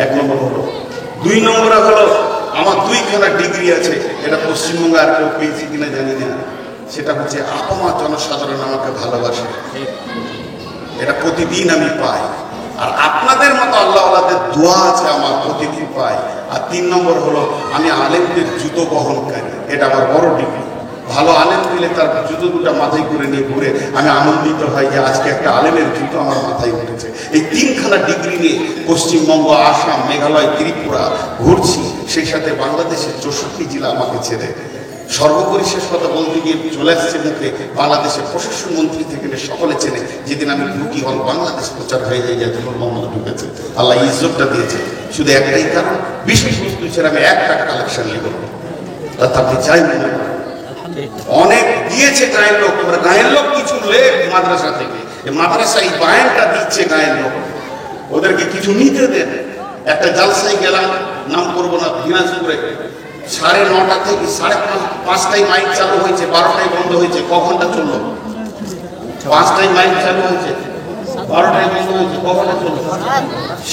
এক নম্বর হলো। দুই নম্বরে হলো আমার 2খানা ডিগ্রি আছে, এটা পশ্চিমবঙ্গে আর কেউ পেয়েছি কিনা জানি না। সেটা হচ্ছে আপামা জনসাধারণ আমাকে ভালোবাসে, এটা প্রতিদিন আমি পাই। আর আপনাদের মতো আল্লাহওয়ালাদের দোয়া আছে আমার, প্রতিদিন পাই। আর 3 নম্বর হলো আমি আলেমদের জুতো বহনকারী, এটা আমার বড় ডিগ্রি। ভালো আলেম পেলে তার জুতো দুটা মাথায় করে নিয়ে ঘুরে আমি আনন্দিত হই যে আজকে একটা আলেমের জুতো আমার মাথায় উঠেছে। এই 3খানা ডিগ্রি নিয়ে পশ্চিমবঙ্গ, আসাম, মেঘালয়, ত্রিপুরা ঘুরছি, সেই সাথে বাংলাদেশের 64 জেলা আমাকে ছেড়ে। সর্বোপরি শেষ কথা বলতে গিয়ে চলে আসছে মুখে, বাংলাদেশের প্রশাসন মন্ত্রী থেকে সকলে চেনে। যেদিন আমি ঢুকি হল বাংলাদেশ প্রচার হয়ে যায়, জাতীয় মোহাম্মদ ঢুকেছে, আল্লাহ ইজ্জতটা দিয়েছে। শুধু একটাই কারণ, বিশেষ বস্তু ছেড়ে আমি 1 টাকা কালেকশন নিব, তাতে আপনি চাই মনে করেন অনেক দিয়েছে গায়ের লোক। তোমরা গায়ের লোক কিছু লেখ মাদ্রাসা থেকে, মাদ্রাসা এই বায়ানটা দিচ্ছে গায়ের লোক, ওদেরকে কিছু নিতে দেন। একটা জালসাই গেলাম, নাম করবো না, দিনাজপুরে 9:30 থেকে 5:30 মাইক চালু হয়েছে, 12টায় বন্ধ হয়েছে। ক ঘন্টা চললো? 5টায় মাইক চালু হয়েছে, 12টায় বন্ধ হয়েছে। ক ঘন্টা চললো?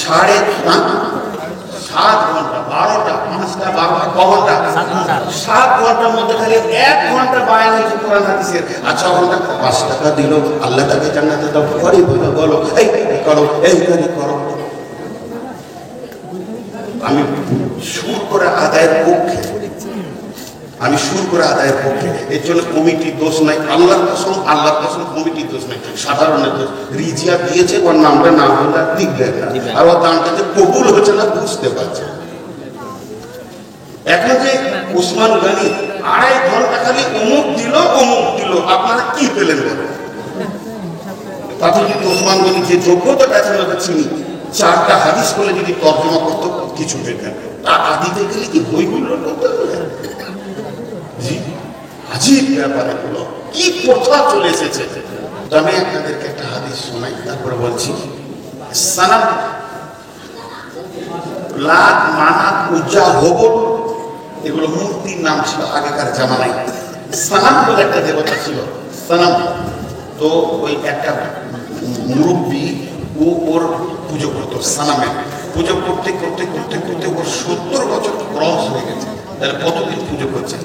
7 ঘন্টা। 12টা, 5টা, 12টা, ক ঘন্টা? 7 ঘন্টার মধ্যে খালি 1 ঘন্টা বায়ান হয়েছে কোরআন হাদিসের। আর 6 ঘন্টা 5 টাকা দিল, আল্লাহ তাকে জান্নাতে দাও, করে বলো এই করো, এই করো। আমি সুর করে আদায়ের পক্ষে, আমি সুর করে আদায়ের পক্ষে। এর জন্য কমিটির দোষ নাই, আল্লাহর কসম কমিটির দোষ নাই, সাধারণের দোষ। রিজিয়া দিয়েছে, ওর নামটা না হলে দিবেন না, আর ওর দামটা যে কবুল হচ্ছে না বুঝতে পারছে। এখন যে ওসমান গনি 2.5 ঘন্টা খালি অমুক দিল, আপনারা কি পেলেন বলেন? তাতে যদি ওসমান গনি যে যোগ্যতাটা আছে ওটা চিনি, 4টা হাদিস বলে যদি তর্জমা করতো কিছু পেতেন। টাকা দিতে গেলে কি বইগুলো করতে হবে? আজীব ব্যাপার এগুলো, কি কথা চলে এসেছে। আমি আপনাদেরকে একটা হাদিস শোনাই, তারপরে বলছি। সানাম, লাত, মানাত, উজ্জা, হবল, এগুলো মূর্তির নাম ছিল আগেকার জামানায়। সানাম বলে একটা দেবতা ছিল, সানাম। তো ওই একটা মুরব্বী ওর পুজো করতো, সানামের পুজো করতে করতে করতে করতে ওর 70 বছর ক্রস হয়ে গেছে। তাহলে কতদিন পুজো করছে?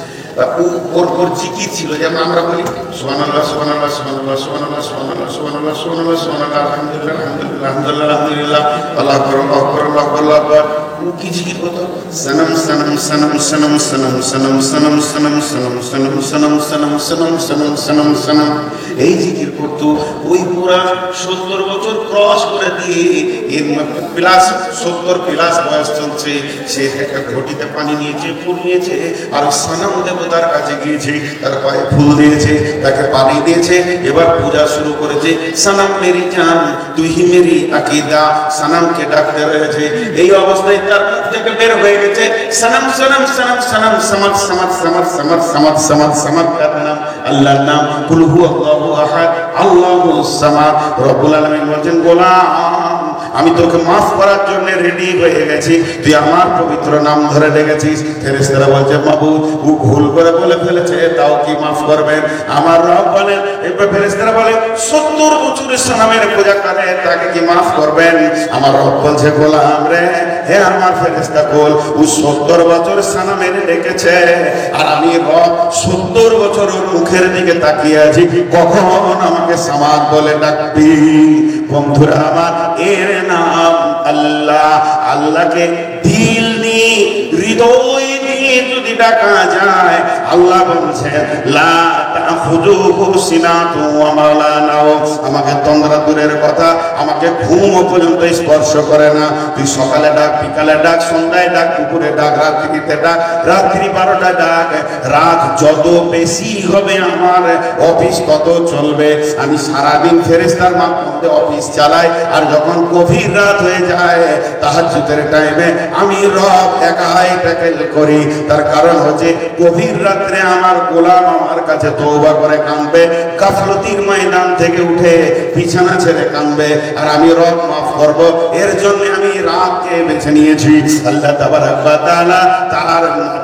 ওর জিকির ছিল, যেমন আমরা বলি সুবহানাল্লাহ, সুবহানাল্লাহ, সুবহানাল্লাহ, সুবহানাল্লাহ, সুবহানাল্লাহ, সুবহানাল্লাহ, সুবহানাল্লাহ, সুবহানাল্লাহ, আলহামদুলিল্লাহ, আলহামদুলিল্লাহ, আলহামদুলিল্লাহ, আলহামদুলিল্লাহ, আল্লাহু আকবার, আল্লাহু আকবার, আল্লাহু আকবার, আল্লাহু আকবার। কি জিকির করতো? সনম সনম সনম সনম সনম সনম সনম সনম সনম সনম সনম সনম সনম সনম সনম সনম, এই জিকির করতো। ওই পুরা 70 বছর ক্রস করে দিয়ে প্লাস 70 প্লাস বয়স চলছে। সে একটা ঘটিতে পানি নিয়েছে, ফুল নিয়েছে, আর সনম দেবতার কাছে গিয়েছে, তার পায়ে ফুল দিয়েছে, তাকে পানি দিয়েছে। এবার পূজা শুরু করেছে। সনম মেরি জান তুই হি মেরি আকিদা, সনমকে ডাকতে রয়েছে। এই অবস্থায় তার মুখ থেকে বের হয়ে গেছে সনম সনম সনম সনম সামাদ সামাদ সামাদ সামাদ সামাদ সামাদ সামাদ, তার নাম আল্লাহর নাম। কুল হু আল্লাহু আহাদ আল্লাহুস সামাদ। রব্বুল আলামিন বলেন, গোলাম আমি তোকে মাফ করার জন্য রেডি হয়ে গেছি, তুই আমার পবিত্র নাম ধরে ডেকেছিস। ফেরেশতারা বলছে, মাবুদ ও ভুল করে বলে ফেলেছে, তাও কি মাফ করবেন? আমার রব বলেন, এবার ফেরেশতারা বলে 70 বছরের সনমের পূজা করে, তাকে কি মাফ করবেন? আমার রব বলছে, গোলাম রে, হে আমার ফেরেশতা বল, ও 70 বছর সনমের ডেকেছে, আর আমি রব 70 বছর ওর মুখের দিকে তাকিয়ে আছি, কখন আমাকে সামাদ বলে ডাকবি? বন্ধুরা আমার, এর নাম আল্লাহ। আল্লাহকে দিল নিয়ে, হৃদয় নিয়ে যদি ডাকা যায়, আল্লাহ বলছেন লা তাখুযুহু সিনাতু ওয়া মালা নাওম, আমাকে তন্দ্রা দূরের কথা, আমাকে ঘুম পর্যন্ত স্পর্শ করে না। তুই সকালে ডাক, বিকালে ডাক, সন্ধ্যায় ডাক, দুপুরে ডাক, রাত্রিতে ডাক, রাত্রি 12টায় ডাক, রাত যত বেশি হবে আমার অফিস তত চলবে। আমি সারাদিন ফেরেশতার মাধ্যমে অফিস চালাই, আর যখন গভীর রাত হয়ে যায় তাহাজ্জুদের টাইমে আমি রব একাই ট্যাকেল করি। তার কারণ হচ্ছে গভীর রাত্রে আমার গোলাম আমার কাছে তওবা করে কাঁদবে, গাফলতির ময়দান থেকে উঠে বিছানা ছেড়ে কাঁদবে, আর আমি রব মাফ করব। এর জন্য আমি রাতকে বেছে নিয়েছি। আল্লাহ তাবারাক ওয়া তাআলা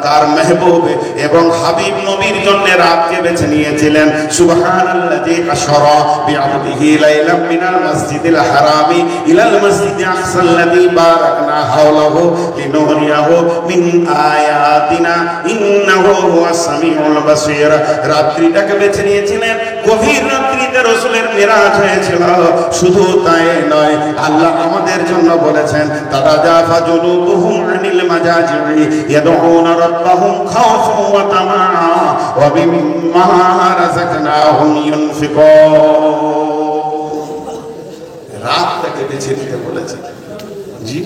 তার মেহবুব এবং হাবিব নবীর জন্য রাতকে বেছে নিয়েছিলেন। সুবহানাল্লাযী আশরা বিআবদিহি লাইলাম মিনাল মাসজিদিল হারামি ইলাল মাসজিদি আকসাল্লাযী বারাকনা হাওলাহু লিনুরিয়াহু মিন আয়াতিনা ইন্নাহু হুয়াস সামিউল বাসীর। রাত্রিটাকে বেছে নিয়েছিলেন, গভীর রাত্রিতে রাসূলের মিরাজ হয়েছিল। শুধু তাই নয়, আল্লাহ আমাদের জন্য বলেছেন তাতাজাফা জুনুবুহুম আনিল মাজাজি'i ইয়াদউনা রাব্বাহুম খাওফান ওয়া তামাআ ওয়া মিম্মা রাযাকনাহুম ইউনফিকুন। রাতটাকে বেছে নিতে বলেছে। জি,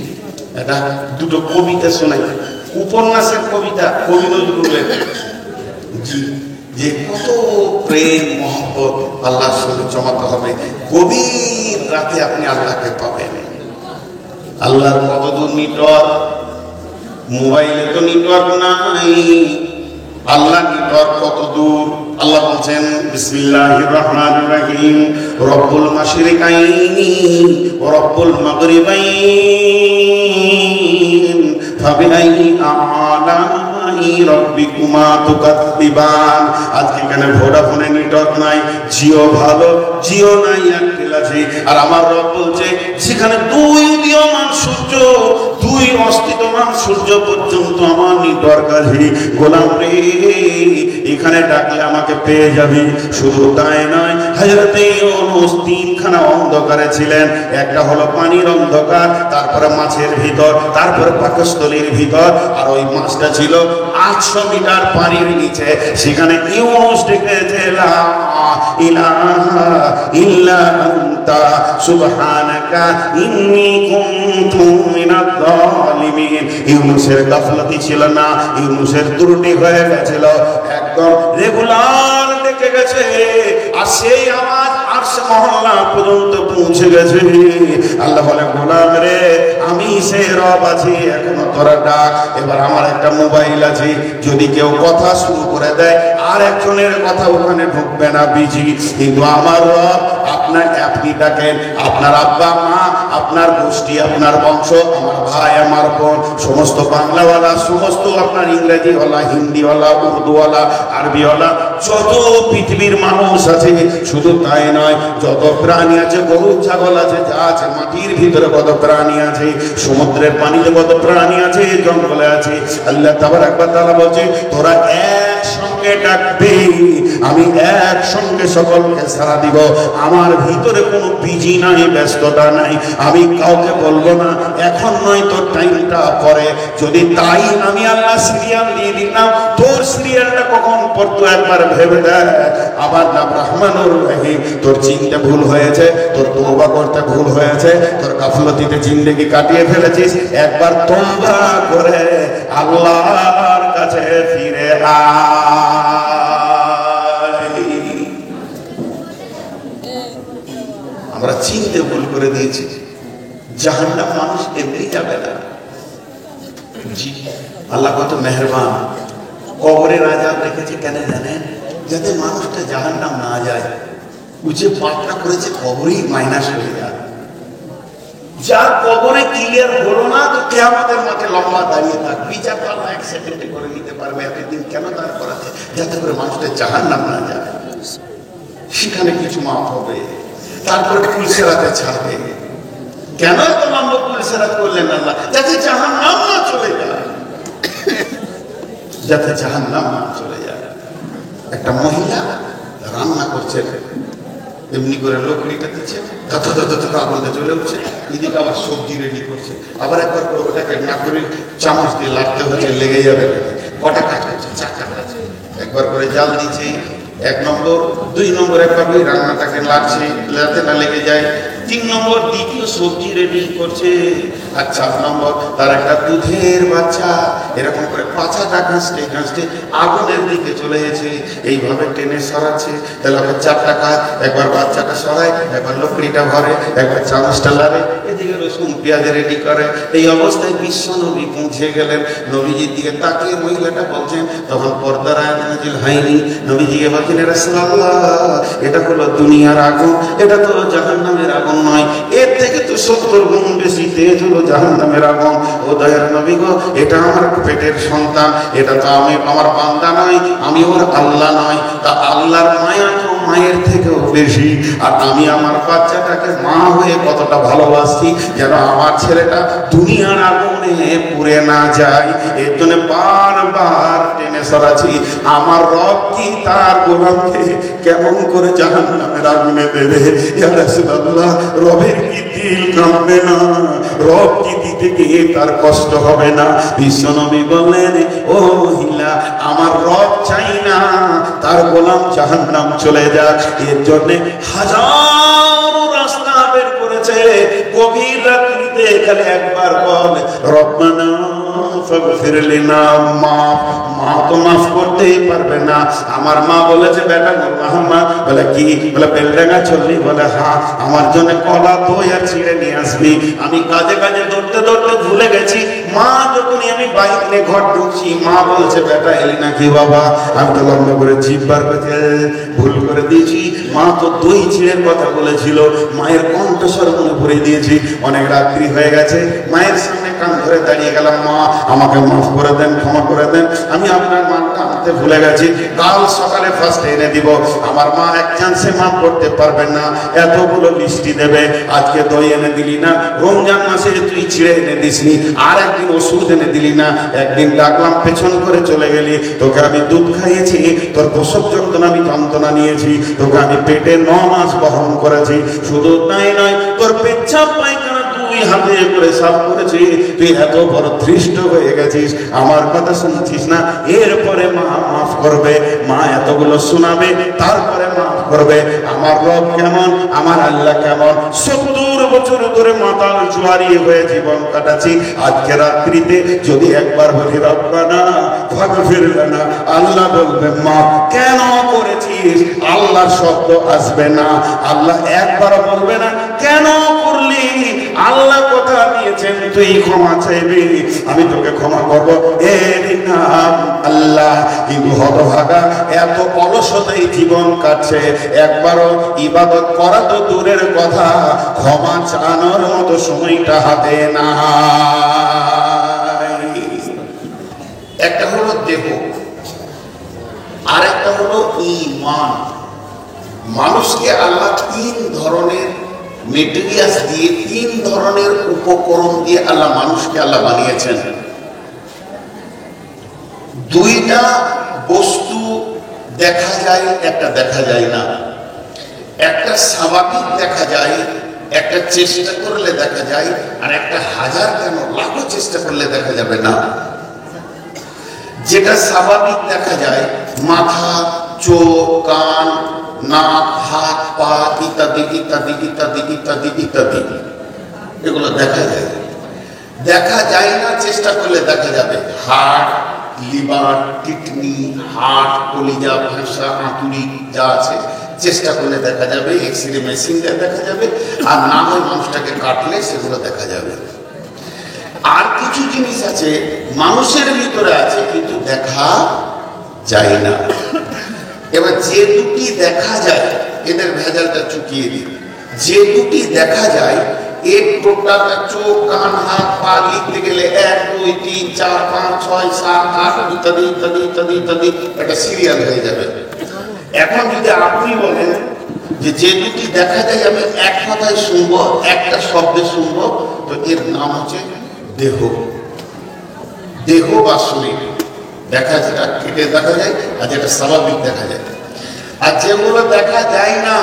এটা দুটো কবিতা শোনাই, উপন্যাসের কবিতা, কবি নজরুলের। জি, যে কত প্রেম মহব্বত আল্লাহর সঙ্গে জমাতে হবে। গভীর রাতে আপনি আল্লাহকে পাবেন। আল্লাহর কত দূর নেটওয়ার্ক, মোবাইলে তো নেটওয়ার্ক নাই, আল্লাহ নেটওয়ার্ক কত দূর। আল্লাহ বলছেন বিসমিল্লাহির রহমানির রহিম রব্বুল মাশরিকাইনি ওয়া রব্বুল মাগরিবাইন ফাবিআইয়ি আলাই রাব্বিকুমা তুকাযযিবান। আজকে এখানে ভোডাফোনে নেটওয়ার্ক নাই, জিও ভালো, জিও নাই, এয়ারটেল আছে। আর আমার রব বলছে সেখানে দুই উদীয়মান সূর্য, দুই অস্তিত্বমান সূর্য পর্যন্ত আমার নেটওয়ার্ক আছে। গোলাম রে, এখানে ডাকলে আমাকে পেয়ে যাবি। শুধু তাই নয়, হযরত ইউনূস তিনখানা অন্ধকারে ছিলেন। একটা হলো পানির অন্ধকার, তারপরে মাছের ভিতর, তারপরে পাকস্থলীর ভিতর, আর ওই মাছটা ছিল 800 মিটার পানির নিচে। সেখানে ইউনূস ডেকেছে লা ইলাহা ইল্লা আনতা সুবহানাকা ইন্নী কুনতু মিনাজ জালিমিন। ইউনূসের গাফলতি ছিল না, ইউনূসের ত্রুটি হয়ে গেছিল, একদম রেগুলার ডেকে গেছে। আর সেই আওয়াজ আরশ মহল্লা পর্যন্ত পৌঁছে গেছে। আল্লাহ বলে গোলাম রে, আমি সেই রব আছি, এখনো তোরা ডাক। এবার আমার একটা মোবাইল আছে, যদি কেউ কথা শুরু করে দেয় আর একজনের কথা ওখানে ঢুকবে না, বিজি। কিন্তু আমার রব আপনি ডাকেন, আপনার আব্বা মা, আপনার গোষ্ঠী, আপনার বংশ, আমার ভাই, আমার বোন, সমস্ত বাংলাওয়ালা, সমস্ত আপনার ইংরেজিওয়ালা, হিন্দিওয়ালা, উর্দুওয়ালা, আরবিওয়ালা, যত পৃথিবীর মানুষ আছে। শুধু তাই নয়, যত প্রাণী আছে, গরু ছাগল আছে, যা আছে, মাটির ভিতরে কত প্রাণী আছে, সমুদ্রের পানিতে কত প্রাণী আছে, জঙ্গলে আছে। আল্লাহ তাবারাক ওয়া তাআলা বলছে তোরা একসঙ্গে ডাকবি, আমি একসঙ্গে সকলকে সাড়া দিব। আমার ভিতরে কোনো বিজি নাই, ব্যস্ততা নাই। আমি কাউকে বলবো না এখন নয়, তোর টাইমটা পরে। যদি তাই আমি আল্লাহ সিরিয়াল দিয়ে দিতাম, তোর সিরিয়ালটা কখন পড়তো একবার ভেবে দেখ। আবার নাম রহমানুর রহিম। তোর চিন্তা ভুল হয়েছে, তোর তওবা করতে ভুল হয়েছে, তোর গাফলতিতে জিন্দেগি কাটিয়ে ফেলেছিস, একবার তওবা করে আল্লাহর কাছে ফিরে আয়। আমরা চিনতে ভুল করে দিয়েছি। জাহান্নাম মানুষ এমনি যাবে না। জি, আল্লাহ কত মেহেরবান। কবরের আযাব রেখেছে কেন জানেন? যাতে মানুষটা জাহান্নাম না যায়। উঁচে পাটটা করেছে কবরেই মাইনাস হয়ে যায়। যার কবরে ক্লিয়ার হলো না, তো কিয়ামতের মাঠে লম্বা দাঁড়িয়ে থাক, বিচার পাল্লা 1 সেকেন্ডে করে নিতে পারবে। এতদিন কেন দাঁড় করাচ্ছে? যাতে করে মানুষটা জাহান্নাম না যায়। সেখানে কিছু মাফ হবে, তারপরে পুলসেরাতে ছাড়বে। কেন এত লম্বা পুলসেরাত করলেন আল্লাহ? যাতে জাহান্নাম না চলে যায়, যাতে জাহান্নাম না চলে যায়। একটা মহিলা রান্না করছে, এমনি করে লকড়িটা দিচ্ছে, আগুনটা চলে উঠছে, এদিকে আবার সবজি রেডি করছে, আবার একবার করে ওটাকে না করে চামচ দিয়ে লাগতে হচ্ছে, লেগে যাবে। কটা কাজ করছে? 4টা কাজ। একবার করে জাল দিচ্ছে 1 নম্বর, 2 নম্বর একবার ওই রান্নাটাকে লাগছে যাতে না লেগে যায়, 3 নম্বর দ্বিতীয় সবজি রেডি করছে, আর 4 নম্বর তার একটা দুধের বাচ্চা এরকম করে পাছাটা ঘাঁচতে ঘাঁচতে আগুনের দিকে চলে গেছে, এইভাবে টেনে সরাচ্ছে। তাহলে ওকে 4 টাকা, একবার বাচ্চাটা সরায়, একবার লকড়িটা ভরে, একবার চামচটা লাড়ে, এদিকে রসুন পেঁয়াজ রেডি করে। এই অবস্থায় বিশ্ব নবী পৌঁছে গেলেন। নবীজির দিকে তাকিয়ে মহিলাটা বলছেন, তখন পর্দার আয়াত নাযিল হয়নি। নবীজিকে বলছেন, রাসূলুল্লাহ, এটা হলো দুনিয়ার আগুন, এটা তো জাহান্নামের আগুন নয়, এর থেকে তো 70 গুণ বেশি তেজ হলো জাহান্নামের আগুন। ও দয়ার নবী গো, এটা আমার পেটের সন্তান, এটা তো আমি আমার বান্দা নয়, আমি ওর আল্লাহ নয়। তা আল্লাহর মায়া তো মায়ের থেকেও বেশি। আর আমি আমার বাচ্চাটাকে মা হয়ে কতটা ভালোবাসি যেন আমার ছেলেটা দুনিয়ার আগুনে পুড়ে না যায়। এর জন্য বারবার টেনে সরাচ্ছি। আমার রব কি তার গোলামকে কেমন করে জাহান্নামের আগুনে দেবে? ইয়া রাসূলুল্লাহ, রবের কি দিল কাঁপবে না? রব কি দিতে গিয়ে তার কষ্ট হবে না? বিশ্বনবী বললেন, ও মহিলা, আমার রব চাই না তার গোলাম জাহান্নাম চলে যাক। এর জন্য হাজারো রাস্তা বের করেছে। গভীর রাত্রিতে খালি একবার বল, রব্বানা ফাগফির লিনা, মা তো মাফ করতেই পারবে না। আমার মা বলেছে, বেটা মোহাম্মদ, বলে কি? বলে বেলডাঙ্গা চললি? বলে হ্যাঁ। আমার জন্য কলা দই আর চিড়ে নিয়ে আসবি। আমি কাজে কাজে দৌড়তে দৌড়তে ভুলে গেছি। মা যখনই আমি বাইক নিয়ে ঘর ঢুকছি, মা বলছে, বেটা এলি নাকি বাবা? আমি তো লম্বা করে জিভ বার করতে ভুল করে দিয়েছি। মা তো দই চিড়ের কথা বলেছিল। মায়ের কণ্ঠস্বর মনে ভরে দিয়েছি। অনেক রাত্রি হয়ে গেছে, মায়ের সামনে কান ধরে দাঁড়িয়ে গেলাম, মা আমাকে মাফ করে দেন, ক্ষমা করে দেন, আমি আপনার মানটা আনতে ভুলে গেছি, কাল সকালে ফার্স্ট এনে দিব। আমার মা এক চান্সে মাফ করতে পারবেন না, এতগুলো মিষ্টি দেবে, আজকে দই এনে দিলি না, রমজান মাসে তুই চিড়ে এনে দিসনি, আর একদিন ওষুধ এনে দিলি না, একদিন ডাকলাম পেছন করে চলে গেলি, তোকে আমি দুধ খাইয়েছি, তোর প্রসব যন্ত্রণা আমি যন্ত্রণা নিয়েছি, তোকে আমি পেটে 9 মাস বহন করেছি। শুধু তাই নয়, তোর পেচ্ছাপ পায়খানা তুই হাতে করে সাফ করেছি। তুই এত বড় ধৃষ্ট হয়ে গেছিস, আমার কথা শুনছিস না। এরপরে মা মাফ করবে, মা এতগুলো শোনাবে, তারপরে মাফ করবে। আমার রব কেমন, আমার আল্লাহ কেমন। 70 বছর ধরে মাতাল জুয়ারি হয়ে জীবন কাটাচ্ছি। আজকে রাত্রিতে যদি একবার বলি রব্বানা ফাগফির লানা, আল্লাহ বলবে মাফ। কেন করেছিস? আল্লাহর শব্দ আসবে না, আল্লাহ একবার বলবে না কেন করলি। আল্লাহ কথা দিয়েছেন তুই ক্ষমা চাইবি, আমি তোকে ক্ষমা করব, এর নাম আল্লাহ। কিন্তু হতভাগা এত অলসতাই জীবন কাটছে, একবারও ইবাদত করা তো দূরের কথা, ক্ষমা চানোর মতো সময়টা হাতে না। একটা হলো দেহ, আর একটা হলো ঈমান। মানুষকে আল্লাহ 3 ধরনের মেটেরিয়ালস দিয়ে, 3 ধরনের উপকরণ দিয়ে আল্লাহ মানুষকে বানিয়েছেন। 2টা বস্তু দেখা যায়, একটা দেখা যায় না। একটা স্বাভাবিক দেখা যায়, একটা চেষ্টা করলে দেখা যায়, আর একটা হাজার কেন লাখো চেষ্টা করলে দেখা যাবে না। যেটা স্বাভাবিক দেখা যায়, মাথা, চোখ, কান, নাক, হাত, পা ইত্যাদি ইত্যাদি ইত্যাদি ইত্যাদি ইত্যাদি, এগুলো দেখা যায়। দেখা যায় না, চেষ্টা করলে দেখা যাবে। হার্ট, লিভার, কিডনি, হার্ট, কলিজা, ভাষা, আঁতুড়ি যা আছে, চেষ্টা করলে দেখা যাবে, এক্সরে মেশিন দিয়ে দেখা যাবে, আর না হয় মানুষটাকে কাটলে সেগুলো দেখা যাবে। আর কিছু জিনিস আছে মানুষের ভিতরে আছে কিন্তু দেখা যায় না। এবার যে দুটি দেখা যায়, এদের ভেজালটা চুকিয়ে দিই। যে দুটি দেখা যায়, এর টোটালটা চোখ, কান, হাত, পা লিখতে গেলে 1 2 3 4 5 6 7 8 ইত্যাদি ইত্যাদি ইত্যাদি ইত্যাদি একটা সিরিয়াল হয়ে যাবে। এখন যদি আপনি বলেন যে দুটি দেখা যায় আমি এক কথায় শুনবো, একটা শব্দে শুনবো, তো এর নাম হচ্ছে দেহ। দেহ বা শরীর দেখা, যেটা কেটে দেখা যায় আর যেটা স্বাভাবিক দেখা যায়। আর যেগুলো দেখা যায় না,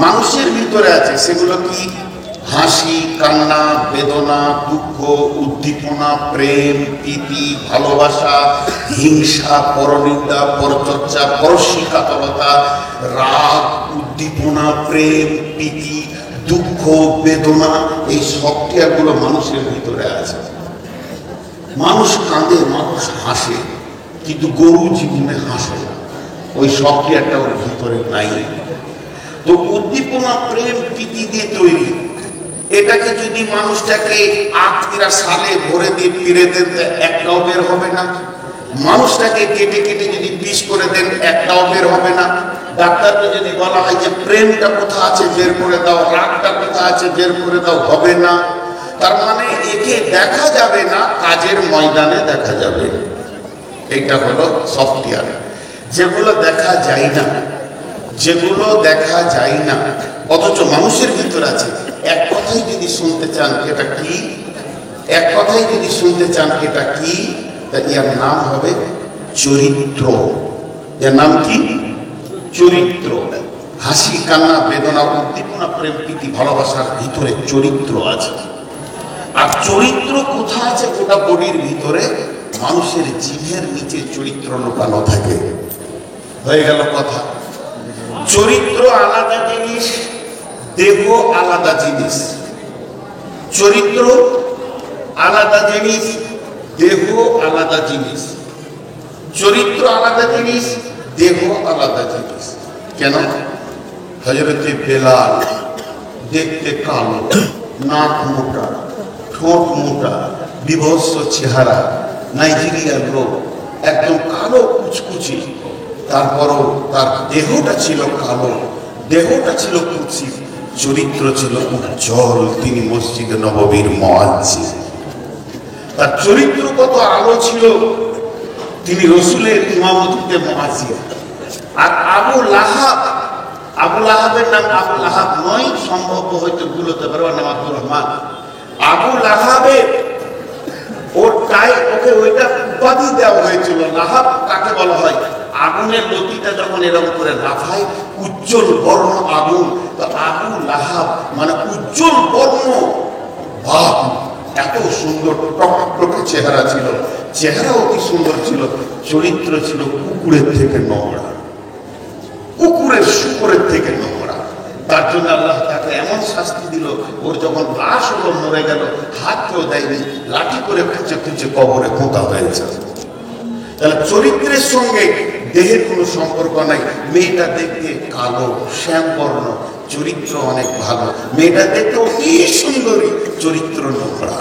মানুষের ভিতরে আছে, সেগুলো কি? হাসি, কান্না, বেদনা, দুঃখ, উদ্দীপনা, প্রেম, প্রীতি, ভালোবাসা, হিংসা, পরনিন্দা, পরচর্চা, পরশিকাতরতা, রাগ, উদ্দীপনা, প্রেম, প্রীতি, দুঃখ, বেদনা, এই সফটওয়্যারগুলো মানুষের ভিতরে আছে। মানুষ কাঁদে, মানুষ হাসে, কিন্তু গরু জীবনে হাসে না, ওই সফটওয়্যারটা ওর ভিতরে নাই। তো উদ্দীপনা প্রেম প্রীতি দিয়ে তৈরি। এটাকে যদি মানুষটাকে আত্মীরা সালে ভরে দিয়ে ফিরে দেন, একটাও বের হবে না। মানুষটাকে কেটে কেটে যদি পিস করে দেন, একটাও বের হবে না। ডাক্তারকে যদি বলা হয় যে প্রেমটা কোথা আছে বের করে দাও, রাগটা কোথা আছে বের করে দাও, হবে না। তার মানে একে দেখা যাবে না, কাজের ময়দানে দেখা যাবে। এইটা হলো সফটওয়্যার। যেগুলো দেখা যায় না, যেগুলো দেখা যায় না অথচ মানুষের ভিতর আছে, এক কথাই যদি শুনতে চান এটা কি, এক কথাই যদি শুনতে চান এটা কি, তা এর নাম হবে চরিত্র। এর নাম কি? চরিত্র। হাসি, কান্না, বেদনা, উদ্দীপনা, প্রেম, প্রীতি, ভালোবাসার ভিতরে চরিত্র আছে। আর চরিত্র কোথায় আছে? গোটা বডির ভিতরে, মানুষের জিভের নিচে চরিত্র লুকানো থাকে। হয়ে গেল কথা। চরিত্র আলাদা জিনিস, দেহ আলাদা জিনিস। চরিত্র আলাদা জিনিস, দেহ আলাদা জিনিস। চরিত্র আলাদা জিনিস, দেহ আলাদা জিনিস। কেন? হযরতে বেলাল দেখতে কালো, নাক মোটা, ঠোঁট মোটা, বিভৎস চেহারা, নাইজেরিয়ার লোক, একদম কালো কুচকুচি, তারপরও তার দেহটা ছিল কালো, দেহটা ছিল কুচি, চরিত্র ছিল উজ্জ্বল। তিনি মসজিদে নববীর মুয়াজ্জিন। তার চরিত্র কত আলো ছিল, তিনি রসুলের ইমামতিতে মুয়াজ্জিন। আর আবু লাহাব, আবু লাহাবের নাম আবু লাহাব নয়, সম্ভব হয়তো ভুল হতে পারে, ওর নাম আব্দুর রহমান। আবু লাহাবের ওর গায়ে ওকে ওইটা উপাধি দেওয়া হয়েছিল। লাহাব কাকে বলা হয়? আগুনের লতিটা যখন এরকম করে লাফায়, উজ্জ্বল বর্ণ আগুন, তো আবু লাহাব মানে উজ্জ্বল বর্ণ ভাব। এত সুন্দর টকটকে চেহারা ছিল, চেহারা অতি সুন্দর ছিল, চরিত্র ছিল কুকুরের থেকে নোংরা, কুকুরের শুকরের থেকে নোংরা। তার জন্য আল্লাহ তাকে এমন শাস্তি দিল, ওর যখন লাশ হলো, মরে গেল, হাত কেউ দেয়নি, লাঠি করে খুঁজে খুঁজে কবরে পোঁতা হয়েছে। তাহলে চরিত্রের সঙ্গে দেহের কোনো সম্পর্ক নাই। মেয়েটা দেখতে কালো, শ্যামবর্ণ, চরিত্র অনেক ভালো। মেয়েটা দেখতে অতি সুন্দরী, চরিত্র নোংরা।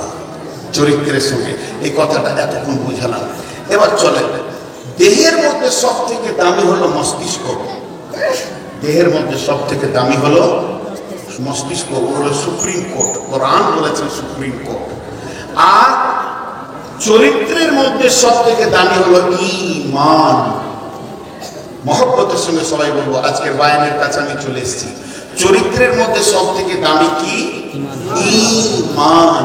চরিত্রের সঙ্গে এই কথাটা এতক্ষণ বুঝালাম। এবার চলে, দেহের মধ্যে সব থেকে দামি হলো মস্তিষ্ক। দেহের মধ্যে সব থেকে দামি হলো মস্তিষ্ক, হলো সুপ্রিম কোর্ট। কোরআন বলেছেন সুপ্রিম কোর্ট। আর চরিত্রের মধ্যে সব থেকে দামি হলো ঈমান। মহব্বতের সঙ্গে সবাই বলবো, আজকের বায়ানের কাছে আমি চলে এসেছি। চরিত্রের মধ্যে সব থেকে দামি কি? ঈমান।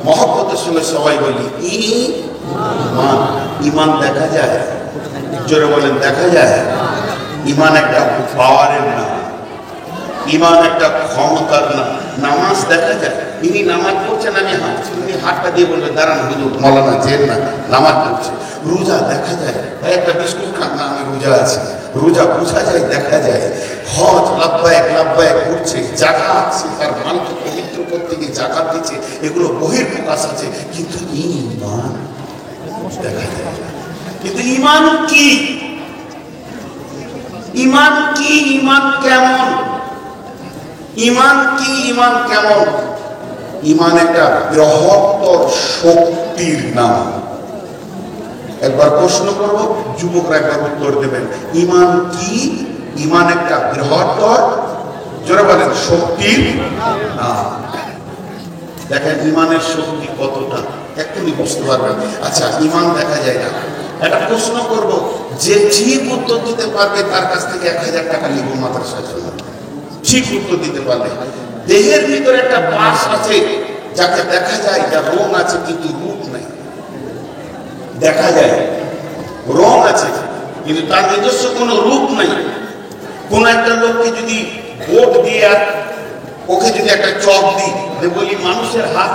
মহব্বতের সঙ্গে সবাই বলি ঈমান। ঈমান দেখা যায়? জোরে বলেন, দেখা যায়? ঈমান একটা পাওয়ারের নাম, ঈমান একটা ক্ষমতার নাম। নামাজ দেখা যায়? ইনি নামাজ পড়ছেন, আমি হাঁটছি, উনি হাতটা দিয়ে বলবেন দাঁড়ান হুজুর, মৌলানা যেন না, নামাজ পড়ছে। রোজা দেখা যায়? একটা বিস্কুট খান না, আমি রোজা আছি, রোজা বোঝা যায়, দেখা যায়। হজ লাব্বাইক লাব্বাইক করছে, জাকাত সে তার মালকে পবিত্র করতে গিয়ে জাকাত দিচ্ছে, এগুলো বহির্প্রকাশ আছে, কিন্তু ঈমান দেখা যায়। কিন্তু ঈমান কি? ঈমান কি? ঈমান কেমন? ঈমান কি? ঈমান কেমন? ঈমান একটা বৃহত্তর শক্তির নাম। একবার প্রশ্ন করব, যুবকরা একবার উত্তর দেবেন। ঈমান কি? ঈমান একটা বৃহত্তর, জোরে বলেন, শক্তির নাম। দেখেন ঈমানের শক্তি কতটা, এক্ষুনি বুঝতে পারবেন। আচ্ছা, ঈমান দেখা যায় না, একটা প্রশ্ন করব, যে ঠিক উত্তর দিতে পারবে তার কাছ থেকে 1000 টাকা নিব মাদ্রাসার জন্য। ঠিক উত্তর দিতে পারবে। দেহের ভিতরে একটা পাশ আছে যাকে দেখা যায়, যার রং আছে কিন্তু রূপ নাই। দেখা যায় রং আছে কিন্তু তার নিজস্ব কোনো রূপ নাই। কোন একটা লোককে যদি ভোট দিয়ে ওকে যদি একটা চক দিই, বলি মানুষের হাত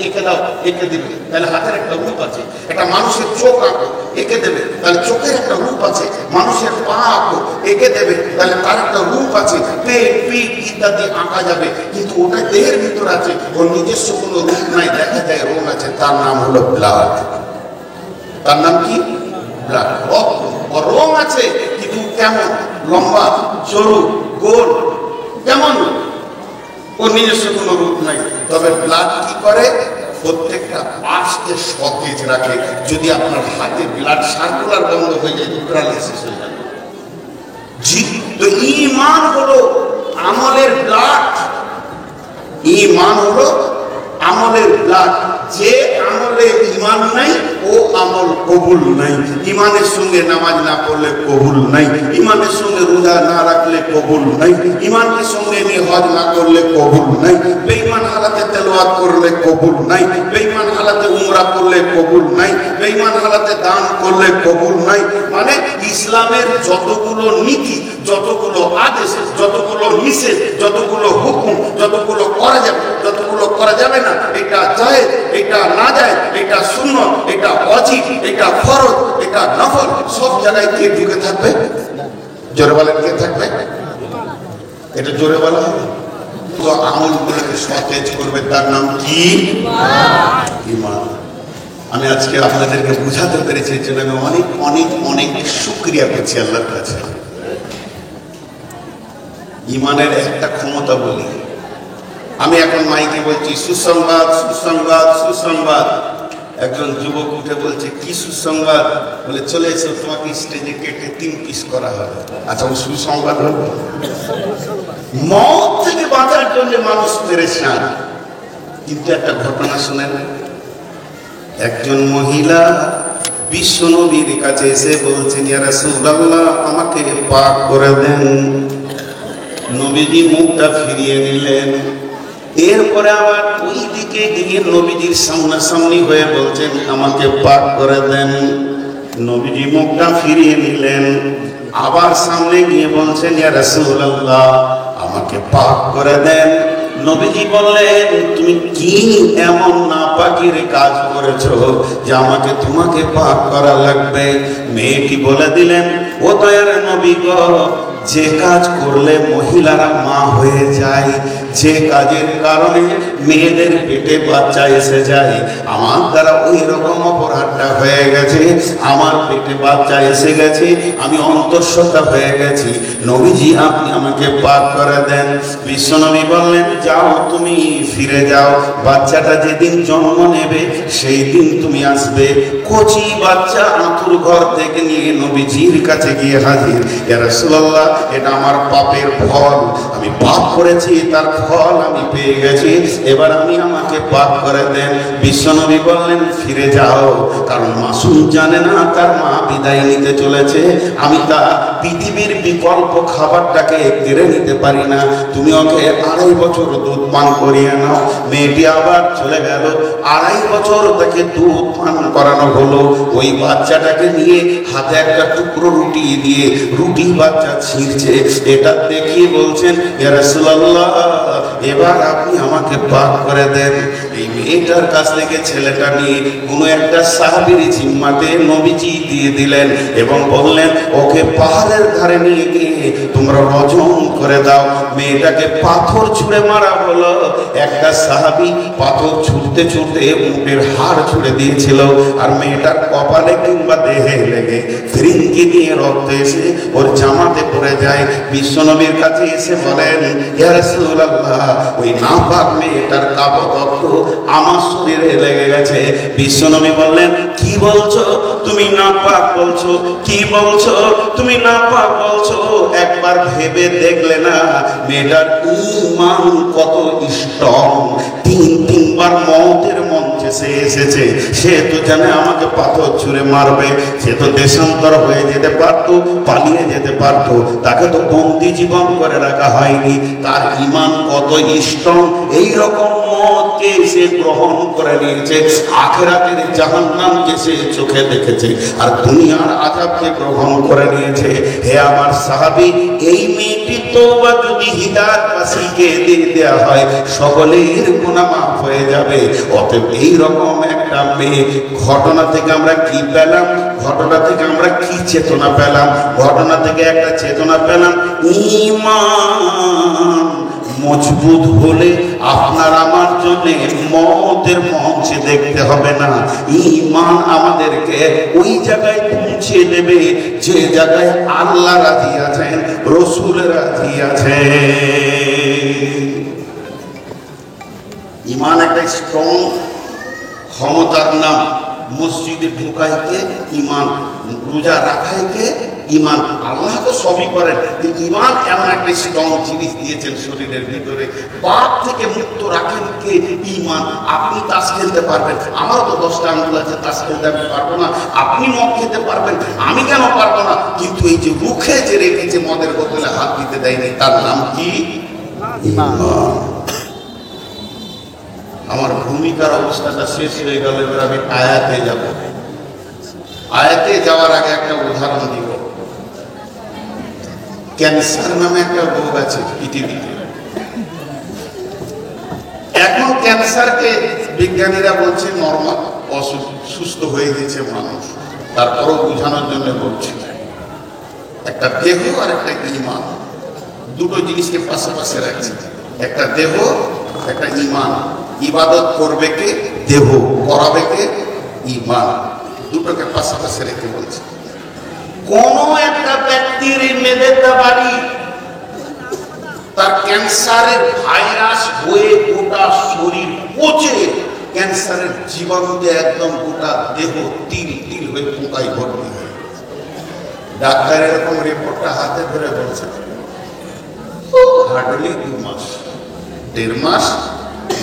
এঁকে দাও, এঁকে দেবে, তাহলে হাতের একটা রূপ আছে। একটা মানুষের চোখ আঁকো, এঁকে দেবে, তাহলে চোখের একটা রূপ আছে। মানুষের পা আঁকো, এঁকে দেবে, তাহলে তার একটা রূপ আছে। পেট, পিঠ ইত্যাদি আঁকা যাবে, কিন্তু ওটা দেহের ভিতর আছে, ওর নিজস্ব কোনো রূপ নাই, দেখা যায় রং আছে। তার নাম হলো ব্লাড। তার নাম কি? ব্লাড, রক্ত। ওর রং আছে, কিন্তু কেমন? লম্বা, সরু, গোল, কেমন? ওর নিজস্ব কোনো রূপ নাই। তবে ব্লাড কি করে? প্রত্যেকটা পার্টসকে সতেজ রাখে। যদি আপনার হাতে ব্লাড সার্কুলার বন্ধ হয়ে যায়, প্যারালাইসিস হয়ে যাবে। জি, তো ঈমান হলো আমলের ব্লাড। ঈমান হলো আমলের ব্লাড। যে আমলে ঈমান নাই, ও আমল কবুল নাই। ঈমানের সঙ্গে নামাজ না পড়লে কবুল নাই, ঈমানের সঙ্গে রোজা না রাখলে কবুল নাই, ঈমানের সঙ্গে হজ না করলে কবুল নাই, বেঈমান হালাতে তেলাওয়াত করলে কবুল নাই, বেঈমান হালাতে উমরা করলে কবুল নাই, বেঈমান হালাতে দান করলে কবুল নাই। মানে ইসলামের যতগুলো নীতি, যতগুলো আদেশ, যতগুলো নিষেধ, যতগুলো হুকুম, যতগুলো করা যাবে, যতগুলো করা যাবে না, এটা জায়েজ, এটা না জায়েজ, এটা সুন্নত, এটা ওয়াজিব, এটা ফরজ, এটা নফল, সব জায়গায় কে ঢুকে থাকবে? জোরে বলেন, কে থাকবে? এটা জোরে বলা হবে। তো আমলগুলোকে সতেজ করবে, তার নাম কি? ঈমান। আমি আজকে আপনাদেরকে বুঝাতে পেরেছি, এর জন্য আমি অনেক অনেক অনেক শুকরিয়া করছি আল্লাহর কাছে। ঈমানের একটা ক্ষমতা বলি, আমি এখন মাইকে বলছি সুসংবাদ, সুসংবাদ, সুসংবাদ। একজন যুবক উঠে বলছে কি সুসংবাদ? বলে চলে এসো, তোমাকে স্টেজে কেটে 3 পিস করা হবে। আচ্ছা, ও সুসংবাদ হলো? মওত থেকে বাঁচার জন্য মানুষ পেরেশান। কিন্তু একটা ঘটনা শুনেন। একজন মহিলা বিশ্ব নবীর কাছে এসে বলছেন, ইয়া রাসূলুল্লাহ, আমাকে পাক করে দেন। নবীজি মুখটা ফিরিয়ে নিলেন। এরপরে আবার ওই দিকে গিয়ে নবীজির সামনাসামনি হয়ে বলছেন, আমাকে পাক করে দেন। নবীজি মুখটা ফিরিয়ে নিলেন। আবার সামনে গিয়ে বলছেন, ইয়া রাসূলুল্লাহ, আমাকে পাক করে দেন। নবীজি বললেন, তুমি কি এমন নাপাকির কাজ করেছো যে আমাকে তোমাকে পাক করা লাগবে? মেয়েটি বলে দিলেন, ও দয়ার নবী গো, যে কাজ করলে মহিলারা মা হয়ে যায়, যে কাজের কারণে মেয়েদের পেটে বাচ্চা এসে যায়, আমার দ্বারা ওই রকম অপরাধটা হয়ে গেছে। আমার পেটে বাচ্চা এসে গেছে, আমি অন্তঃসত্ত্বা হয়ে গেছি। নবীজি, আপনি আমাকে পাক করে দেন। বিশ্বনবী বললেন, যাও, তুমি ফিরে যাও। বাচ্চাটা যেদিন জন্ম নেবে সেই দিন তুমি আসবে। কচি বাচ্চা আঁতুর ঘর থেকে নিয়ে নবীজির কাছে গিয়ে হাজির। ইয়া রাসূলুল্লাহ, এটা আমার পাপের ফল, আমি পাপ করেছি, তার ফল আমি পেয়ে গেছি। এবার আমাকে পাক করে দেন। বিশ্বনবী বললেন, ফিরে যাও, কারণ মাসুম জানে না তার মা বিদায় নিতে চলেছে। আমি তা পৃথিবীর বিকল্প খাবারটাকে কেড়ে নিতে পারি না। তুমি ওকে 2.5 বছর দুধ পান করিয়ে নাও। মেয়েটি আবার চলে গেল। 2.5 বছর তাকে দুধ পান করানো হলো। ওই বাচ্চাটাকে নিয়ে হাতে একটা টুকরো রুটি দিয়ে রুটি বাচ্চা ছিঁড়ছে। এটা দেখিয়ে বলছেন, ইয়া রাসূলুল্লাহ, এবার আপনি আমাকে পাক করে দেন। এই মেয়েটার কাছ থেকে ছেলেটা নিয়ে কোনো একটা সাহাবীর জিম্মাতে নবীজি দিয়ে দিলেন এবং বললেন, ওকে পাহাড়ের ধারে নিয়ে গিয়ে তোমরা রজম করে দাও। মেয়েটাকে পাথর ছুঁড়ে মারা হলো। একটা সাহাবী পাথর ছুঁড়তে ছুঁড়তে উটের হাড় ছুঁড়ে দিয়েছিল, আর মেয়েটার কপালে কিংবা দেহে লেগে ফিরিঙ্গি দিয়ে রক্ত এসে ওর জামাতে পড়ে যায়। বিশ্বনবীর কাছে এসে বলেন, ইয়া রাসূলুল্লাহ, ওই নাপাক মেয়েটার কাপড় রক্ত আমার শরীরে লেগে গেছে। বিশ্বনবী বললেন, কি বলছো তুমি? নাপাক বলছো? কি বলছো তুমি? নাপাক বলছো? একবার ভেবে দেখলে না মেয়েটার ঈমান কত স্ট্রং? 3বার মওতের মঞ্চে সে এসেছে। সে তো জানে আমাকে পাথর ছুঁড়ে মারবে। সে তো দেশান্তর হয়ে যেতে পারতো, পালিয়ে যেতে পারতো। তাকে তো বন্দি জীবন করে রাখা হয়নি। তার ঈমান কত স্ট্রং! এইরকম মওতকে সে গ্রহণ করে নিয়েছে। আখিরাতের জাহান্নামকে সে চোখে দেখেছে, আর দুনিয়ার আযাবকে গ্রহণ করে নিয়েছে। জানিয়েছে, হে আমার সাহাবী, এই মেয়েটি তওবা যদি হিদায়াতবাসীকে দিয়ে দেওয়া হয় সকলের গুনাহ মাফ হয়ে যাবে। অতএব এই রকম একটা মেয়ে, ঘটনা থেকে আমরা কি পেলাম? ঘটনা থেকে আমরা কি চেতনা পেলাম? ঘটনা থেকে একটা চেতনা পেলাম, ঈমান মজবুত হলে আপনার আমার জন্য মওতের মঞ্চে দেখতে হবে না। ঈমান আমাদেরকে ওই জায়গায় পৌঁছে দেবে যে জায়গায় আল্লাহ রাজি আছেন, রাসূল রাজি আছেন। ঈমান একটা স্ট্রং ক্ষমতার নাম। মসজিদে ঢুকাইতে ঈমান, রোজা রাখাইতে ঈমান। আল্লাহ তো সবই করেন, ঈমান এমন একটা স্ট্রং জিনিস দিয়েছেন শরীরের ভিতরে। পাপ থেকে মুক্ত রাখেন কে? ঈমান। আপনি তাস খেলতে পারবেন, আমারও তো 10টা আঙ্গুল আছে, তাস খেলতে আমি পারবো না। আপনি মদ খেতে পারবেন, আমি কেন পারবো না? কিন্তু এই যে রুখে যে রেখেছে, মদের বোতলে হাত দিতে দেয়নি, তার নাম কি? ঈমান। আমার ভূমিকার অবস্থাটা শেষ হয়ে গেল, এবার আমি আয়াতে যাব। আয়াতে যাওয়ার আগে একটা উদাহরণ দিব। ক্যান্সার নামে একটা রোগ আছে পৃথিবীতে। এখন ক্যান্সারকে বিজ্ঞানীরা বলছে নরমাল, সুস্থ হয়ে গেছে মানুষ। তারপরও বোঝানোর জন্য বলছে, একটা দেহ আর একটা ঈমান, দুটো জিনিসকে পাশাপাশি রাখছে। একটা দেহ, একটা ঈমান। ইবাদত করবে কে? দেহ। করাবে কে? ঈমান। দুটোকে পাশাপাশি রেখে বলছে, কোন একটা ব্যক্তির মেদেটা বাড়ি, তার ক্যান্সারের ভাইরাস হয়ে গোটা শরীর পচে ক্যান্সারের জীবাণুতে একদম গোটা দেহ তিল তিল হয়ে পোকায় ভর্তি হয়। ডাক্তার এরকম রিপোর্টটা হাতে ধরে বলছে, হার্ডলি 2 মাস, 1.5 মাস,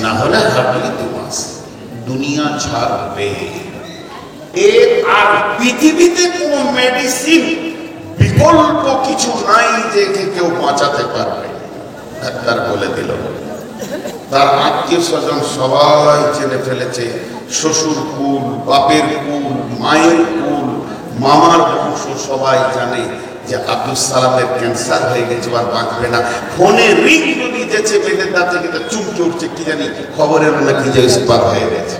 না হলে হার্ডলি 2 মাস দুনিয়া ছাড়বে। এর আর পৃথিবীতে কোনো মেডিসিন বিকল্প কিছু নাই যে কেউ বাঁচাতে পারবে। ডাক্তার বলে দিল। তার আত্মীয় স্বজন সবাই জেনে ফেলেছে, শ্বশুর কুল, বাপের কুল, মায়ের কুল, মামার বংশ সবাই জানে যে আব্দুল সালামের ক্যান্সার হয়ে গেছে, আর বাঁচবে না। ফোনে রিং যদি দিতেছে, মেয়েদের দাঁত থেকে চুমকে উঠছে, কি জানি খবরের নাকি যে ইস্পার হয়ে গেছে।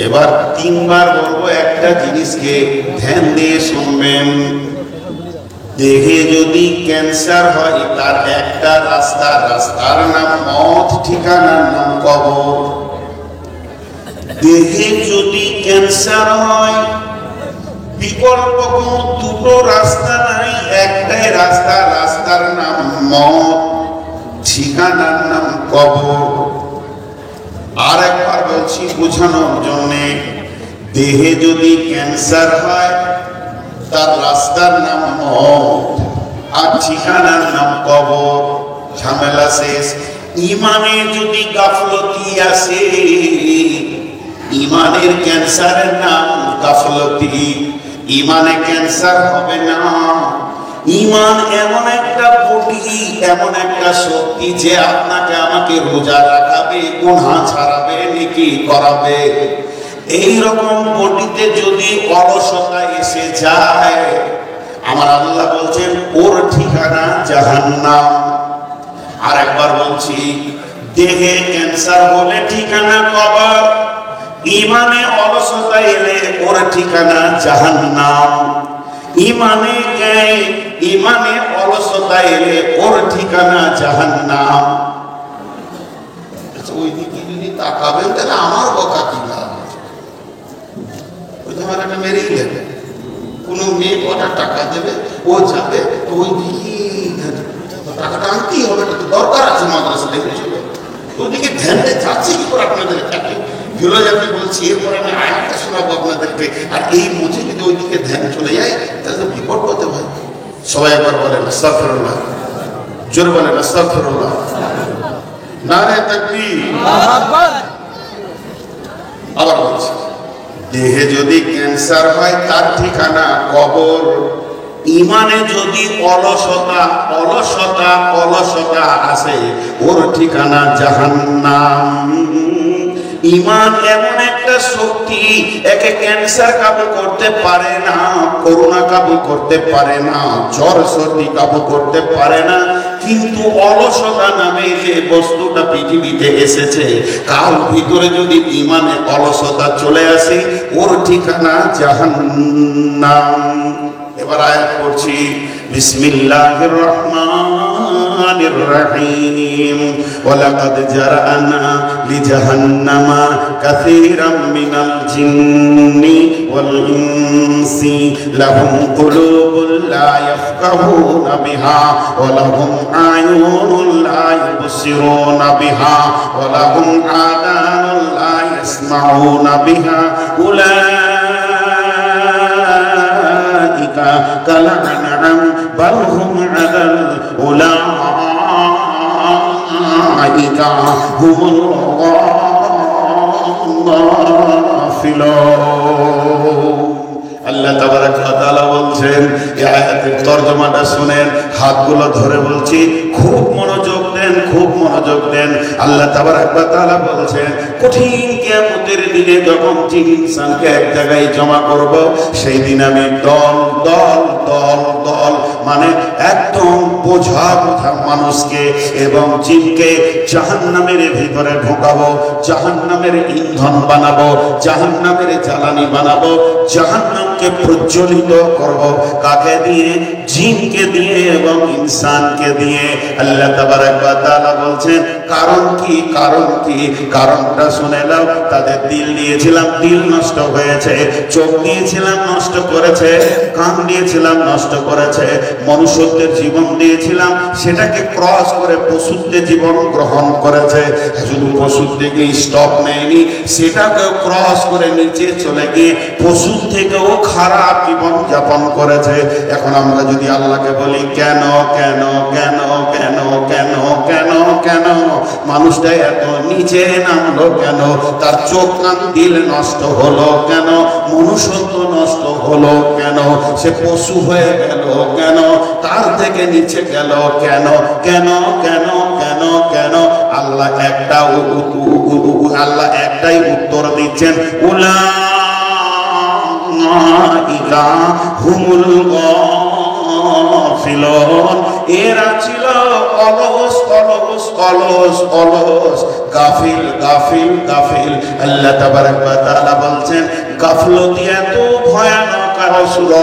এবার 3 বার বলবো, একটা জিনিসকে ধ্যান দিয়ে শুনবেন। দেহে যদি ক্যান্সার হয়, তার একটা রাস্তা, রাস্তার নাম মত, ঠিকানার নাম কবর। দেহে যদি ক্যান্সার হয়, বিকল্প কোনো দুটো রাস্তা নাই, একটাই রাস্তা, রাস্তার নাম মত, ঠিকানার নাম কবর। আর একবার বলছি বোঝানোর জন্যে, দেহে যদি ক্যান্সার হয়, তার রাস্তার নাম মত আর ঠিকানার নাম কবর। ঝামেলা শেষ। ইমানে যদি গাফলতি আসে, ইমানের ক্যান্সারের নাম গাফলতি। ইমানে ক্যান্সার হবে না। ঈমান এমন একটা বডি, এমন একটা শক্তি যে আপনাকে আমাকে রোজা রাখাবে, গুনাহ ছাড়াবে, নেকি করাবে। এই রকম বডিতে যদি অলসতা এসে যায়, আমার আল্লাহ বলছেন ওর ঠিকানা জাহান্নাম। আর একবার বলছি, দেহে ক্যান্সার হলে ঠিকানা কবর, ঈমানে অলসতা এলে ওর ঠিকানা জাহান্নাম। ঈমানে অলসতা এলে ওর ঠিকানা জাহান্নাম। ওই দিকে যদি তাকাবেন তাহলে আমার কথা কি লাভ? ওই তোমার একটা মেরেই দেবে। কোনো মেয়ে কটা টাকা দেবে, ও যাবে, তো ওই দিকে টাকাটা আনতেই হবে, তো দরকার আছে মাদ্রাসা দেখেছিল, ওইদিকে ধ্যানটা যাচ্ছে কি করে আপনাদের কাছে ফিলোজফি বলছি। এরপরে আমি আয়াতটা শোনাবো আপনাদেরকে। আর এই মুঝে যদি ওইদিকে ধ্যান চলে যায় তাহলে তো বিপদ হতে হয়। সবাই একবার বলেন আস্তাগফিরুল্লাহ, জোরে বলেন আস্তাগফিরুল্লাহ, নারে তাকবীর। আবার বলছি, দেহে যদি ক্যান্সার হয় তার ঠিকানা কবর। ঈমানে যদি অলসতা আসে ওর ঠিকানা জাহান্নাম। ঈমান এমন একটা শক্তি, একে ক্যান্সার কাবু করতে পারে না, করোনা কাবু করতে পারে না, জ্বর সর্দি কাবু করতে পারে না, কিন্তু অলসতা নামে যে বস্তুটা পৃথিবীতে এসেছে, কার ভিতরে যদি ঈমানে অলসতা চলে আসে, ওর ঠিকানা জাহান্নাম। এবার আয়াত পড়ছি, বিসমিল্লাহির রহমানির রহিম। ওয়ালাকাদ জারানা লিজাহান্নামা কাসীরাম মিনাল জিন্নি ওয়াল ইনসি লাহুম কুলুবুন লা ইয়াফকাহুনা বিহা ওয়া লাহুম আয়ুনুন লা ইউবসিরুনা বিহা ওয়া লাহুম আযানুন লা ইয়াসমাউনা বিহা كالأنعام بل هم أضل أولئك هم الغافلون। আল্লাহ তাবারাক ওয়া তাআলা বলছেন, এই আয়াতের তরজমাটা শুনেন, হাতগুলো ধরে বলছি, খুব মনোযোগ দেন, খুব মনোযোগ দেন। আল্লাহ তাবারাক ওয়া তাআলা বলছেন, কঠিন কিয়ামতের দিনে যখন জিন ইনসানকে এক জায়গায় জমা করব, সেই দিন আমি দল দল দল দল মানে একদম বোঝা বোঝা মানুষকে এবং জিনকে জাহান্নামের ভিতরে ঢোকাবো, জাহান্নামের ইন্ধন বানাবো, জাহান্নামের জ্বালানি বানাবো, জাহান্নামকে প্রজ্বলিত করব। কাকে দিয়ে? জিনকে দিয়ে এবং ইনসানকে দিয়ে। আল্লাহ তাবারাক ওয়া তাআলা বলছেন, কারণ কি? কারণ কি? কারণটা শুনে নাও। তাদের দিল দিয়েছিলাম, দিল নষ্ট হয়েছে, চোখ দিয়েছিলাম, নষ্ট করেছে, কান দিয়েছিলাম, নষ্ট করেছে, মনুষ্যত্বের জীবন দিয়েছিলাম, সেটাকে ক্রস করে পশুত্বের জীবন গ্রহণ করেছে। শুধু পশুত্বকে স্টপ নেয়নি, সেটাকেও ক্রস করে নিচে চলে গিয়ে পশুর থেকেও খারাপ জীবন যাপন করেছে। এখন আমরা যদি আল্লাহকে বলি, কেন কেন কেন কেন কেন কেন কেন মানুষটা এত নিচে নামলো কেন, তার চোখ কান দিল নষ্ট হলো কেন, মনুষ্যত্ব নষ্ট হলো কেন, সে পশু হয়ে গেল কেন, তার থেকে নিচে গেল কেন, কেন কেন কেন কেন? আল্লাহ একটাই উত্তর দিচ্ছেন, উলাইকা হুমুল গাফিলুন। এরা ছিল অলস অলস অলস অলস, গাফিল গাফিল গাফিল। আল্লাহ তাবারাক ওয়া তাআলা বলছেন, গাফলতি এত ভয়ানক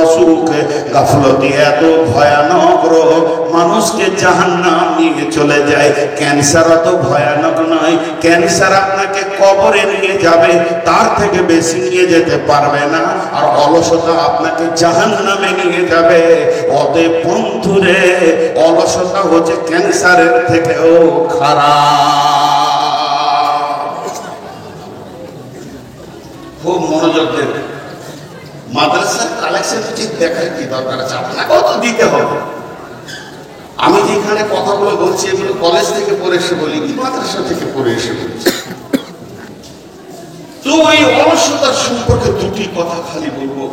অসুখ, গাফলতি এত ভয়ানক রোগ, মানুষকে জাহান্নাম নিয়ে চলে যায়। ক্যান্সার অত ভয়ানক নয়, ক্যান্সার আপনাকে কবরে নিয়ে যাবে, তার থেকে বেশি নিয়ে যেতে পারবে না। আর অলসতা আপনাকে জাহান্নামে নিয়ে যাবে। অতএব বন্ধুরে, অলসতা হচ্ছে ক্যান্সারের থেকেও খারাপ। খুব মনোযোগ দেন। মাদ্রাসার কালেকশন ঠিক দেখার কি দরকার আছে? আপনাকেও তো দিতে হবে। আমি যেখানে কথাগুলো বলছি, এগুলো কলেজ থেকে পড়ে এসে বলি কি মাদ্রাসা থেকে পড়ে এসে বলছি। তো এই অলসতার সম্পর্কে দুটি কথা খালি বলবো।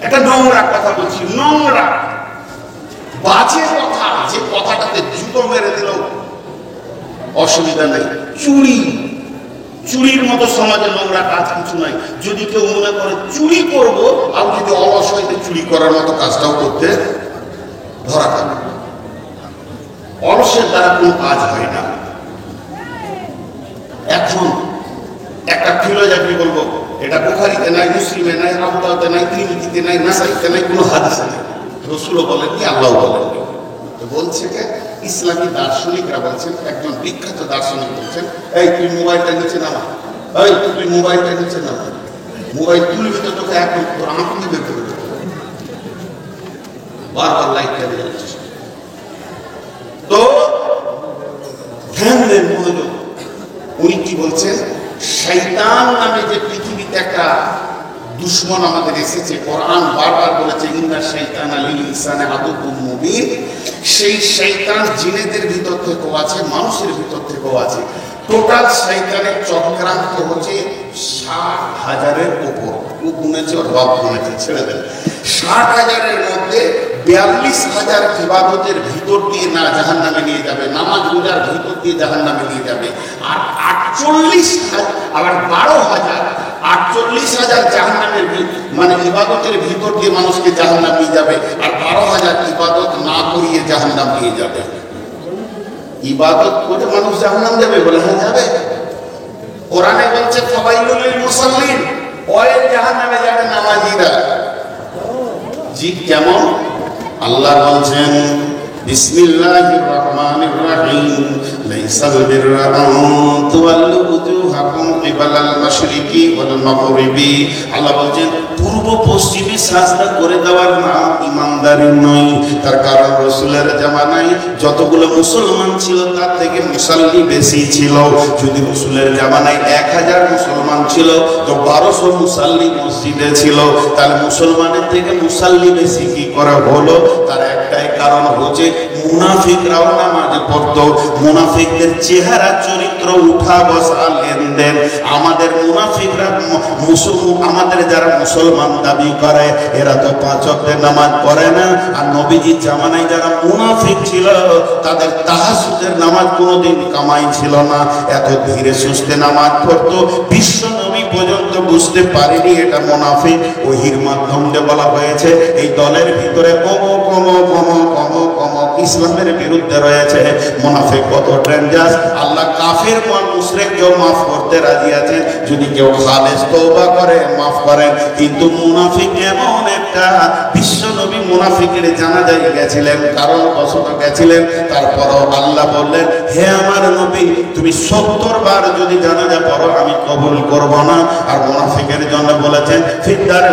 একটা নোংরা কথা বলছি, নোংরা বাজে কথা, যে কথাটাতে জুতো মেরে দিল অসুবিধা নেই। চুরি, চুরির মতো সমাজে নোংরা কাজ কিছু নাই। যদি কেউ মনে করে চুরি করব, আর যদি অলস হইতে চুরি করার মতো কাজটাও করতে ধরা খাবে। অলসের দ্বারা কোনো কাজ হয় না। এখন একটা ফিলোসফি বলবো, এটা বুখারীতে নাই, মুসলিমে নাই, আবু দাউদে নাই, তিরমিজিতে নাই, নাসাইতে নাই, কোনো হাদিসে নাই। রাসূলও বলেননি, আল্লাহও বলেননি। তো বলছে কে? ইসলামী দার্শনিকরা বলছেন, একজন বিখ্যাত দার্শনিক বলছেন, এই তুই মোবাইলটা নিচে নামা, এই তুই মোবাইলটা নিচে নামা। মোবাইল তুলবি তো তোকে একদম তোর আঁকুনি বের করে দেবে, বারবার লাইটটা দিয়ে যাচ্ছিস। তো ধ্যান দেন, মনোযোগ। উনি কি বলছেন? শয়তান নামে যে পৃথিবীতে একটা দুশ্মন আমাদের এসেছে, কোরআন বারবার বলেছে, ইন্না শাইতানা লিল ইনসানি আদুউম মুবিন। সেই শয়তান জিনেদের ভিতর থেকেও আছে, মানুষের ভিতর থেকেও আছে। টোটাল শয়তানের চক্রান্ত হচ্ছে 60,000-এর উপর। ও গুনেছে, ওর বাপ গুনেছে, ছেড়ে দেন। 60,000-এর মধ্যে 42,000 ইবাদতের ভিতর দিয়ে না জাহান্নামে নিয়ে যাবে, নামাজ রোজার ভিতর দিয়ে জাহান্নামে নিয়ে যাবে। আর 48,000 আবার 12,000 জাহান্নামের মানে ইবাদতের ভিতর দিয়ে মানুষকে জাহান্নাম নিয়ে যাবে, আর 12,000 ইবাদত না করিয়ে জাহান্নাম নিয়ে যাবে। ইবাদত করে মানুষ জাহান্নাম যাবে বলে? হ্যাঁ যাবে। কোরআনে বলছে ফাওয়াইলুল লিল মুসাল্লিন, ওই জাহান্নামে যাবে নামাজীরা। জি কেমন? আল্লাহ বলছেন বিসমিল্লাহির রহমানির রহিম, লাইসাল বিররা আন তুওয়াল্লু উজুহাকুম কিবালাল মাশরিকি ওয়াল মাগরিবি। আল্লাহ বলছেন পূর্ব পশ্চিমে সাজদা করে দেওয়ার নাম ইমানদারি নয়। তার কারণ রাসূলের জামানায় যতগুলো মুসলমান ছিল তার থেকে মুসাল্লি বেশি ছিল। যদি রাসূলের জামানায় 1000 মুসলমান ছিল তো 1200 মুসাল্লি মসজিদে ছিল, তাহলে মুসলমানের থেকে মুসাল্লি বেশি কি করে হলো? তার একটাই কারণ হচ্ছে মুনাফিকরাও নামাজে পড়তো। মুনাফিকদের চেহারা চরিত্র, উঠা বসা, লেনদেন। আমাদের মুনাফিকরা আমাদের যারা মুসলমান দাবি করে এরা তো 5 ওয়াক্তের নামাজ পড়ে না। আর নবীজির জামানায় যারা মুনাফিক ছিল তাদের তাহাজ্জুদের নামাজ কোনোদিন কামাই ছিল না। এত ধীরে সুস্থে নামাজ পড়তো, বিশ্ব নবী পর্যন্ত বুঝতে পারেনি এটা মুনাফিক। ওহির মাধ্যমে বলা হয়েছে এই দলের ভিতরে ইসলামের বিরুদ্ধে রয়েছে। মুনাফিক কত ডেঞ্জার! আল্লাহ কাফের মুশরিককেও মাফ করতে রাজি আছেন যদি কেউ খালেস তওবা করে, মাফ করেন। কিন্তু মুনাফিক এমন একটা, বিশ্ব নবী মুনাফিকের জানাজায় গেছিলেন, কারণ বশত গেছিলেন। তারপরও আল্লাহ বললেন হে আমার নবী তুমি 70 বার যদি জানাজা পড়ো আমি কবুল করব না। আর মুনাফিকের জন্য বলেছেন ফিদার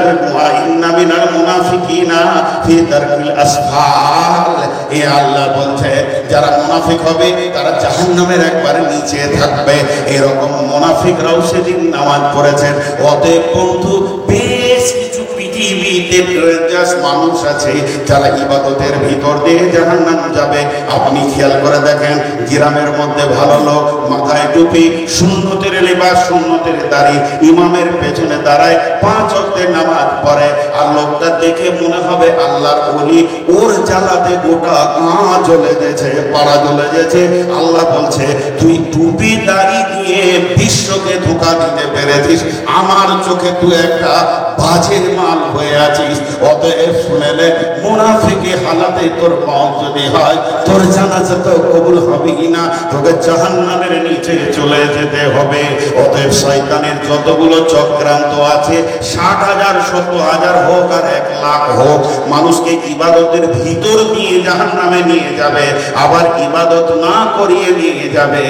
ইন্না মিনাল মুনাফিকিনা ফি দারকিল আসফাল। এ আল্লাহ বলছে যারা মুনাফিক হবে তারা জাহান্নামের একবারে নিচে থাকবে। এরকম মুনাফিকরাও সেদিন নামাজ পড়েছেন। অতএব বন্ধু, বেশ কিছু পৃথিবীতে ডেঞ্জারাস মানুষ আছে যারা ইবাদতের ভিতর দিয়ে জাহান্নাম যাবে। আপনি খেয়াল করে দেখেন, গ্রামের মধ্যে ভালো লোক, মাথায় টুপি, সুন্নতের লিবাস, সুন্নতের দাড়ি, ইমামের পেছনে দাঁড়ায়, 5 ওয়াক্তের নামাজ পড়ে। আর লোকটা দেখে মনে হবে আল্লাহর ওলি। ওর জ্বালাতে গোটা গাঁ জ্বলে গেছে, পাড়া জ্বলে গেছে। আল্লাহ বলছে তুই টুপি দাড়ি দিয়ে বিশ্বকে ধোঁকা দিতে পেরেছিস, আমার চোখে তুই একটা বাজের মাল হয়ে আছিস। অতএব শুনে নে, মুনাফিকি হালাতে তোর মওত যদি হয় তোর জানাজা তো কবুল হবে না, তোকে জাহান্নামের নিচে চলে যেতে হবে। অতএব শয়তানের যতগুলো চক্রান্ত আছে, 60,000 70,000 হোক আর 1 লাখ হোক, মানুষকে ইবাদতের ভিতর দিয়ে জাহান্নামে নিয়ে যাবে, আবার ইবাদত না করিয়ে নিয়ে যাবে।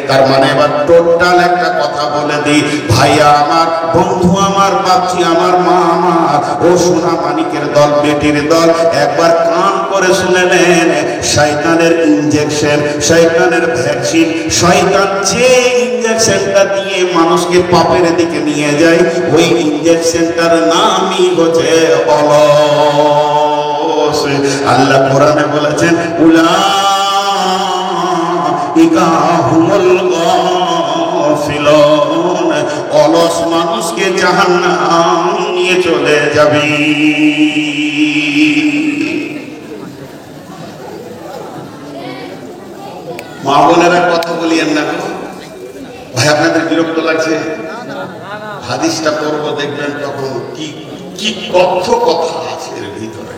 তার মানে এবার টোটাল একটা কথা বলে দিই, ভাইয়া আমার, বন্ধু আমার, বাচ্চি আমার, মা আমার, ও সোনা মানিকের দল, বেটির দল, একবার কান করে শুনে নেন। শয়তানের ইনজেকশন, শয়তানের ভ্যাকসিন, শয়তান যে ইনজেকশনটা দিয়ে মানুষকে পাপের দিকে নিয়ে যায়, ওই ইনজেকশনটার নামই হচ্ছে অলস। আল্লাহ কোরআনে বলেছেন উলাইকা হুমুল গাফিলুন, অলস মানুষকে জাহান্নাম নিয়ে চলে যাবে। মা বোনেরা কথা বলিয়েন না ভাই, আপনাদের বিরক্ত লাগছে? হাদিসটা পড়বো দেখবেন তখন কি কি কথা আছে এর ভিতরে।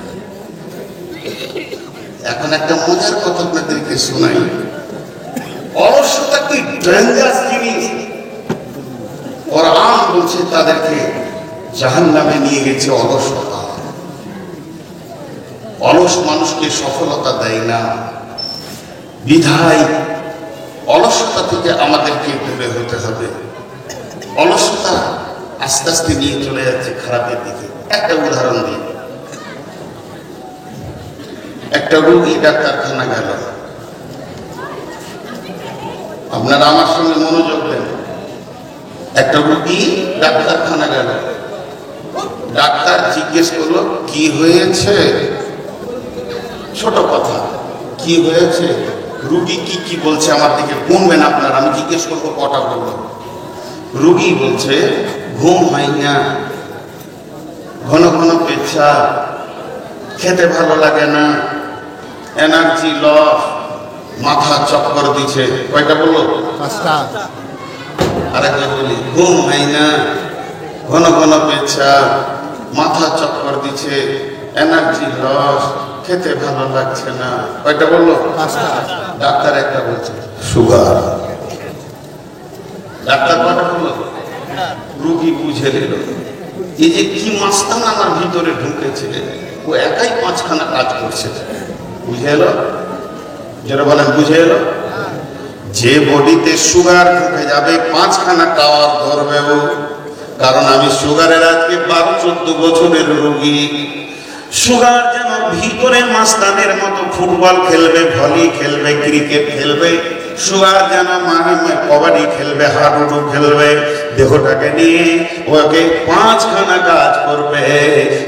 এখন একটা মজার কথা আপনাদেরকে শোনাই। অলসতা কি ডেঞ্জারাস জিনিস। কোরআন বলছে তাদেরকে জাহান্নামে নিয়ে গেছে অলসতা। অলস মানুষকে সফলতা দেয় না, বিধায় অলসতা থেকে আমাদেরকে দূরে হতে হবে। অলসতা আস্তে আস্তে নিয়ে চলে যাচ্ছে খারাপের দিকে। একটা উদাহরণ দিই, একটা রোগী ডাক্তারখানা গেল, আপনারা আমার সঙ্গে মনোযোগ দেন। একটা রোগী ডাক্তারখানা গেল, ডাক্তার জিজ্ঞেস করলো কি হয়েছে? ছোট কথা, কি হয়েছে? রুগী কি বলছে আমার দিকে গুনবেন আপনারা, আমি জিজ্ঞেস করবো কটা বললো। রুগী বলছে ঘুম হয় না, ঘন ঘন পেচ্ছাপ, খেতে ভালো লাগে না, এনার্জি লস, মাথা চক্কর দিচ্ছে। কয়টা বললো? 5টা। আরেকবার বলি, ঘুম হয় না, ঘন ঘন পেচ্ছাপ, মাথা চক্কর দিচ্ছে, এনার্জি লস, খেতে ভালো লাগছে না। কয়টা বললো? 5টা। ডাক্তার একটা বলছে সুগার। ডাক্তার কয়টা বললো? রুগী বুঝে নিল এই যে কি মাস্তান আমার ভিতরে ঢুকেছে, ও একাই 5খানা কাজ করছে। বুঝে এলো? যেটা বলেন বুঝে এলো? যে বডিতে সুগার ঢুকে যাবে 5খানা টাওয়ার ধরবে ও। কারণ আমি সুগারের আজকে 12-14 বছরের রোগী। সুগার যেন ভিতরে মাস্তানের মতো ফুটবল খেলবে, ভলি খেলবে, ক্রিকেট খেলবে। সুগার যেন কবাডি খেলবে, হাডুডু খেলবে। দেহটাকে নিয়ে ওকে 5খানা কাজ করবে।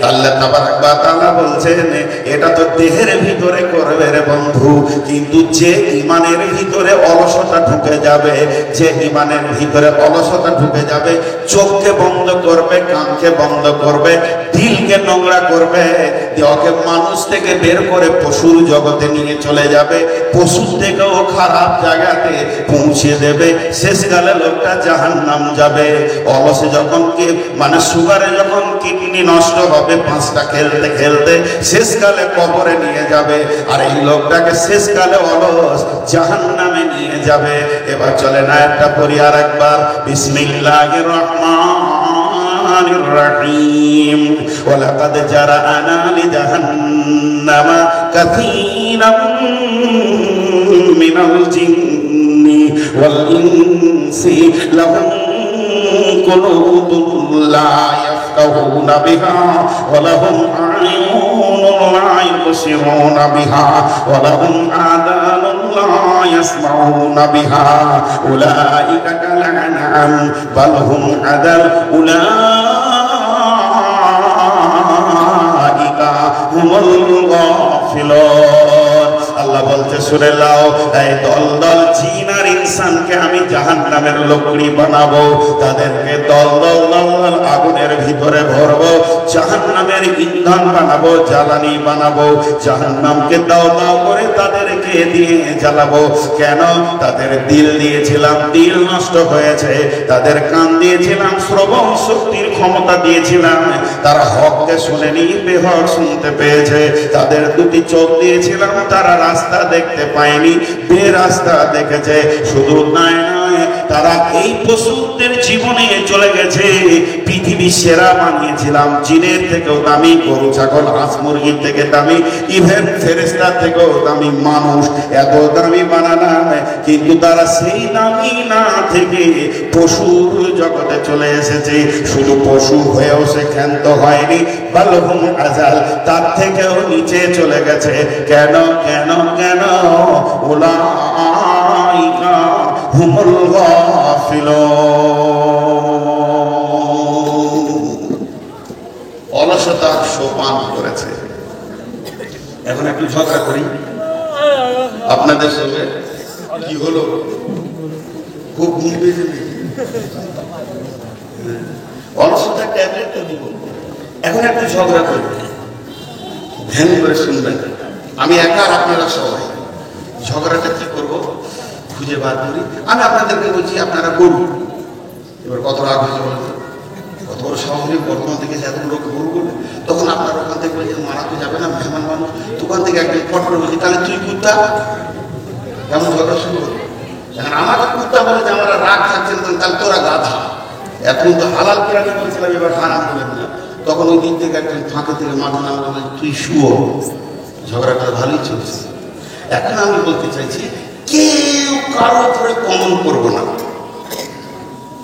আল্লাহ তাবারক ওয়া তাআলা বলছেন এটা তো দেহের ভিতরে করবে রে বন্ধু, কিন্তু যে ইমানের ভিতরে অলসতা ঢুকে যাবে, যে ইমানের ভিতরে অলসতা ঢুকে যাবে, চোখকে বন্ধ করবে, কানকে বন্ধ করবে, দিলকে নোংরা করবে, ওকে মানুষ থেকে বের করে পশুর জগতে নিয়ে চলে যাবে, পশুর থেকেও খারাপ জায়গাতে পৌঁছে দেবে। শেষকালে লোকটা জাহান্নাম যাবে। অলসে যখন সুগারে যখন কিডনি নষ্ট হবে 5টা খেলতে খেলতে, শেষকালে কবরে নিয়ে যাবে। আর এই লোকটাকে শেষকালে অলস জাহান্নামে নিয়ে যাবে। এবার চলে না একটা পড়ি আর একবার, বিসমিল্লাহির রহমানির রহিম। ওয়ালাকাদ জারা'না লিজাহান্নামা কাসীরাম মিনাল জিন্নি ওয়াল ইনসি লাহুম কুলুবুন লা ইয়াফকাহুনা বিহা ওয়া লাহুম আ'য়ুনুন লা ইবসিরুনা বিহা ওয়া লাহুম আযানুন লা ইয়াসমাউনা বিহা উলাইকা কাল আনআম বাল হুম আদাল উলাইকা হুমুল গাফিলুন। আল্লাহ বলতে শুনে লাও, এই দল দল জিন আর ইনসানকে আমি জাহান্নামের লোকড়ি বানাবো, তাদেরকে দল দল দল দল আগুনের ভিতরে ভরবো, জাহান্নামের ইন্ধন বানাবো, জ্বালানি বানাবো, জাহান্নামকে দাও দাও করে তাদেরকে দিয়ে জ্বালাবো। কেন? তাদের দিল দিয়েছিলাম, দিল নষ্ট হয়েছে। তাদের কান দিয়েছিলাম, শ্রবণ শক্তির ক্ষমতা দিয়েছিলাম, তারা হককে শুনেনি, বেহক শুনতে পেয়েছে। তাদের 2টি চোখ দিয়েছিলাম, তারা রাস্তা দেখতে পায়নি, বেরাস্তা দেখেছে। শুধু নয় নয়, তারা এই পশুদের জীবনে চলে গেছে। পৃথিবী সেরা বানিয়েছিলাম, জিনের থেকেও দামি, গরু ছাগল হাঁস মুরগির থেকে দামি, ইভেন ফেরেশতা থেকেও দামি মানুষ, এত দামি বানালাম। কিন্তু তারা সেই দামি না থেকে পশুর জগতে চলে এসেছে। শুধু পশু হয়েও সে ক্ষান্ত হয়নি, বালহুম আজাল, তার থেকেও নিচে চলে গেছে। কেন কেন কেন? উলাইকা হুমুল গাফিলুন। অলসতা সোপান করেছে। এখন একটু ঝগড়া করি আপনাদের সঙ্গে। কি হলো? খুব ঘুম পেয়েছে। অলসতার ট্যাবলেটটা দিব। এখন একটু ঝগড়া করি, ধ্যান করে শুনবেন। আমি একা আর আপনারা সবাই। ঝগড়াটা কি করব খুঁজে বার করি। আমি আপনাদেরকে বলছি আপনারা করুন। এবার কত রাগ হয়েছে বলেন, কত বড় সাহসী বর্তমান থেকে এত লোক গরু করবে। তখন আপনার ওখান থেকে বলছে মারা তো যাবে না, মেহমান মানুষ। দোকান থেকে একদিন ফট করে বলছি তাহলে তুই কুত্তা। কেমন ঝগড়া শুরু হলো। এখন আমাকে কুত্তা বলে যে আমরা রাগ থাকছেন, তাহলে তোরা গাধা। এখন তো হালাল প্রাণী বলছিলাম, এবার হারাম করে দিলাম। তখন ওই দিন থেকে একজন ফাঁকে থেকে মাথা নাম বলে তুই শুয়ো। ঝগড়াটা ভালোই চলছে। এখন আমি বলতে চাইছি কেউ কারো উপরে কমন করবো না।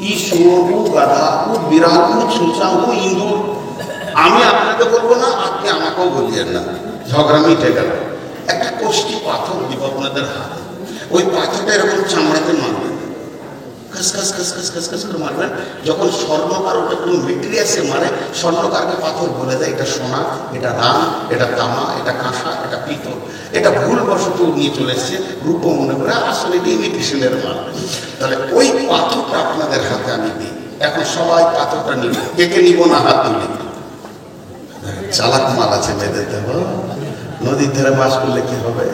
ই শুয়ো, ও গাধা, ও বিড়াল, ও ছুঁচা, ও ইঁদুর। আমি আপনাকে বলবো না, আপনি আমাকেও বলিয়েন না। ঝগড়া মিটে গেল। একটা কষ্টি পাথর দিব আপনাদের হাতে। ওই পাথরটা এরকম চামড়াতে মারবেন, খাস খাস খাস খাস খাস খাস করে মারবেন। যখন স্বর্ণকার ওটা কোনো মেটেরিয়ালসে মারে, স্বর্ণকারকে পাথর বলে দেয় এটা সোনা, এটা রাম, এটা তামা, এটা কাঁসা, এটা পিতল। এটা ভুলবশত নিয়ে চলে এসছে, রূপ মনে করে, আসলে এটা ইমিটেশনের মাল। তাহলে ওই পাথরটা আপনাদের হাতে আমি দিই। এখন সবাই পাথরটা নিব। কে কে নিব না হাত তুলে? চালাক মাল আছে মেয়েদের দেবো। নদীর ধারে বাস করলে কি হবে?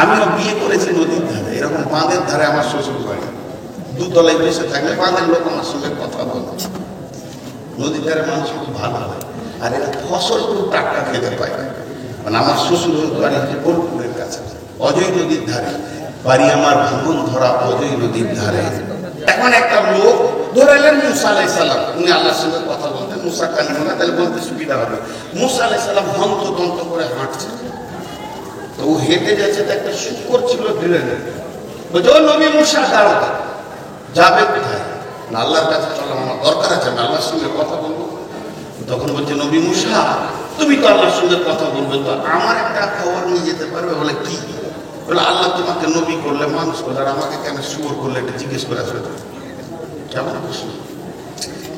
আমিও বিয়ে করেছি নদীর ধারে, এরকম বাঁধের ধারে আমার শ্বশুর বাড়ি। দুতলায় বসে থাকলে বাঁধের লোক আমার সঙ্গে কথা বলে। নদীর ধারে মানুষ খুব ভালো হয়, আর এটা ফসল খুব টাটকা খেতে পায়। মানে আমার শ্বশুর বাড়ি হচ্ছে বোলপুরের কাছে, অজয় নদীর ধারে বাড়ি আমার, ভাঙন ধরা অজয় নদীর ধারে। এখন একটা লোক ধরে এলেন মুসা আলাইহিস সালাম, উনি আল্লাহর সঙ্গে কথা বলতেন, মুসা কালিমা না, তাহলে বলতে সুবিধা হবে। মুসা আলাইহিস সালাম হন্তদন্ত করে হাঁটছে, তো ও হেঁটে যাচ্ছে, তো একটা শুকর ছিল ড্রেনে, বলছে ও নবী মুসা দাঁড়াও, যাবে কোথায়? না আল্লাহর কাছে চলো, আমার দরকার আছে, আমি আল্লাহর সঙ্গে কথা বলবো। তখন বলছে নবী মুসা, তুমি তো আল্লাহর সঙ্গে কথা বলবে, তো আমার একটা খবর নিয়ে যেতে পারবে? বলে কি? বলে আল্লাহ তোমাকে নবী করলে, মানুষ করলে, আর আমাকে কেন শুয়োর করলে, এটা জিজ্ঞেস করে আসবে। কেমন প্রশ্ন?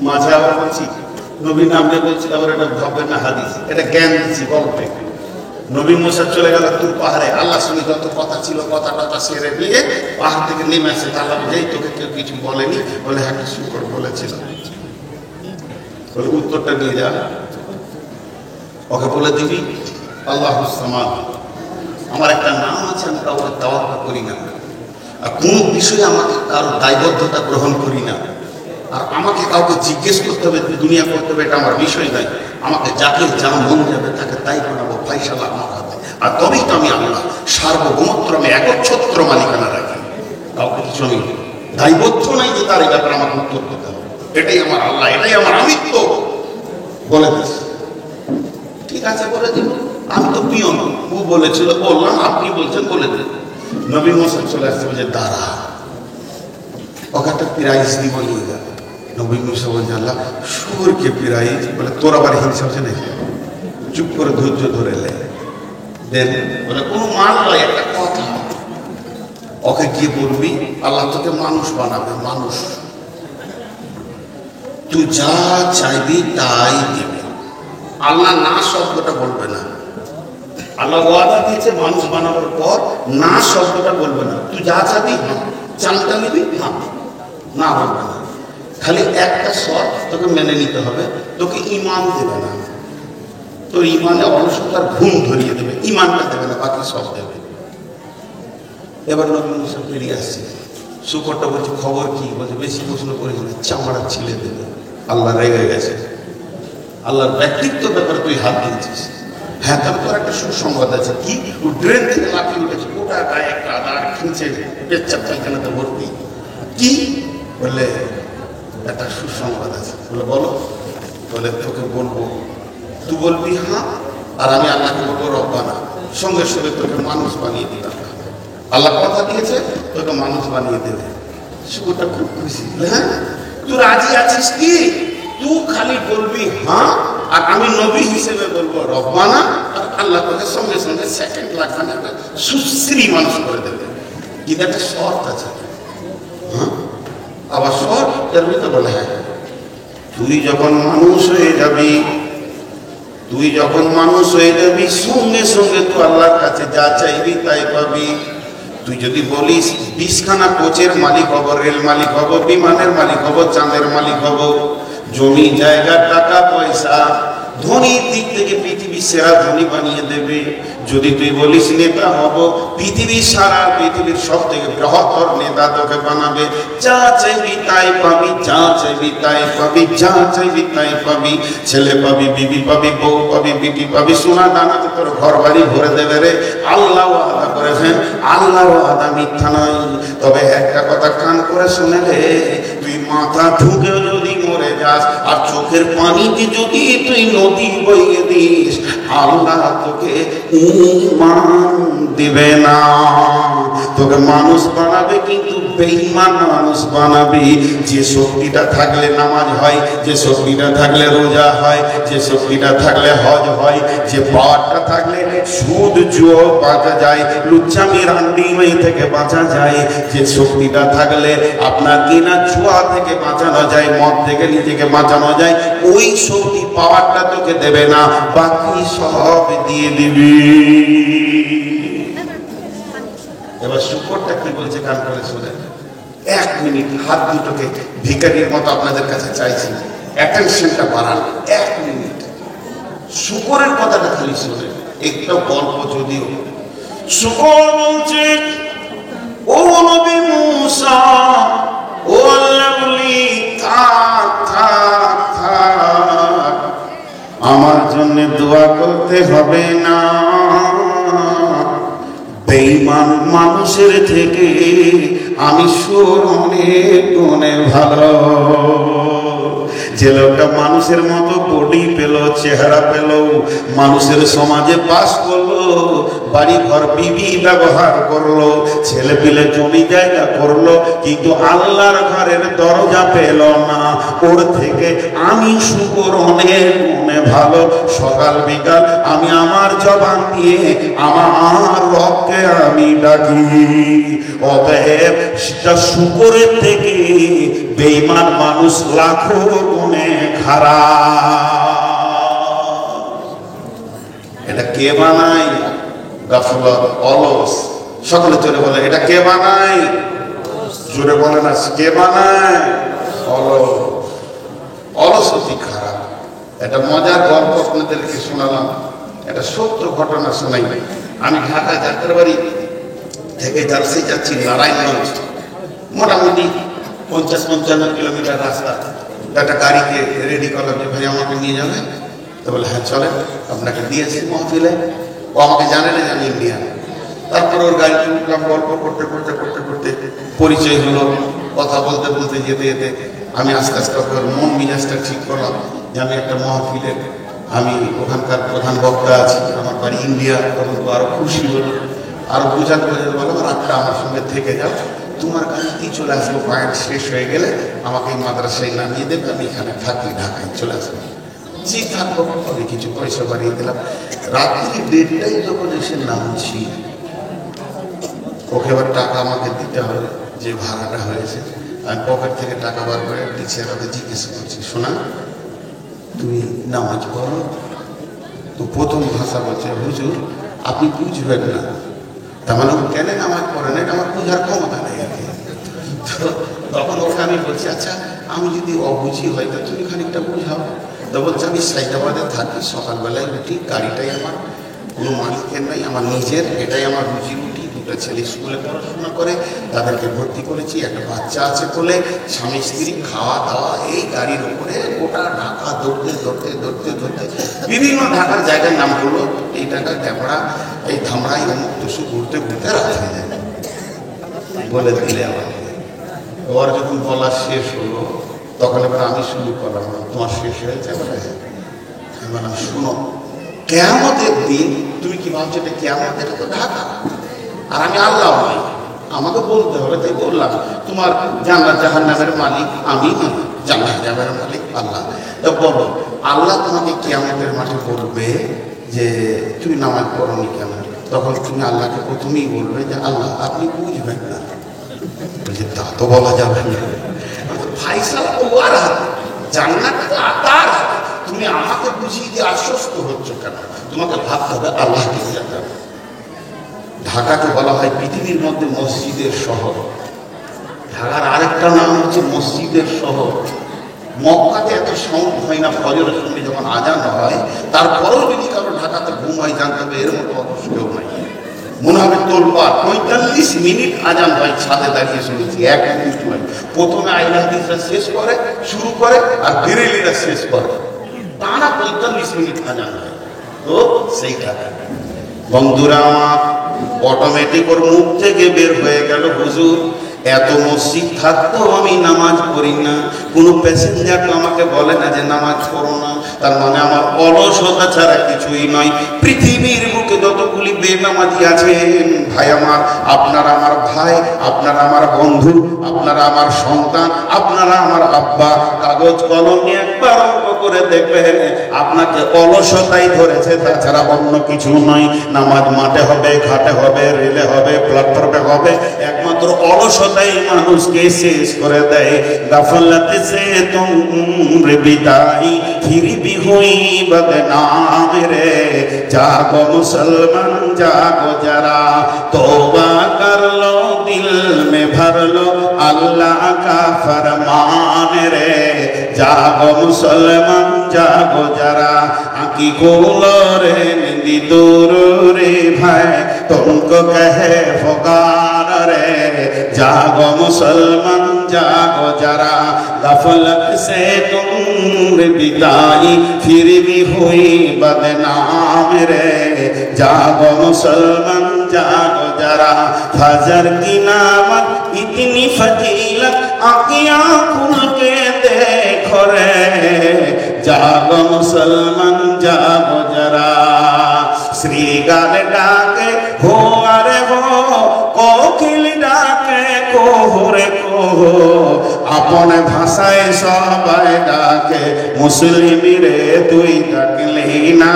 মাঝে আবার বলছি নবী নামে বলছি, আবার এটা ভাববে না হাদিস, এটা জ্ঞান দিচ্ছি গল্পে। নবী মুসা চলে গেল তুর পাহাড়ে, আল্লাহর সঙ্গে যত কথা ছিল কথা টথা সেরে নিয়ে পাহাড় থেকে নেমে আসে। আল্লাহ যেই তোকে কেউ কিছু বলেনি? বলে হ্যাঁ একটা শুকর বলেছিল। বলে উত্তরটা নিয়ে যা, ওকে বলে দিবি আল্লাহুস সামাদ, আমার একটা নাম আছে, আমি কাউকে তাওয়াক্কুল করি না, আর কোনো বিষয়ে আমাকে কারো দায়বদ্ধতা গ্রহণ করি না, আর আমাকে কাউকে জিজ্ঞেস করতে হবে, দুনিয়া করতে হবে, এটা আমার বিষয় নয়। আমাকে যাকে যা মন যাবে তাকে তাই বানাবো, ফাইসালা আমার হাতে। আর তবেই তো আমি আল্লাহ, সার্বভৌমত্ব, আমি একচ্ছত্র মালিকানা রাখি, কাউকে কিছু আমি দায়বদ্ধ নাই যে তার এই ব্যাপারে আমাকে উত্তর করতে হবে। এটাই আমার আল্লাহ, এটাই আমার আমিত্ব। বলে দিস ঠিক আছে, বলে দিন, আমি তো পিয়ন, ও বলেছিল বললাম, আপনি বলছেন বলে দিন। নবী মুসা চলে আসছে, বলছে দাঁড়া, ওকে একটা প্রাইজ দিব নিয়ে যা। নবী মুসা বলছে আল্লাহ শুয়োরকে প্রাইজ? বলে তোর আবার হিংসা হচ্ছে নাকি? চুপ করে ধৈর্য ধরে দেন। বলে কোনো মান নয়, একটা কথা, ওকে গিয়ে বলবি আল্লাহ তোকে মানুষ বানাবে, মানুষ, তুই যা চাইবি তাই দেবে। আল্লাহ না শব্দটা বলবে না। আল্লাহ ওয়াদা দিয়েছে মানুষ বানানোর পর না শব্দটা বলবে না। তুই যা চাবি হ্যাঁ, চালটা নিবি হ্যাঁ, না বলবে না। খালি একটা শর্ত তোকে মেনে নিতে হবে, তোকে ইমান দেবে না, তোর ইমানে অলসতার ঘুম ধরিয়ে দেবে, ইমানটা দেবে না, বাকি সব দেবে। এবার নবী মুসা বেরিয়ে আসছে, শুকরটা বলছে খবর কি? বলছে বেশি প্রশ্ন করিস না, চামড়া ছিলে দেবে। আল্লাহ রেগে গেছে, আল্লাহর ব্যক্তিত্ব ব্যাপারে তুই হাত দিয়েছিস। হ্যাঁ, তার তোর একটা সুসংবাদ আছে। কি? ও ড্রেন থেকে লাফিয়ে উঠেছে, ওটা গায়ে একটা আদার খিঁচে পেচ্ছাপ পায়খানাতে ভর্তি। কি? বলে একটা সুসংবাদ আছে। বলে বলো। বলে তোকে বলবো, তুই বলবি হ্যাঁ, আর আমি আল্লাহকে বলবো রব্বানা, সঙ্গে সঙ্গে তোকে মানুষ বানিয়ে দিলাম। আল্লাহ কথা দিয়েছে তোকে মানুষ বানিয়ে দেবে। শুকুরটা খুব খুশি। হ্যাঁ, তুই রাজি আছিস কি? তুই খালি বলবি হ্যাঁ, আর আমি নবী হিসেবে বলবো রব্বানা, আর আল্লাহ তোকে সঙ্গে সঙ্গে সেকেন্ড লাগবে না, সুশ্রী মানুষ করে দেবে। কিন্তু একটা শর্ত আছে। হ্যাঁ, আবার শর্ত এর ভিতরে বলে হ্যাঁ, তুই যখন মানুষ হয়ে যাবি, তুই যখন মানুষ হয়ে যাবি, সঙ্গে সঙ্গে তুই আল্লাহর কাছে যা চাইবি তাই পাবি। তুই যদি বলিস 20খানা কোচের মালিক হব, রেল মালিক হব, বিমানের মালিক হব, চাঁদের মালিক হব, জমি জায়গা টাকা পয়সা, ধনীর দিক থেকে পৃথিবীর সেরা ধনী বানিয়ে দেবে। যদি তুই বলিস নেতা হব, পৃথিবীর সারা পৃথিবীর সব থেকে বৃহত্তর নেতা তোকে বানাবে। যা চাইবি তাই পাবি, যা চাইবি তাই পাবি, যা চাইবি তাই পাবি। ছেলে পাবি, বিবি পাবি, বউ পাবি, বিটি পাবি, সোনা দানাতে তোর ঘর বাড়ি ভরে দেবে রে। আল্লাহ ওয়াদা করেছেন, আল্লাহ ওয়াদা মিথ্যা নয়। তবে একটা কথা কান করে শুনে রে, তুই মাথা ঠুকেও যদি মরে যাস, আর চোখের পানিতে যদি তুই নদী বইয়ে দিস, আল্লাহ তোকে ঈমান দিবে না। তোকে মানুষ বানাবে, কিন্তু বেঈমান মানুষ বানাবে। যে শক্তিটা থাকলে নামাজ হয়, যে শক্তিটা থাকলে রোজা হয়, যে শক্তিটা থাকলে হজ হয়, যে পাওয়ারটা থাকলে সুদ জুয়ো বাঁচা যায়, লুচ্চামি রান্ডিমাই থেকে বাঁচা যায়, যে শক্তিটা থাকলে আপনার কিনা জুয়া থেকে বাঁচানো যায়, মদ থেকে নিজেকে বাঁচানো যায়, ওই শক্তি পাওয়ারটা তোকে দেবে না, বাকি সব দিয়ে দিবি। এবার শুকরটা কি বলছে কান করে শুনে। 1 মিনিট হাত দুটোকে ভিখারির মতো আপনাদের কাছে চাইছি, অ্যাটেনশনটা বাড়ান। 1 মিনিট শুকরের কথাটা খালি শুনে, একটা গল্প যদিও। শুকর বলছে, ও নবী মুসা, ও আল্লাহ বলি, থাক থাক থাক, আমার জন্য দোয়া করতে হবে না। বেঈমান মানুষের থেকে আমি সুর অনেক গুণে ভালো। যে লোকটা মানুষের মতো বডি পেল, চেহারা পেল, মানুষের সমাজে বাস করলো, বাড়ি ঘর বিবি ব্যবহার করলো, ছেলে পিলে জমি জায়গা করলো, কিন্তু আল্লাহর ঘরের দরজা পেল না, ওর থেকে আমি শুকর অনেক গুণে ভালো। সকাল বিকাল আমি আমার জবান দিয়ে আমার রবকে আমি ডাকি। অতএব সেটা শুকরের থেকে বেঈমান মানুষ লাখো গুণে খারাপ। এটা কে বানায়? গাফলত, অলস। সকলে জোরে বলে, এটা কে বানায়? জোরে বলে না, কে বানায়? অলস। অলস অতি খারাপ। একটা মজার গল্প আপনাদেরকে শোনালাম, একটা সত্য ঘটনা শোনাই। আমি ঢাকা যাত্রাবাড়ি থেকে জার্সি যাচ্ছি নারায়ণগঞ্জ, মোটামুটি 50-55 কিলোমিটার রাস্তা। একটা গাড়িকে রেডি করলাম যে ভাই আমাকে নিয়ে যাবে, তো বলে হ্যাঁ চলেন, আপনাকে দিয়েছি মহফিলে। ও আমাকে জানে না আমি ইন্ডিয়ান। তারপর ওর গাড়িতে উঠলাম, গল্প করতে করতে করতে করতে পরিচয় হলো। কথা বলতে বলতে যেতে যেতে আমি আস্তে আস্তে ওর মন মেজাজটা ঠিক করলাম যে আমি একটা মহফিলের, আমি ওখানকার প্রধান বক্তা আছি, আমার বাড়ি ইন্ডিয়া। তখন তো আরো খুশি হলো, আরো বোঝাতে বোঝাতে বলো রাতটা আমার সঙ্গে থেকে যাও, তোমার কাছে চলে আসবো, পয়েন্ট শেষ হয়ে গেলে আমাকে এই মাদ্রাসায় নামিয়ে দেবে, আমি এখানে থাকি, ঢাকায় চলে আসবো। জি থাকবো। আমি কিছু পয়সা বাড়িয়ে দিলাম। রাত্রি 1:30টায় যখন এসে নামছি, ওকে এবার টাকা আমাকে দিতে হবে, যে ভাড়াটা হয়েছে। আমি পকেট থেকে টাকা বার করে টিচার ওকে জিজ্ঞেস করছি, শোনা তুমি নামাজ পড়ো? তো প্রথম ভাষা বলছে, হুজুর আপনি বুঝবেন না। তার মানে কেন নামাজ পড়েন, এটা আমার বুঝার ক্ষমতা নেই। তো তখন ওকে আমি বলছি, আচ্ছা আমি যদি অবুঝি হয় তো তুমি খানিকটা বুঝাও। তো বলছে, আমি সাইদাবাদে থাকি, সকালবেলায় উঠি, গাড়িটাই আমার, কোনো মালিকের নাই, আমার নিজের, এটাই আমার রুজি রুটি। দুটো ছেলে স্কুলে পড়াশোনা করে, তাদেরকে ভর্তি করেছি, একটা বাচ্চা আছে কোলে, স্বামী স্ত্রী, খাওয়া দাওয়া এই গাড়ির উপরে গোটা ঢাকা দৌড়তে দৌড়তে দৌড়তে দৌড়তে বিভিন্ন ঢাকার জায়গার নাম করলো, এই ঢাকা ড্যাপড়া, এই ধামড়াই, অমুক টুসু ঘুরতে ঘুরতে রাত হয়ে যায়। বলে দিলে আমাকে। ওর যখন বলা শেষ হলো তখন এবার আমি শুরু করলাম, তোমার শেষ হয়েছে? বললাম শুনো, কিয়ামতের দিন তুমি কি ভাবছো এটা কিয়ামত? এটা তো ঢাকা, আর আমি আল্লাহ নই, আমাকে বলতে হবে। তাই বললাম, তোমার জান্নাত জাহান্নামের মালিক আমি নই, জান্নাত জাহান্নামের মালিক আল্লাহ। তো বলো, আল্লাহ তোমাকে কিয়ামতের মাঠে বলবে যে তুমি নামাজ পড়োনি কেন? তখন তুমি আল্লাহকে প্রথমেই বলবে যে আল্লাহ আপনি বুঝবেন না। তা তো বলা যাবে না, ফাইসালা তো ওর হাতে, জান্নাতটা তার হাতে। তুমি আমাকে বুঝিয়ে দিয়ে আশ্বস্ত হচ্ছ কেন? তোমাকে ভাবতে হবে আল্লাহকে বুঝাতে হবে। ঢাকাকে বলা হয় পৃথিবীর মধ্যে মসজিদের শহর। ঢাকার আরেকটা নাম হচ্ছে মসজিদের শহর। মক্কাতে এত সাউন্ড হয় না, ফজরের সঙ্গে যখন আজান হয়, তারপরেও যদি কারো ঢাকাতে ঘুম হয়, জানতে হবে এর মতো অবশ্য কেউ নাই। মনে হবে তোলপাড়। 45 মিনিট আজান হয়, ছাদে দাঁড়িয়ে শুনেছি, 1 মিনিট হয়। প্রথমে আইলা হাদিসরা শেষ করে, শুরু করে, আর বেরেলিরা শেষ করে, টানা 45 মিনিট আজান হয়। তো সেইটা বন্ধুরা আমার অটোমেটিক ওর মুখ থেকে বের হয়ে গেল, হুজুর এত মসজিদ থাকতেও আমি নামাজ পড়ি না, কোনো প্যাসেঞ্জার তো আমাকে বলে না যে নামাজ পড়ো না। তার মানে আমার অলসতা ছাড়া কিছুই নয়। পৃথিবীর বুকে যতগুলি বেনামাজি আছেন ভাই আমার, আপনারা আমার ভাই, আপনারা আমার বন্ধু, আপনারা আমার সন্তান, আপনারা আমার আব্বা, কাগজ কলম নিয়ে একবার অঙ্ক করে দেখবেন আপনাকে অলসতাই ধরেছে, তাছাড়া অন্য কিছু নয়। নামাজ মাঠে হবে, ঘাটে হবে, রেলে হবে, প্ল্যাটফর্মে হবে, একমাত্র অলসতাই মানুষকে শেষ করে দেয়। গাফলাতে সে তোমরে বিদাই ফির भी हुई बदनाम रे, जागो मुसलमान जागो जरा, तौबा कर लो दिल में भर लो अल्लाह का फरमान रे, जागो मुसलमान জাগো যারা আঁকি কোলরে নিদি দূর রে ভাই तुमको कहे पुकार रे जागो मुसलमान जागो जरा गफलत से तुम बिताई फिर भी हुई बदनाम रे जागो मुसलमान जागो जरा फजर की नामत इतनी फजीलत आँखियाँ खुल के देखो रे जागो मुसलमान जागो जरा श्रीगाल डाके हो अरे हो कोकिल डाके कोहो रे कोहो अपने भाषाয় সবাই ডাকে মুসলিম রে তুই ডাকলি না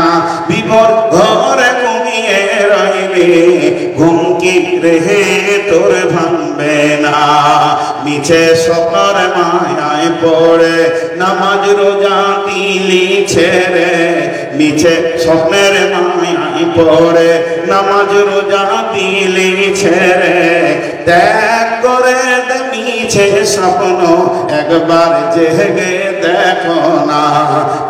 বিপদ ঘরে ঘুমিয়ে রইলি ঘুমকি রেহে তোর ভাঙবে না মিছে স্বপ্নের মায়ায় পড়ে নামাজ রোজা দিলি ছেড়ে মিছে স্বপ্নের মায়ায় পড়ে নামাজ রোজা দিলি ছেড়ে ত্যাগ করে দে মিছে স্বপ্ন একবার জেগে দেখো না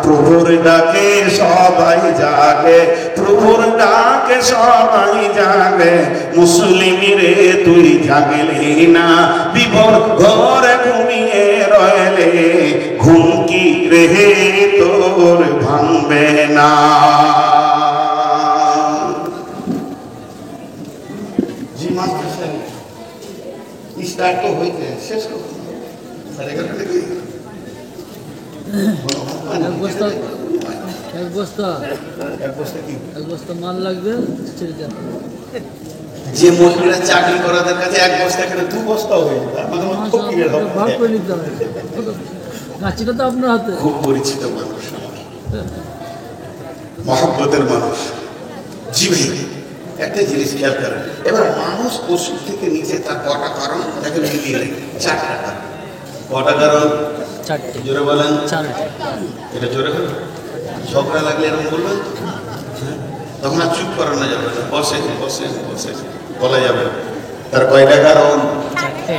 প্রভুর ডাকে সবাই জাগে প্রভুর ডাকে সবাই জাগে মুসলিম রে তুই জাগলি না বিভোর ঘরে ঘুমিয়ে রইলে ঘুমকি রেহে তোর ভাঙবে না জি মাস্টার সাহেব স্টার্ট তো হইতে শেষ করুন সাড়ে 11টা থেকে এক বস্তা কি এক বস্তা মাল লাগবে ছেড়ে দেন। যে মহিলা চাকরি করাদের কাছে এক বস্তা করে 2 বস্তা হয়ে যায় আমাদের মধ্যে খুব ক্লিয়ার হবে ভাগ করে নিতে হবে গাছিটা তো আপনার হাতে খুব পরিচিত মানুষ মহব্বতের মানুষ জি ভাই একটা জিনিস খেয়াল করেন এবার মানুষ পশু থেকে নিচে তার কটা কারণ তাকে মিলিয়ে নেয় 4টা কারণ কটা কারণ 4টে জোরে বলেন 4টে এটা জোরে বলেন ঝগড়া লাগলে এরকম বলবেন তখন আর চুপ করানো যাবে না বসে বসে বসে বলা যাবে তার কয়টা কারণ 4টে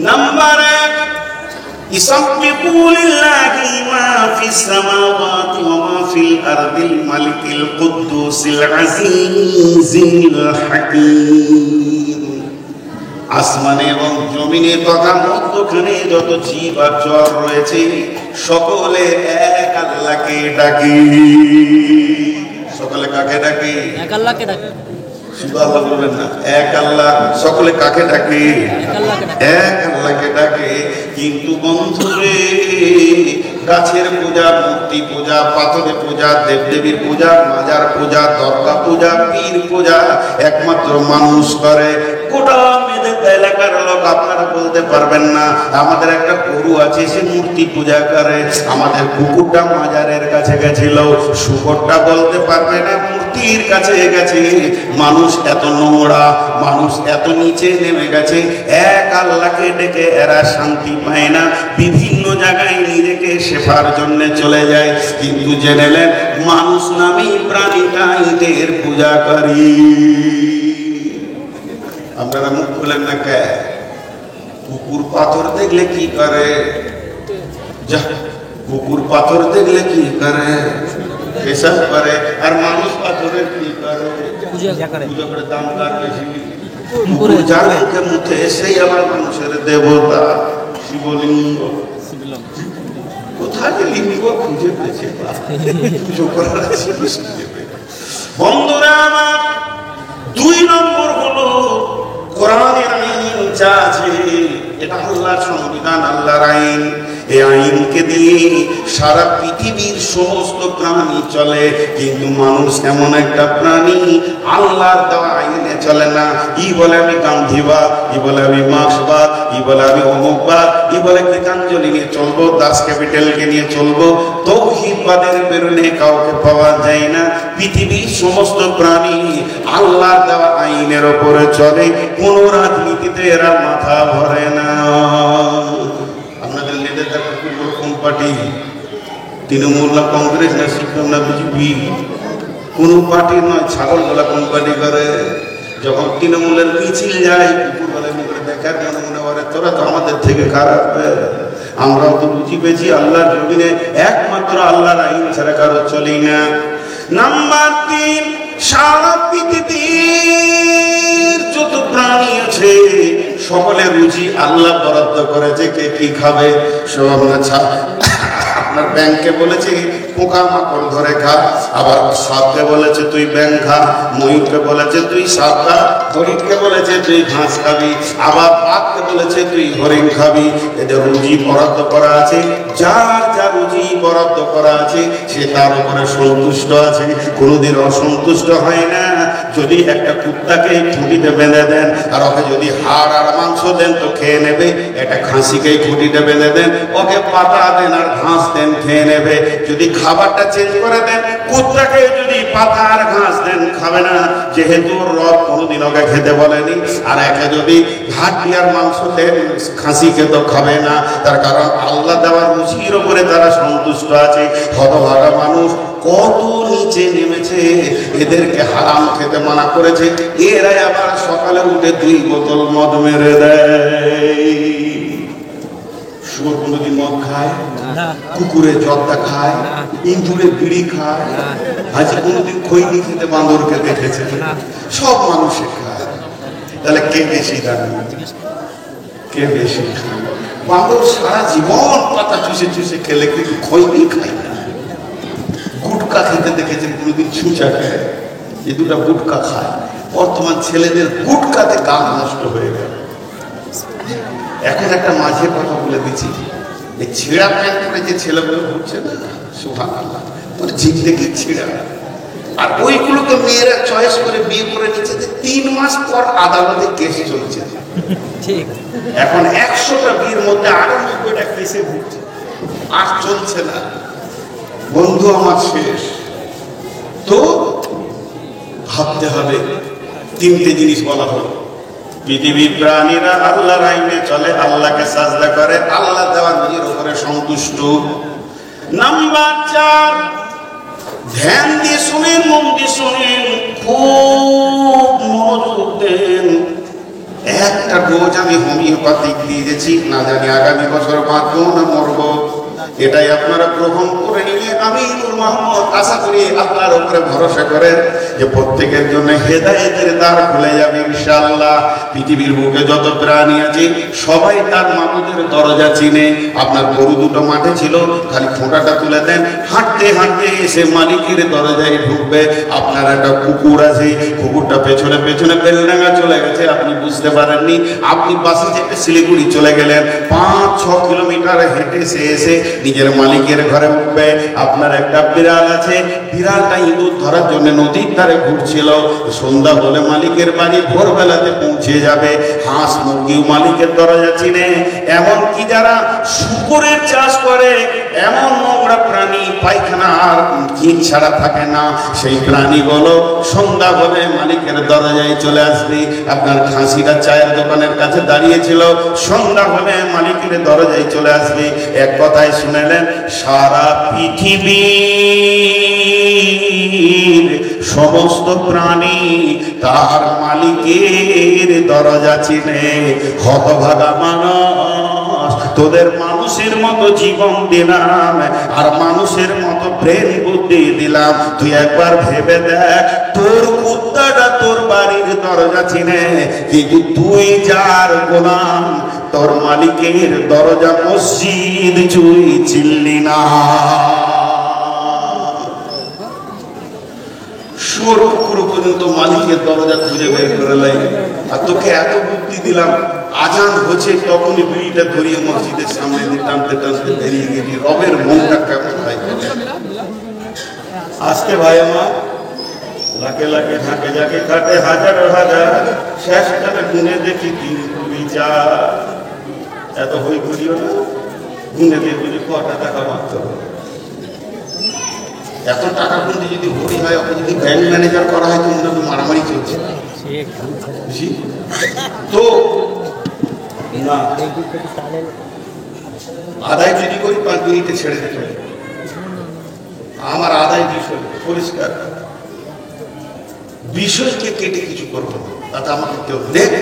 नंबर 1 يسبحوا لله ما في السماوات وما في الأرض الملك القدوس العزيز الحكيم আসমানে এবং জমিনে তথা মধ্যখানে যত জীব আর জড় রয়েছে সকলে এক আল্লাহকে ডাকে সকলে কাকে ডাকে এক আল্লাহকে ডাকে শুধু আল্লাহ বলবেন না এক আল্লাহ সকলে কাকে ডাকে এক আল্লাহকে ডাকে এক আল্লাহকে ডাকে কিন্তু বন্ধুরে গাছের পূজা মূর্তি পূজা পাথরের পূজা দেবদেবীর পূজা মাজার পূজা দরগা পূজা পীর পূজা একমাত্র মানুষ করে গোটা মেয়েদের এলাকার লোক আপনারা বলতে পারবেন না আমাদের একটা গরু আছে সে মূর্তি পূজা করে আমাদের কুকুরটা মাজারের কাছে গেছিল শুকরটা বলতে পারবে না মূর্তির কাছে গেছে মানুষ এত নোংরা মানুষ এত নিচে নেমে গেছে এক আল্লাহকে ডেকে এরা শান্তি পায় না বিভিন্ন জায়গায় নিজেকে শেফার জন্য চলে যায় কিন্তু জেনেলেন মানুষ নামে প্রাণীটাইদের পূজা করি আপনারা মুখ খুলেন না কে কুকুর পাথর দেখলে কি করে যা কুকুর পাথর দেখলে কি করে এসব করে আর মানুষ পাথরের কি করে পূজা করে পূজা করে দাম তার বেশি কুকুর যার মুখে মুখে সেই আবার মানুষের দেবতা শিবলিঙ্গ কোথায় যে লিঙ্গ খুঁজে পেয়েছে পুজো করার বন্ধুরা আমার 2 নম্বর হলো কোরআনের আইন যা আছে এটা আল্লাহর সংবিধান আল্লাহর আইন এই আইনকে দিয়ে সারা পৃথিবীর সমস্ত প্রাণী চলে কিন্তু মানুষ এমন একটা প্রাণী আল্লাহর দেওয়া আইনে চলে না ই বলে আমি গান্ধীবাদ ই বলে আমি মার্ক্সবাদ ই বলে আমি অমুকবাদ ই বলে গীতাঞ্জলি নিয়ে চলবো দাস ক্যাপিটালকে নিয়ে চলবো তৌহিদবাদের বেরোনে কাউকে পাওয়া যায় না পৃথিবীর সমস্ত প্রাণী আল্লাহর দেওয়া আইনের ওপরে চলে কোন রাজনীতিতে এরা মাথা ভরে না আপনাদের নেতাদের কোন পার্টি তৃণমূল না কংগ্রেস না সিপিএম না বিজেপি কোন পার্টি নয় ছাগল বলা কোন পার্টি করে যখন তৃণমূলের মিছিল যায় কুকুর বলে দেখার মনে মনে করে তোরা তো আমাদের থেকে খারাপ আমরাও তো রুজি পেয়েছি আল্লাহর জমিনে, একমাত্র আল্লাহর আইন ছাড়া কারো চলেই না। নাম্বার 3, সারা পৃথিবীর যত প্রাণী আছে সকলে রুজি আল্লাহ বরাদ্দ করেছে, কে কি খাবে সব আমরা আপনার ব্যাংকে বলেছে পোকামাকড় ধরে খা, আবার সাপকে বলেছে তুই ব্যাংক খা, ময়ূরকে বলেছে তুই সাপ খা, হরিণকে বলেছে তুই ঘাস খাবি, আবার বাঘকে বলেছে তুই হরিণ খাবি। এদের রুজি বরাদ্দ করা আছে, যার যা রুজি বরাদ্দ করা আছে সে তার উপরে সন্তুষ্ট আছে, কোনোদিন অসন্তুষ্ট হয় না। যদি একটা কুত্তাকে খুঁটিতে বেঁধে দেন আর ওকে যদি হাড় আর মাংস দেন তো খেয়ে নেবে, একটা খাসিকে খুঁটিতে বেঁধে দেন, ওকে পাতা দেন আর ঘাস দেন, খেয়ে নেবে। যদি খাবারটা চেঞ্জ করে দেন, কুত্তাকে যদি পাতা আর ঘাস দেন খাবে না, যেহেতু রব কোনোদিন ওকে খেতে বলেনি। আর একে যদি হাড্ডি আর মাংস দেন, খাসিকে তো খাবে না, তার কারণ আল্লাহ দেওয়ার রুচির উপরে তারা সন্তুষ্ট আছে। হতভাগা মানুষ কত নিচে নেমেছে, এদেরকে হারাম খেতে মানা করেছে, এরাই আবার সকালে উঠে 2 বোতল মদ মেরে দেয়। শুয়োর কোনোদিন মদ খায়? কুকুরে জর্দা খায়? ইঁদুরে বিড়ি খায়? আজকে কোনোদিন খৈনি খেতে বাঁদরকে দেখেছে? সব মানুষে খায়। তাহলে কে বেশি দামি, কে বেশি খায়? বাঁদর সারা জীবন পাতা চুষে চুষে খেলে কিন্তু খৈনি খায় না। গুটকা খেতে দেখেছেন কোনোদিন? ছুঁচা খায়, এই 2টা গুটকা খায়। বর্তমান ছেলেদের গুটকাতে গান নষ্ট হয়ে গেল। এখন একটা মাঝে কথা বলে দিচ্ছি, এই ছেঁড়া প্যান্ট পরে যে ছেলেগুলো ঘুরছে না, সুবহানাল্লাহ, ওর জিভ দেখে ছেঁড়া। আর ওইগুলোকে মেয়েরা চয়েস করে বিয়ে করে নিচ্ছে, 3 মাস পর আদালতে কেস চলছে। ঠিক, এখন 100টা বিয়ের মধ্যে 98টা কেসে ঘুরছে, আর চলছে না। বন্ধু আমার শেষ তো ভাবতে হবে। 3টে জিনিস বলা হলো, পৃথিবীর প্রাণীরা আল্লাহর আইনে চলে, আল্লাহকে সাজদা করে, আল্লাহ দেওয়ার নিজের উপরে সন্তুষ্ট। নাম্বার 4, ধ্যান দিয়ে শুনেন, মন দিয়ে শুনেন, খুব মনোযোগ দেন। একটা ডোজ আমি হোমিওপ্যাথিক দিয়েছি, না জানি আগামী বছর বাঁচবো না মরবো। এটাই আপনারা গ্রহণ করে নিলে আমি নূর মোহাম্মদ আশা করি আল্লাহর উপরে ভরসা করেন যে প্রত্যেকের জন্য হেদায়েতের দ্বার খুলে যাবে ইনশাআল্লাহ। পৃথিবীর বুকে যত প্রাণী আছে সবাই তার মাবুদের দরজা চিনে। আপনার গরু 2টো মাঠে ছিল, খালি ফোঁটাটা তুলে দেন, হাঁটতে হাঁটতে এসে মালিকের দরজায় ঢুকবে। আপনার একটা কুকুর আছে, কুকুরটা পেছনে পেছনে বেলডাঙ্গা চলে গেছে, আপনি বুঝতে পারেননি, আপনি বাসে চেপে শিলিগুড়ি চলে গেলেন, 5-6 কিলোমিটার হেঁটে এসে নিজের মালিকের ঘরে উঠবে। আপনার একটা বিড়াল আছে, বিড়ালটা ইঁদুর ধরার জন্য নদীর ধারে ঘুরছিল, সন্ধ্যা হলে মালিকের বাড়ি ভোরবেলাতে পৌঁছে যাবে। হাঁস মুরগিও মালিকের দরজা চিনে। এমনকি যারা শুকরের চাষ করে, এমন নোংরা প্রাণী পায়খানা আর জিন ছাড়া থাকে না, সেই প্রাণীগুলো সন্ধ্যা হলে মালিকের দরজায় চলে আসবে। আপনার খাসিটা চায়ের দোকানের কাছে দাঁড়িয়েছিল, সন্ধ্যা হলে মালিকের দরজায় চলে আসবে। এক কথায় শুনেলেন, সারা পৃথিবীর সমস্ত প্রাণী তার মালিকের দরজা চিনে। হতভাগা মানুষ, তোদের মানুষের মতো জীবন দিলাম আর মানুষের মতো ব্রেন বুদ্ধি দিলাম, তুই একবার ভেবে দেখ, তোর কুত্তাটা তোর বাড়ির দরজা চিনে, কিন্তু তুই যার গোলাম, তোর মালিকের দরজা মসজিদ তুই চিনলি না। শুয়োর কুকুর পর্যন্ত মালিকের দরজা খুঁজে বের করে লাই। আর তোকে এত বুদ্ধি দিলাম, আজান হচ্ছে তখনই বিড়িটা ধরিয়ে মসজিদের সামনে দিয়ে টানতে টানতে বেরিয়ে গেলি। রবের মনটা কেমন হয়? আজকে ভাই আমার লাখে লাখে ঝাঁকে ঝাঁকে কাটে হাজার হাজার, শেষটাকে গুনে দেখি 3-4। এত হই করিও না, গুনে দেখবি কটা টাকা মারতে হবে। এত টাকা কিন্তু যদি হরি হয়, ওকে যদি ব্যাংক ম্যানেজার করা হয়, তো মারামারি চলছে। তো না, আদায় যদি করি 5 মিনিটে ছেড়ে দিতে হবে। আমার আদায় বিষয় পরিষ্কার, বিষয়কে কেটে কিছু করবো না, তাতে আমাকে কেউ দেখ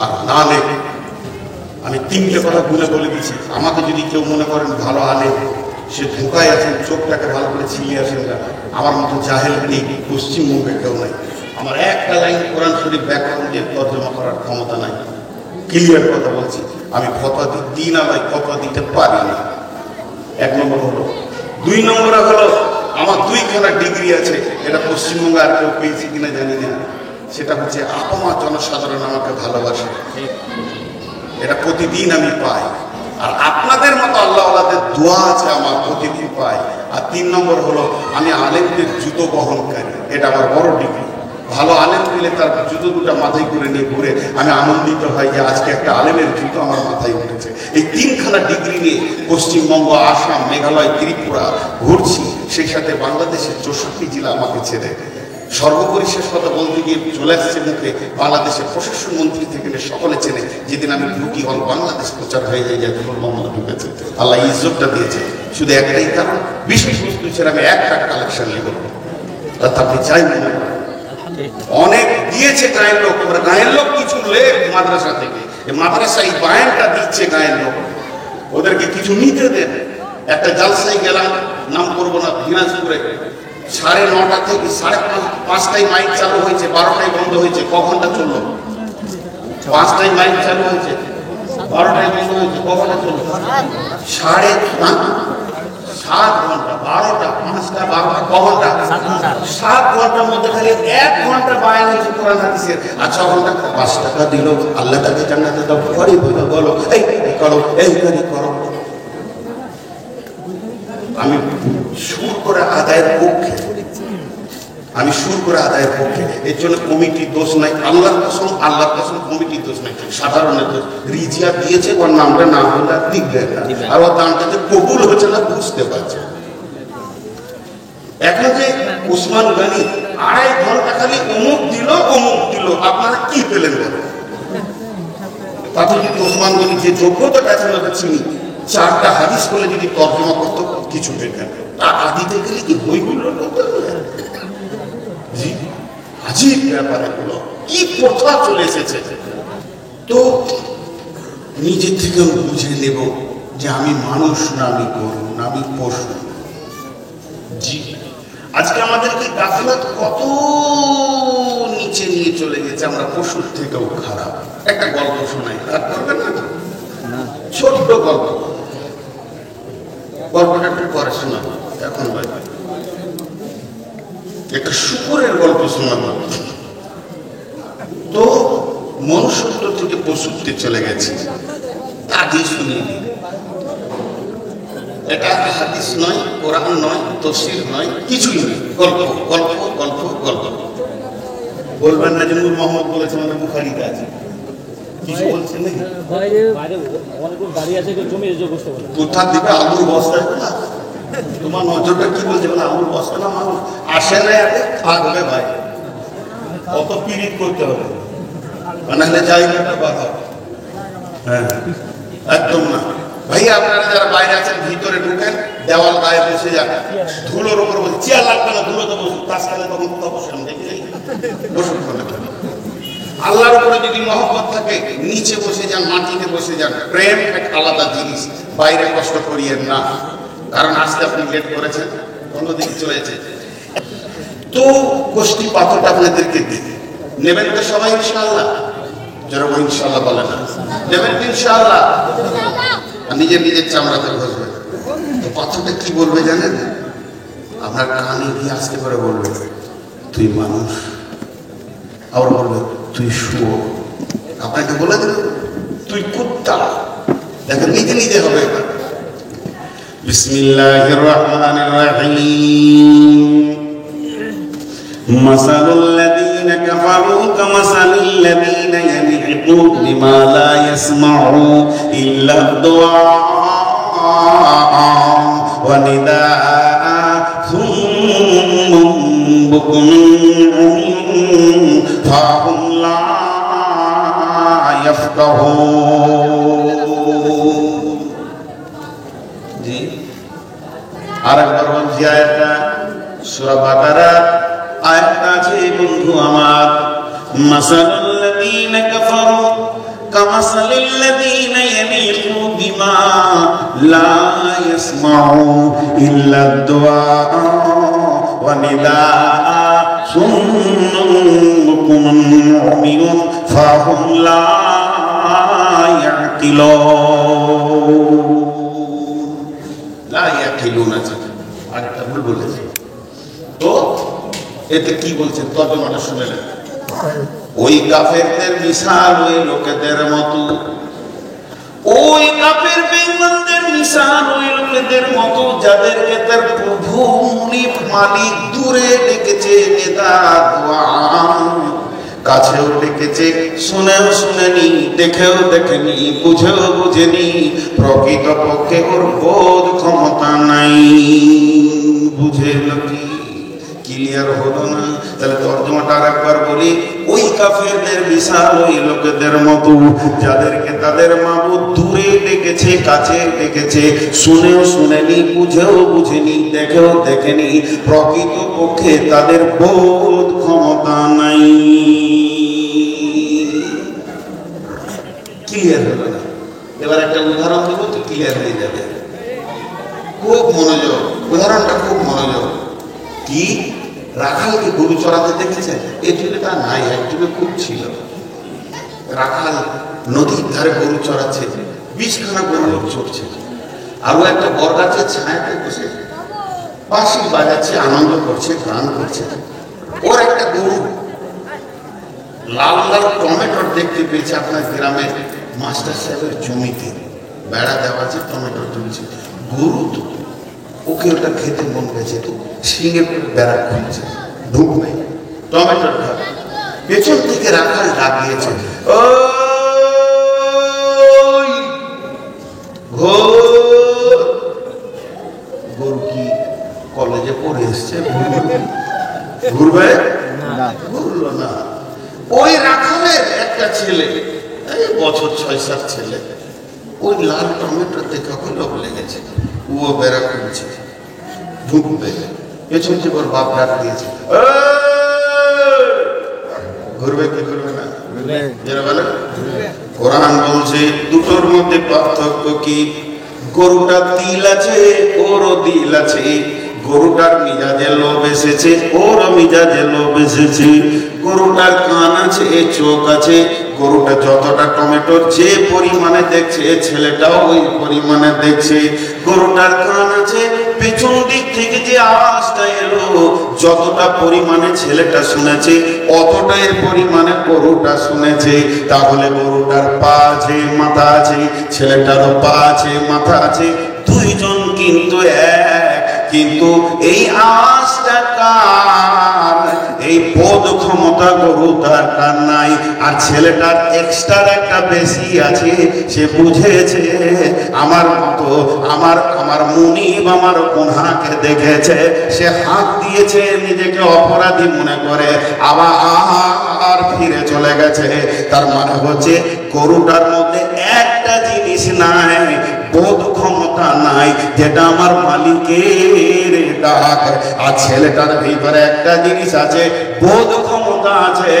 আর না দেখ আমি তিনটে কথা বলে দিচ্ছি। আমাকে যদি কেউ মনে করেন ভালো আলেম, সে ধোকায় আছেন, চোখটাকে ভালো করে ছিলিয়ে আসেন না। আমার মতো জাহেল এই পশ্চিমবঙ্গে কেউ নাই। আমার একটা লাইন কোরআন শরীফ ব্যাকরণ দিয়ে তর্জমা করার ক্ষমতা নাই। ক্লিয়ার কথা বলছি, আমি ফতোয়া দিই না ভাই, ফতোয়া দিতে পারি না। এক নম্বর হলো। দুই নম্বরে হলো আমার 2খানা ডিগ্রি আছে, এটা পশ্চিমবঙ্গে আর কেউ পেয়েছি কিনা জানি না। সেটা হচ্ছে আপমা জনসাধারণ আমাকে ভালোবাসে, এটা প্রতিদিন আমি পাই। আর আপনাদের মতো আল্লাহওয়ালাদের দোয়া আছে আমার, প্রতিদিন পাই। আর 3 নম্বর হলো আমি আলেমদের জুতো বহনকারী, এটা আমার বড় ডিগ্রি। ভালো আলেম পেলে তার জুতো দুটো মাথায় করে নিয়ে ঘুরে আমি আনন্দিত হই যে আজকে একটা আলেমের জুতো আমার মাথায় উঠেছে। এই 3খানা ডিগ্রি নিয়ে পশ্চিমবঙ্গ, আসাম, মেঘালয়, ত্রিপুরা ঘুরছি, সেই সাথে বাংলাদেশের 64 জেলা আমাকে ছেড়ে। সর্বোপরি শেষ কথা বলতে গিয়ে চলে আসছে মুখে, বাংলাদেশের প্রশাসন মন্ত্রী থেকে সকলে চেনে। যেদিন আমি ঢুকি হল বাংলাদেশ প্রচার হয়ে যায় যে মোহাম্মদ ঢুকেছে, আল্লাহ ইজ্জতটা দিয়েছে। শুধু একটাই কারণ, বিশেষ বস্তু ছেড়ে আমি একটা কালেকশন নিব, অর্থাৎ আপনি চাই মনে করেন অনেক দিয়েছে গায়ের লোক। তোমরা গায়ের লোক কিছু লেখ মাদ্রাসা থেকে, মাদ্রাসা এই বায়ানটা দিচ্ছে গায়ের লোক, ওদেরকে কিছু নিতে দেন। একটা জালসায় গেলাম, নাম করবো না, দিনাজপুরে 9:30 থেকে 5:30 মাইক চালু হয়েছে, 12টায় বন্ধ হয়েছে। ক ঘন্টা চললো? 5টায় মাইক চালু হয়েছে, 12টায় বন্ধ হয়েছে। ক ঘন্টা চললো? 7 ঘন্টা। 12টা, 5টা, 12টা, ক ঘন্টা? 7 ঘন্টার মধ্যে খালি 1 ঘন্টা বায়ান হয়েছে কোরআন হাদিসের। আর 6 ঘন্টা 5 টাকা দিল, আল্লাহ তাকে জান্নাতে দাও, করে বলো এই করো, এই করো। আমি সুর করে আদায়ের পক্ষে, আমি সুর করে আদায়ের পক্ষে। এর জন্য কমিটির দোষ নাই, আল্লাহর কসম কমিটির দোষ নাই, সাধারণের দোষ। রিজিয়া দিয়েছে, ওর নামটা না হলে দিবে না, আর ওর দামটাতে কবুল হচ্ছে না, বুঝতে পারছে। এখন যে ওসমান গনি 2.5 ঘন্টা খালি অমুক দিল, আপনারা কি পেলেন বলেন? তাতে যদি ওসমান গনি যে যোগ্যতাটা ছিল চিনি, 4টা হাদিস বলে যদি তর্জমা করতো কিছু পেতেন। টাকা দিতে গেলে কি বইগুলো করতে হবে? আজীব ব্যাপার এগুলো, কি প্রথা চলে এসেছে। তো নিজের থেকে বুঝে নেব যে আমি মানুষ না, আমি গরু না, আমি পশু। জি, আজকে আমাদেরকে গাফিলত কত নিচে নিয়ে চলে গেছে, আমরা পশুর থেকেও খারাপ। একটা গল্প শোনাই, খারাপ করবেন না? ছোট্ট গল্প, গল্পটা একটু পরে শোনাবো। এখন একটা শুকুরের গল্প শোনাবো। তো মনুষ্যত্ব থেকে পশুত্বে চলে গেছে, তাকে শুনিয়ে দিই। এটা হাদিস নয়, কোরআন নয়, তাফসীর নয়, কিছুই নয়, গল্প গল্প গল্প গল্প। বলবেন না যে নূর মোহাম্মদ বলেছেন, আমাদের বুখারীতে আছে। কিছু বলছেন নাকি? কোথা দিবে? আলুর বস্তা না, তোমার নজরটা কি বলছে? আলুর বস্তা না, মানুষ আসে না, এতে থাকবে ভাই, অত পিরিত করতে হবে, নাহলে জায়গাটা বাধা। হ্যাঁ, একদম না ভাই। আপনারা যারা বাইরে আছেন ভিতরে ঢুকেন, দেওয়াল গায়ে বসে যান, ধুলোর উপর বসে, চেয়ার লাগবে না, ধুলোতে বসুন, কাজকালে তখন কোথাও বসেন, দেখি বসুন। আল্লাহর উপরে যদি মহব্বত থাকে, নিচে বসে যান, মাটিতে বসে যান। প্রেম এক আলাদা জিনিস, বাইরে কষ্ট করিয়েন না, কারণ আজকে আপনি লেট করেছেন, অন্যদিকে চলে যেতে। তো গোষ্ঠী পাথরটা আপনাদেরকে দিতে নেবেন তো সবাই ইনশাআল্লাহ? যারা ইনশাআল্লাহ বলে না, নেবেন ইনশাআল্লাহ? নিজের নিজের চামড়াতে বসবে। তো পাথরটা কি বলবে জানেন? আপনার কানে গিয়ে আসতে করে বলবে, তুই মানুষ। আবার বলবে, তুই শুয়োর। আপনাকে বলে দেবে, তুই কুত্তা। দেখেন নিজে নিজে হবে। বিসমিল্লাহির রহমানির রহিম। মাসালুল্লাযীনা কাফারু কামাসালিল্লাযীনা ইয়ানহিকু বিমা লা ইয়াসমাউ ইল্লা দুআ ওয়া নিদাআ সুম্মুম বুকুম ফাহুম লা ইয়াফকাহুন। জি, আরেকবার বলছি আয়াতটা, সূরা বাকারা আয়াতটা আছে বন্ধু আমার। মাসালুল্লাযীনা কাফারু কামাসালিল্লাযীনা ইয়ানিকু বিমা লা ইয়াসমাউ ইল্লা দুআ ওয়া নিদা সুম্মুন বুকুমুন উমিয়ুন ফাহুম লা ইয়াকিলুন। আরেকটা ভুল বলেছে। তো এতে কি বলছেন তর্জমাটা শুনে নেন। ওই কাফেরদের মিসাল ওই লোকেদের মতো, ওই কাফের বেঈমানদের মিসাল ওই লোকেদের মতো যাদেরকে তার প্রভু মুনিব মালিক দূরে ডেকেছে, নেতা দোয়া কাছেও ডেকেছে, শুনেও শুনেনি, দেখেও দেখেনি, বুঝেও বুঝেনি, প্রকৃতপক্ষে ওর বোধ ক্ষমতা নাই। বুঝে কি ক্লিয়ার হলো না? তাহলে তর্জমাটা আরেকবার বলি। ওই কাফেরদের বিশাল ওই লোকেদের মতো যাদেরকে তাদের মাবুদ দূরে ডেকেছে, কাছে ডেকেছে, শুনেও শুনেনি, বুঝেও বুঝেনি, দেখেও দেখেনি, প্রকৃতপক্ষে তাদের বোধ ক্ষমতা নাই। ক্লিয়ার হলো না? এবার একটা উদাহরণ দেবো তো ক্লিয়ার হয়ে যাবে। খুব মনোযোগ, উদাহরণটা খুব মনোযোগ। কি রাখালকে গরু চড়াতে দেখেছে? এই যুগে তা নাই, এক যুগে খুব ছিল। রাখাল নদীর ধারে গরু চড়াচ্ছে, 20খানা গরু লোক চড়ছে, আর ও একটা বরগাছের ছায়াতে বসে বাঁশি বাজাচ্ছে, আনন্দ করছে, গান করছে। ওর একটা গরু লাল লাল টমেটোর দেখতে পেয়েছে আপনার গ্রামে মাস্টার সাহেবের জমিতে, বেড়া দেওয়া আছে, টমেটোর তুলছে। গরু তো ওকে ওটা খেতে মন গেছে, তো শিঙে বেড়া খুঁজছে, ঢুকবে টমেটোর ঘর। পেছন থেকে রাখাল ডাক দিয়েছে, ওই গরু কি কলেজে পড়ে এসছে, ঘুরবে? ঘুরলো না। ওই রাখালের একটা ছেলে, এই বছর 6-7 ছেলে, ওই লাল টমেটো দেখে লোভ লেগেছে, ও বেড়া খুঁজছে, ঢুকবে। পেছন থেকে ওর বাপ ডাক দিয়েছে, ঘুরবে কি ঘুরবে না? কোরআন বলছে দুটোর মধ্যে পার্থক্য কি? গরুটা দিল আছে, ওরও দিল আছে। গরুটার মিজাজে লোভ এসেছে, ওর মিজাজে লোভ এসেছে। গরুটার কান আছে, চোখ আছে। গরুটা যতটা টমেটোর যে পরিমাণে দেখছে, ছেলেটাও ওই পরিমাণে দেখছে। গরুটার কান আছে, পেছন দিক থেকে যে আওয়াজটা এলো যতটা পরিমাণে ছেলেটা শুনেছে, অতটাই পরিমাণে গরুটা শুনেছে। তাহলে গরুটার পা আছে, মাথা আছে, ছেলেটারও পা আছে, মাথা আছে, দুইজন কিন্তু এক। কিন্তু এই আওয়াজটা কার? এই বোধ ক্ষমতা গরুটার কার নাই। আর ছেলেটার এক্সট্রা একটা বেশি আছে, সে বুঝেছে আমার মতো আমার মুনিব আমার গুনাহকে দেখেছে, সে হাত দিয়েছে, নিজেকে অপরাধী মনে করে আবার ফিরে চলে গেছে। তার মানে হচ্ছে গরুটার মধ্যে একটা জিনিস নাই, বোধ ক্ষমতা নাই, যেটা আমার মালিকের ডাক। আর ছেলেটার ভিতরে একটা জিনিস আছে, বোধ ক্ষমতা আছে,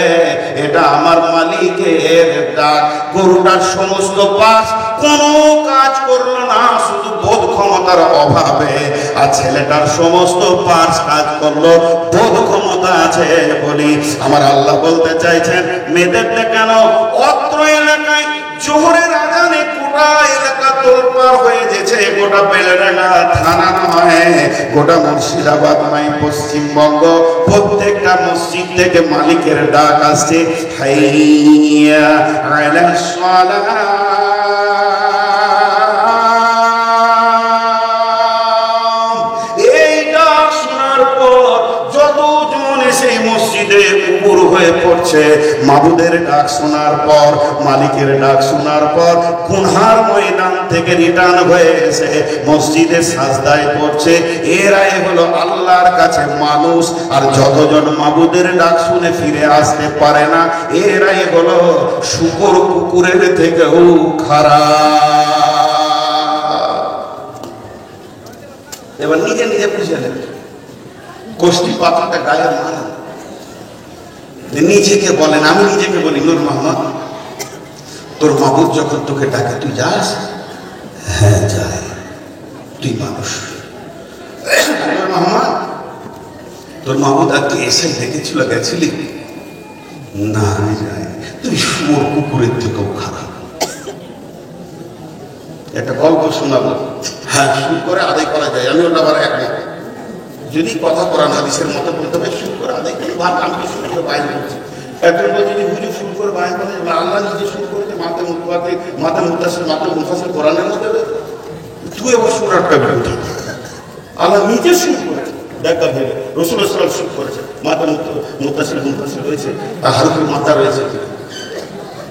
এটা আমার মালিকের ডাক। গরুটার সমস্ত পাশ কোনো কাজ করলো না শুধু বোধ ক্ষমতার অভাবে, আর ছেলেটার সমস্ত পাশ কাজ করলো, বোধ ক্ষমতা আছে বলি। আমার আল্লাহ বলতে চাইছেন মেয়েদেরটা কেন অত্র এলাকায় জোহরের আজানে গোটা এলাকা তোলপাড় হয়ে গেছে, গোটা বেলেডাঙ্গা থানা নয়, গোটা মুর্শিদাবাদ নয়, পশ্চিমবঙ্গ প্রত্যেকটা মসজিদ থেকে মালিকের ডাক আসছে, হাইয়া আলাস সালাহ। এই ডাক শোনার পর যতজন এসে মসজিদে উপর হয়ে পড়ছে, মাবুদের ডাক শোনার পর, মালিকের ডাক শোনার পর, গুনহার ময়দান থেকে রিটার্ন হয়ে এসে মসজিদে সাজদায় পড়ছে। এরাই হলো আল্লাহর কাছে মানুষ। আর যতজন মাবুদের ডাক শুনে ফিরে আসতে পারে না, এরাই হলো শুকর কুকুরের থেকেও খারাপ। এবার নিজে নিজে বুঝে নেবে, গোষ্ঠী পাতাটা গায়ে মারেন। নিজেকে বলেন, আমি নিজেকে বলি নূর মোহাম্মদ, তোর মাবুদ যখন তোকে ডাকে তুই যাস? হ্যাঁ যাই। তুই মানুষ। মোহাম্মদ, তোর মাবুদ আজকে এসে দেখেছিল, গেছিলি? না আমি যাই। তুই শুয়োর কুকুরের থেকেও খারাপ। একটা গল্প শোনাবো। হ্যাঁ, সুর করে আদায় করা যায়, আমি ওটা আবার একমত। যদি কথা কোরআন হাদিসের মতো বলতে হবে, সুর করে আদায় করে ভাব। আমি তো সুর করে বাইরে করছি। একজন বলছে যে হুজুর সুর করে বাইরে করে, আল্লাহ নিজে সুর করেছে, মাথা মুফাসির কোরআনের মধ্যে। তুই আবার সুর আটকাবি কোথায়? আল্লাহ নিজে সুর করেছে, দেখা ভেবে রসুল ইসলাম সুর করেছে, মাথা মুফাসির রয়েছে, আর হারুফের মাথা রয়েছে।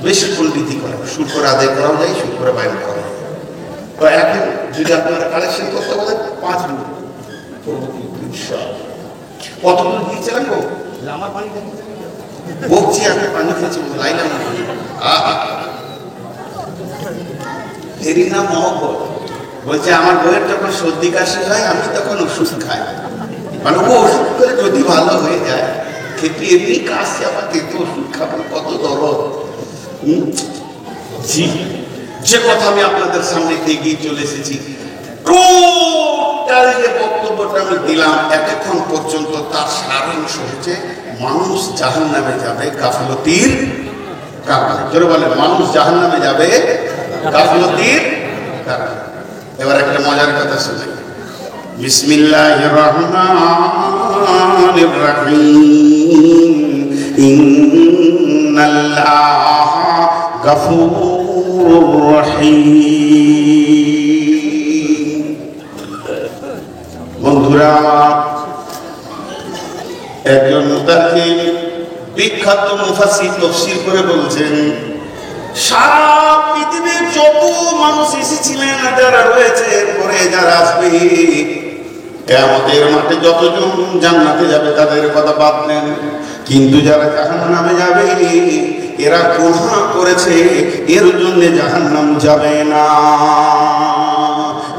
বেশি পণ্ডিতি করে, সুর করে আদায় করাও যায়, সুর করে বাইরে করা যায়। তো এখন যদি আপনারা কালেকশন করতে বলেন 5 মিনিট কতগুলো দিয়েছিলাম গো? আমার পানি বকছি, আমি পানি খেয়েছি, লাইলাম এরই নাম মহব্বত। বলছে আমার বইয়ের যখন সর্দি কাশি হয় আমি তখন ওষুধ খাই, মানে ও ওষুধ করে যদি ভালো হয়ে যায়। খেতে এমনি কাশছে, আবার খেতে ওষুধ খাবেন, কত দরদ। জি, যে কথা আমি আপনাদের সামনে এগিয়ে চলে এসেছি, টোটাল যে বক্তব্যটা আমি দিলাম এতক্ষণ পর্যন্ত, তার সারাংশ হচ্ছে মানুষ জাহান্নামে যাবে গাফলতির কারণে। জোরে বলেন, মানুষ জাহান্নামে যাবে গাফলতির কারণে। এবার একটা মজার কথা শুনে, বিসমিল্লাহির রহমানির রহিম, ইন্নাল্লাহা গাফুরুর রহিম। বন্ধুরা, একজন মুতাফসির, বিখ্যাত মুফাসসির তাফসীর করে বলছেন, সারা পৃথিবীর যত মানুষ এসেছিলেন, যারা রয়েছে, পরে যারা আসবে, কিয়ামতের মাঠে যতজন জান্নাতে যাবে তাদের কথা বাদ দেন, কিন্তু যারা জাহান্নামে যাবে এরা গুনাহ করেছে, এর জন্য জাহান্নাম যাবে না।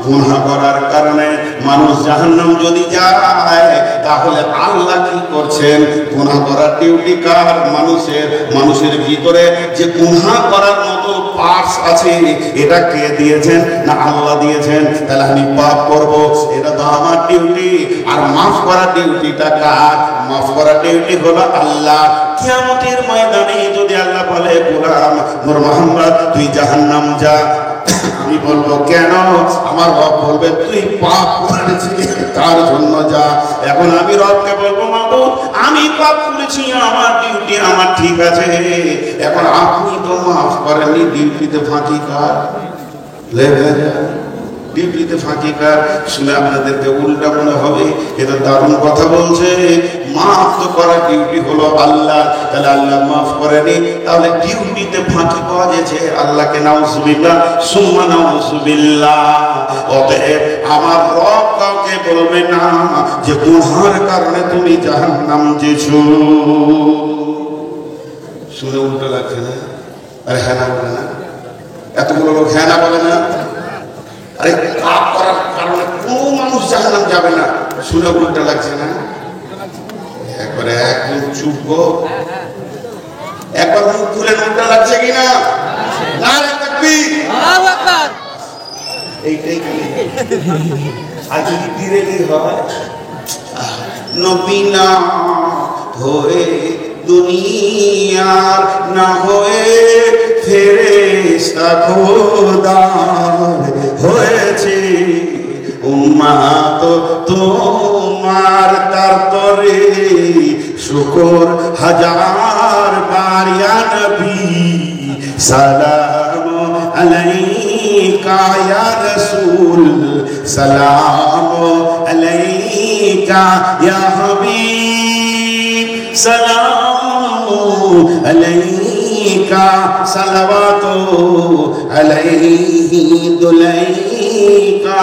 গুনাহ করার কারণে মানুষ জাহান্নাম যদি যায়, তাহলে আল্লাহ কি করছেন? গুনাহ করার ডিউটি কার? মানুষের ভিতরে যে গুনাহ করার মতো পার্টস আছে, এটা কে দিয়েছেন? না আল্লাহ দিয়েছেন। তাহলে আমি পাপ করব, এটা তো আমার ডিউটি। আর মাফ করার ডিউটিটা কার? মাফ করার ডিউটি হলো আল্লাহ। কিয়ামতের ময়দানে যদি আল্লাহ বলে, গোলাম নূর মোহাম্মদ তুই জাহান্নাম যা, আমি বলবো কেন? আমার রব বলবে তুই পাপ করেছিস, তার জন্য যা। এখন আমি রবকে বলবো, মাবুদ আমি পাপ করেছি, আমার ডিউটি আমার ঠিক আছে, এখন আপনি তো মাফ করেননি, ডিউটিতে ফাঁকি কার? ডিউটিতে ফাঁকি কার? শুনে আপনাদেরকে উল্টা মনে হবে, এটা দারুণ কথা বলছে। মাফ তো করার ডিউটি হলো আল্লাহ, তাহলে আল্লাহ মাফ করেনি, তাহলে ডিউটিতে ফাঁকি পাওয়া গেছে আল্লাহকে। নাউজুবিল্লাহ সুম্মা নাউজুবিল্লাহ। অতএব আমার রব কাউকে বলবে না যে গুনার কারণে তুমি জাহান্নাম যেছো। শুনে উল্টো লাগছে না? আরে হ্যাঁ না বলে না? এতগুলো লোক হ্যাঁ না বলে না? আরে পাপ করার কারণে কোনো মানুষ জাহান্নাম যাবে না, শুনে উল্টা লাগছে না? একবারে একদম চুপ গো, একবার মুখ খুলে উল্টা লাগছে কিনা? নারে তাকবীর, আল্লাহু আকবার। এইটাই কি আর যদি ধীরে ধীরে হয়, নবী না হয়ে দুনিয়ার না হয়ে ফেরেশতা খোদার হয়েছে, উম্মাত তোমার তার তরে শুকর হাজার বার ইয়া নবী, সালাম আলাইকা ইয়া রাসূল, সালাম আলাইকা ইয়া হাবিব, সালাম আলাইকা সালাওয়াতু আলাইহি দুলাইকা।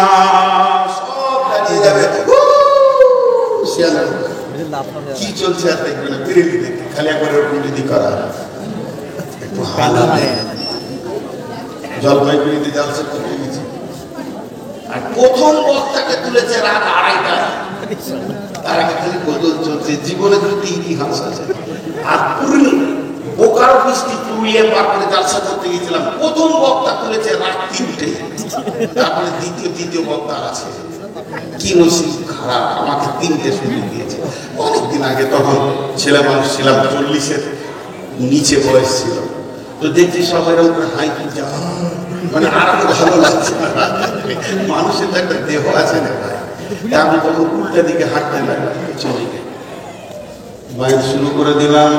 সব দাঁড়িয়ে যাবে, কি চলছে আর দেখবে না, বিরেলি দেখে খালি একবার এরকম যদি করা একটু হালাতে জলপাইগুড়িতে যাচ্ছে করতে গেছি, আর প্রথম বক্তাকে তুলেছে রাত 2:30টায়, তার আগে খালি গজল চলছে, জীবনে দুটি ইতিহাস আছে। আর বোকারো বৃষ্টি পুরুলিয়া পার করে জালসা করতে গিয়েছিলাম। প্রথম বক্তা তুলেছে রাত 3টে, তারপরে দ্বিতীয় বক্তা আছে। কি নসিব খারাপ, আমাকে 3টে শুনে দিয়েছে। অনেকদিন আগে, তখন ছেলে মানুষ ছিলাম, 40-এর নিচে বয়স ছিল। তো দেখছি সবাই এরকম করে হাই তুলছে, মানে আর ভালো লাগছে না। মানুষের তো একটা দেহ আছে না ভাই। আমি তখন উল্টা দিকে হাঁটতে লাগলাম, চলে গেল। বাইর শুরু করে দিলাম,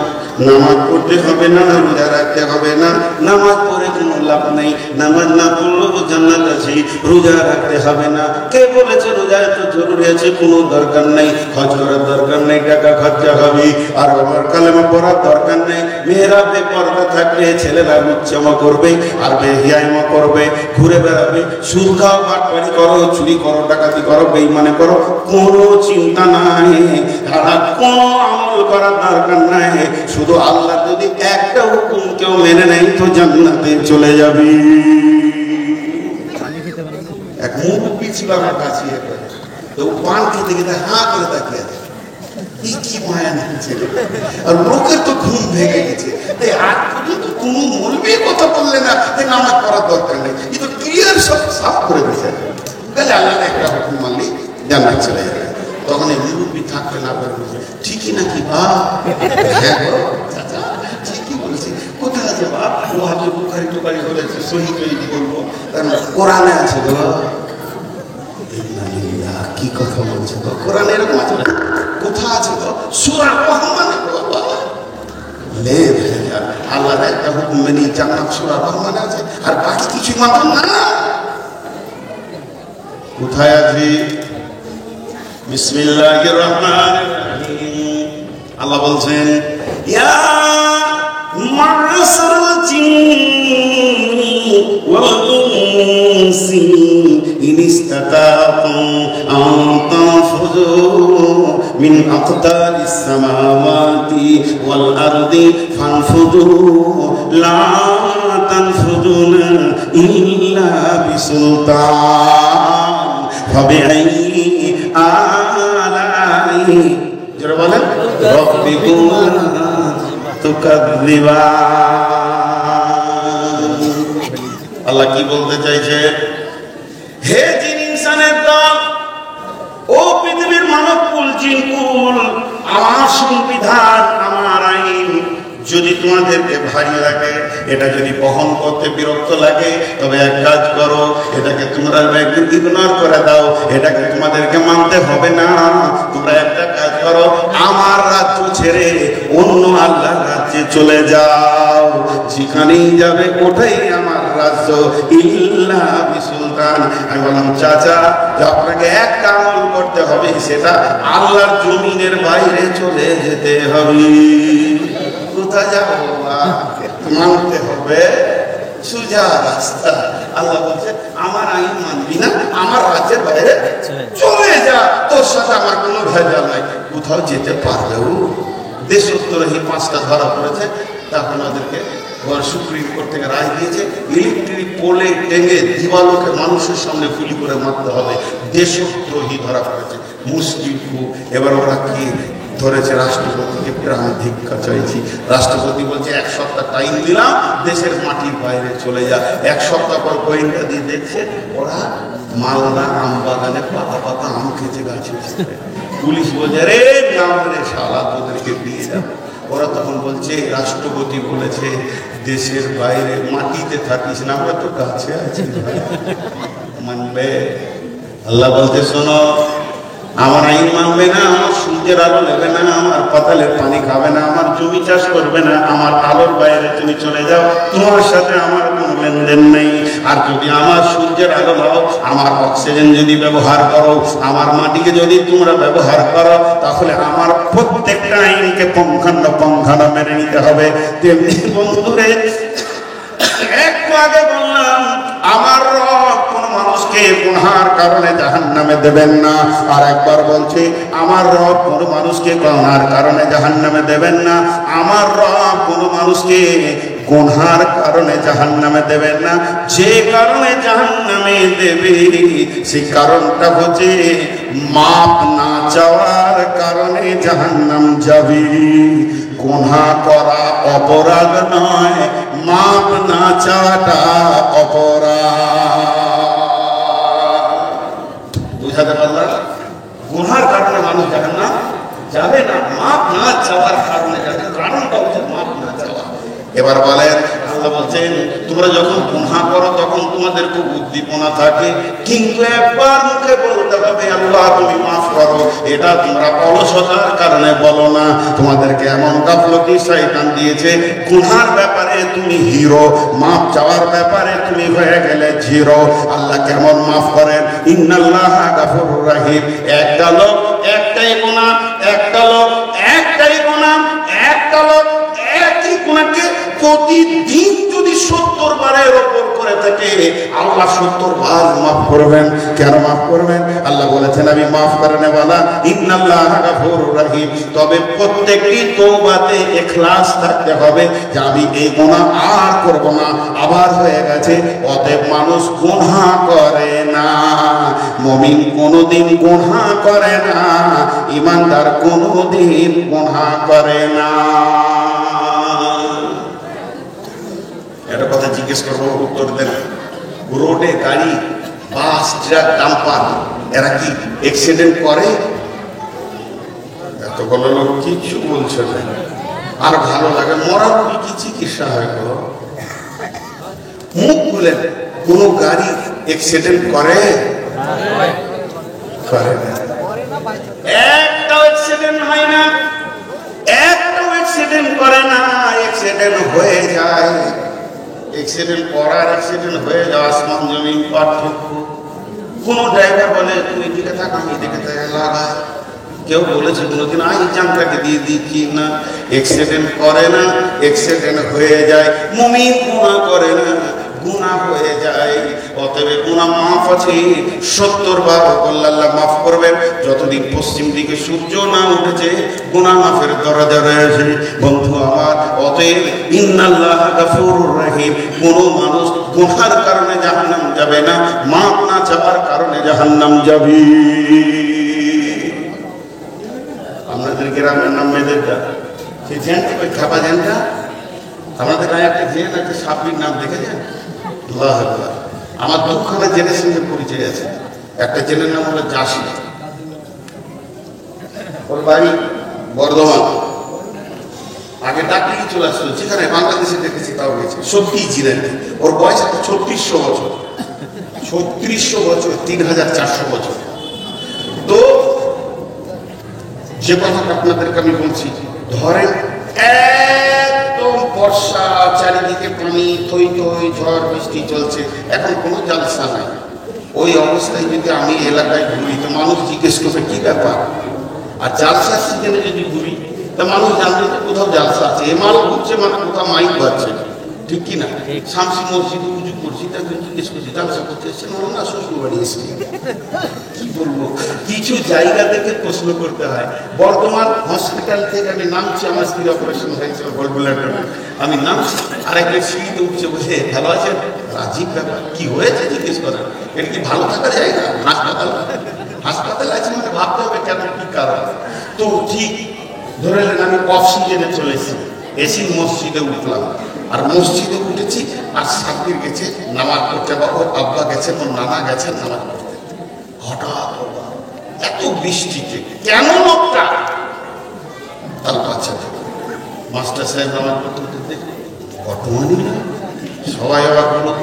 নামাজ পড়তে হবে না, রোজা রাখতে হবে না, নামাজ পড়ে কোনো লাভ নেই, নামাজ না পড়লেও জান্নাত আছে, রোজা রাখতে হবে না। কে বলেছে রোজা এত জরুরি আছে? কোনো দরকার নেই, হজ করার দরকার নেই, টাকা খরচা হবে, আর আমার কালেমা পড়ার দরকার নেই। মেয়েরা বেপরদা থাকলে ছেলেরা লুচ্চামা করবে আর বেহিয়াইমা করবে, ঘুরে বেড়াবে, সুদ খাও, বাটপাড়ি করো, চুরি করো, ডাকাতি করো, বেঈমানি করো, কোনো চিন্তা নাই, আর কোনো আমল করার দরকার নাই। শুধু আল্লাহ যদি একটা হুকুম কেউ মেনে নেয় তো জান্নাতে চলে যাবে। এক মুরব্বী ছিল আমার কাছে, তো পান খেতে খেতে হাঁ করে তাকিয়ে আছে, কি মায়া নিচ্ছে। আর লোকের তো ঘুম ভেঙে গেছে, আজ পর্যন্ত কোনো মৌলবীর কথা বললে না যে নামাজ পড়ার দরকার নেই, এ তো ক্লিয়ার সব সাফ করে দিয়েছে। তাহলে আল্লাহ একটা হুকুম মানলে জান্নাত চলে যাবে। তখন এই মুরব্বী থাকতে না পারে, ঠিকই নাকি বাপ? হ্যাঁ গো চাচা, ঠিকই বলছি। কোথায় আছে বাপ? ও হাতে বুখারি টুকারি বলেছে, সহি তৈরি করবো, কারণ কোরআনে আছে গো। কি কথা বলছে গো? কোরআনে এরকম আছে? কোথা আছে গো? সূরা রহমানে গো বাবা। লে আল্লাহ একটা হুকুম মেনে জান্নাত সূরা রহমানে আছে, আর বাকি কিছু মানলাম না। কোথায় আছে? বিসমিল্লাহির রহমানির রহিম। আল্লাহ বলছেন, ইয়া মা'শারাল জিন্নি ওয়াল ইনসি ইন ইসতাতাতুম আন তানফুযু মিন আকতারিস সামাওয়াতি ওয়াল আরদি ফানফুযু লা তানফুযুনা ইল্লা বিসুলতান ফাবিআইয়ি আলাই যারা বলেন রাব্বিকুমা তুকাযযিবান। আল্লাহ কি বলতে চাইছে? হে জিন ইনসানের দল, ও পৃথিবীর মানব কুল, জিন কুল, আমার সংবিধান, আমার আইন যদি তোমাদেরকে ভারী লাগে, এটা যদি বহন করতে বিরক্ত লাগে, তবে এক কাজ করো, এটাকে তোমরা ইগনোর করে দাও, এটাকে তোমাদেরকে মানতে হবে না। তোমরা একটা কাজ করো, আমার রাজ্য ছেড়ে অন্য আল্লাহর রাজ্যে চলে যাও, যেখানেই যাবে ওটাই আমার রাজ্য, ইল্লা বিসুলতান। আমি বললাম, চাচা, আপনাকে একটা আমল করতে হবে, সেটা আল্লাহর জমিনের বাইরে চলে যেতে হবে। কোথায় যাবো? মানতে হবে সোজা রাস্তা। আল্লাহ বলছে, আমার আইন মানবি না, আমার রাজ্যের বাইরে চলে যা, তোর সাথে আমার কোনো ভেজাল নাই। কোথাও যেতে পারলেও দেশোত্তরহী 5টা ধরা পড়েছে, তখন ওদেরকে সুপ্রিম কোর্ট থেকে রায় দিয়েছে, ইলেকট্রিক পোলে টেঙে দিবালোকে মানুষের সামনে গুলি করে মারতে হবে। দেশদ্রোহী ধরা পড়েছে, মুসলিম খুব। এবার ওরা কি ধরেছে? রাষ্ট্রপতিকে প্রাণ ভিক্ষা চাইছি। রাষ্ট্রপতি বলছে, 1 সপ্তাহ টাইম দিলাম, দেশের মাটির বাইরে চলে যা। 1 সপ্তাহ পর গোয়েন্দা দিয়ে দেখছে ওরা মালদা আম বাগানে পাতা পাতা আম খেতে গাছে। পুলিশ বলছে, রে নাম রে শালা, তোদেরকে দিয়ে যাবে। ওরা তখন বলছে, রাষ্ট্রপতি বলেছে দেশের বাইরে মাটিতে থাকিস না, আমরা তো গাছে আছি, মানবে? আল্লাহ বলতে, শোনো, আমার আইন মানবে না, আমার সূর্যের আলো নেবে না, আমার পাতালের পানি খাবে না, আমার জমি চাষ করবে না, আমার আলোর বাইরে তুমি চলে যাও, তোমার সাথে আমার কোনো লেনদেন নেই। আর যদি আমার সূর্যের আলো নাও, আমার অক্সিজেন যদি ব্যবহার করো, আমার মাটিকে যদি তোমরা ব্যবহার করো, তাহলে আমার প্রত্যেকটা আইনকে পঙ্খানো মেনে নিতে হবে। তেমনি বন্ধুরে, একটু আগে বললাম, আমার রব কোন মানুষকে গুনাহের কারণে জাহান্নামে দেবেন না। আর একবার বলছি, আমার রব কোন মানুষকে গুনাহের কারণে জাহান্নামে দেবেন না। আমার রব কোন মানুষকে গুনাহের কারণে জাহান্নামে দেবেন না। যে কারণে জাহান্নামে দেবে, সেই কারণটা হচ্ছে মাপ না চাওয়ার কারণে জাহান্নাম যাবে। গুনাহ করা অপরাধ নয়, মাপ না চাওয়াটা অপরাধ। বুঝাতে পারলাম? গুনার কারণে মানুষ জাহান্নাম যাবে না, মাপ না চাওয়ার কারণে যাবে। কারণটা হচ্ছে মাপ না চাওয়া। এবার বলেন, আল্লাহ বলছেন তোমরা যখন গুনাহ করো তখন তোমাদের খুব উদ্দীপনা থাকে, কিন্তু একবার মুখে বলতে হবে আল্লাহ তুমি মাফ করো। এটা তোমরা অলসতার কারণে বলো না। তোমাদেরকে এমন গাফলতি শয়তান দিয়েছে, গুনার ব্যাপারে তুমি হিরো, মাফ চাওয়ার ব্যাপারে তুমি হয়ে গেলে জিরো। আল্লাহ কেমন মাফ করেন? ইন্নাল্লাহা গাফুরুর রাহিম। একটা লোক একটাই গুনাহ, একটা লোক একটাই গুনাহ, একটা লোক একই গুনাহকে প্রতিদিন যদি 70 বারের ওপর করে থাকে, আল্লাহ 70 বার মাফ করবেন। কেন মাফ করবেন? আল্লাহ বলেছেন আমি মাফ করনে ওয়ালা, ইন্নাল্লাহা গাফুরুর রাহিম। তবে প্রত্যেকটি তওবাতে ইখলাস থাকতে হবে যে আমি এই গুনাহ আর করব না, আবার হয়ে গেছে। অতএব মানুষ গুনাহ করে না, মুমিন কোনোদিন গুনাহ করে না, ঈমানদার কোনোদিন গুনাহ করে না। একটা কথা জিজ্ঞেস করবো, উত্তর দেন। রোডে গাড়ি, বাস, ট্রাক, ডাম্পার এরা কি অ্যাক্সিডেন্ট করে? এতগুলো লোক কিছু বলছে না। আর ভালো লাগে, মরার কি চিকিৎসা হয় গো? মুখ খুলেন, কোন গাড়ি অ্যাক্সিডেন্ট করে? করে না। একটাও অ্যাক্সিডেন্ট হয় না, একটাও অ্যাক্সিডেন্ট করে না। অ্যাক্সিডেন্ট হয়ে যায়। অ্যাক্সিডেন্ট করার অ্যাক্সিডেন্ট হয়ে যাওয়া আসমান জমিন পার্থক্য। কোন ড্রাইভার বলে তুই দিকে থাক আমি দিকে থাক লাগায়? কেউ বলেছে কোনোদিন আই জানটাকে দিয়ে দিচ্ছি না? অ্যাক্সিডেন্ট করে না, অ্যাক্সিডেন্ট হয়ে যায়। মুমিন গুনাহ করে না, গুনাহ হয়ে যায়। অতএব গুনাহ মাফ আছে, 70 বার বললে আল্লাহ মাফ করবেন। যতদিন পশ্চিম দিকে সূর্য না উঠেছে গুনাহ মাফের দরজা রয়েছে বন্ধু আমার। অতএব ইন্নাল্লাহা গাফুরুর রাহিম। কোন মানুষ গুনার কারণে জাহান্নাম যাবে না, মাফ না চাওয়ার কারণে জাহান্নাম যাবে। আপনাদের গ্রামের নাম মেদেরটা, সেই জেনটা, ওই খাপা জেনটা। আমাদের গায়ে একটা জেন আছে, সাপির নাম দেখেছেন? আল্লাহ আকবার। আমার দুখানা জেনের সঙ্গে পরিচয় আছে। একটা জেনের নাম হলো জাসি, ওর বাড়ি বর্ধমান। আগে ডাকলেই চলে আসতো, যেখানে বাংলাদেশে দেখেছি তাও গেছে। সত্যি জিনেন, ওর বয়স 3600 বছর। 3600 বছর, 3400 বছর। তো যে কথাটা আপনাদেরকে আমি বলছি, ধরেন একদম বর্ষা, চারিদিকে পানি, থই থই, ঝড় বৃষ্টি চলছে, এখন কোনো জালসা নাই। ওই অবস্থায় যদি আমি এলাকায় ঘুরি তো মানুষ জিজ্ঞেস করবে কি ব্যাপার। আর জালসার সিজনে যদি ঘুরি তা মানুষ জানবে যে কোথাও জালসা আছে। এ মাল ঘুরছে মানে কোথাও মাইক বাজছে, ঠিক কি না? শামসি মসজিদে উজু করছি, তাকে জিজ্ঞেস করছি জালসা করতে এসছেন? না, শ্বশুর বাড়ি এসছি। কি বলবো, কিছু জায়গা থেকে প্রশ্ন করতে হয়। বর্ধমান হসপিটাল থেকে আমি নামছি, আমার স্ত্রীর অপারেশন হয়েছিল গলব্লাডারে। আমি নামছি, আরেকটা সিঁড়িতে উঠছে, বসে ভালো আছেন? রাজীব ব্যাপার, কি হয়েছে জিজ্ঞেস করেন। এটা কি ভালো থাকা জায়গা? হাসপাতাল, হাসপাতাল আছে মানে ভাবতে হবে কেন, কি কারণ। তো ঠিক ধরে নেন আমি অফ সিজনে চলে এসেছি, এসি মসজিদে উঠলাম। আর মসজিদে উঠেছি, আর সাব্বির গেছে নামাজ পড়তে, বা ওর আব্বা গেছে, ওর নানা গেছে নামাজ পড়তে। হঠাৎ এত বৃষ্টিতে কেন লোকটা তার বাচ্চা মাস্টার সাহেব নামাজ পড়তে দেখে বর্তমানই না, সবাই অবাক হলো।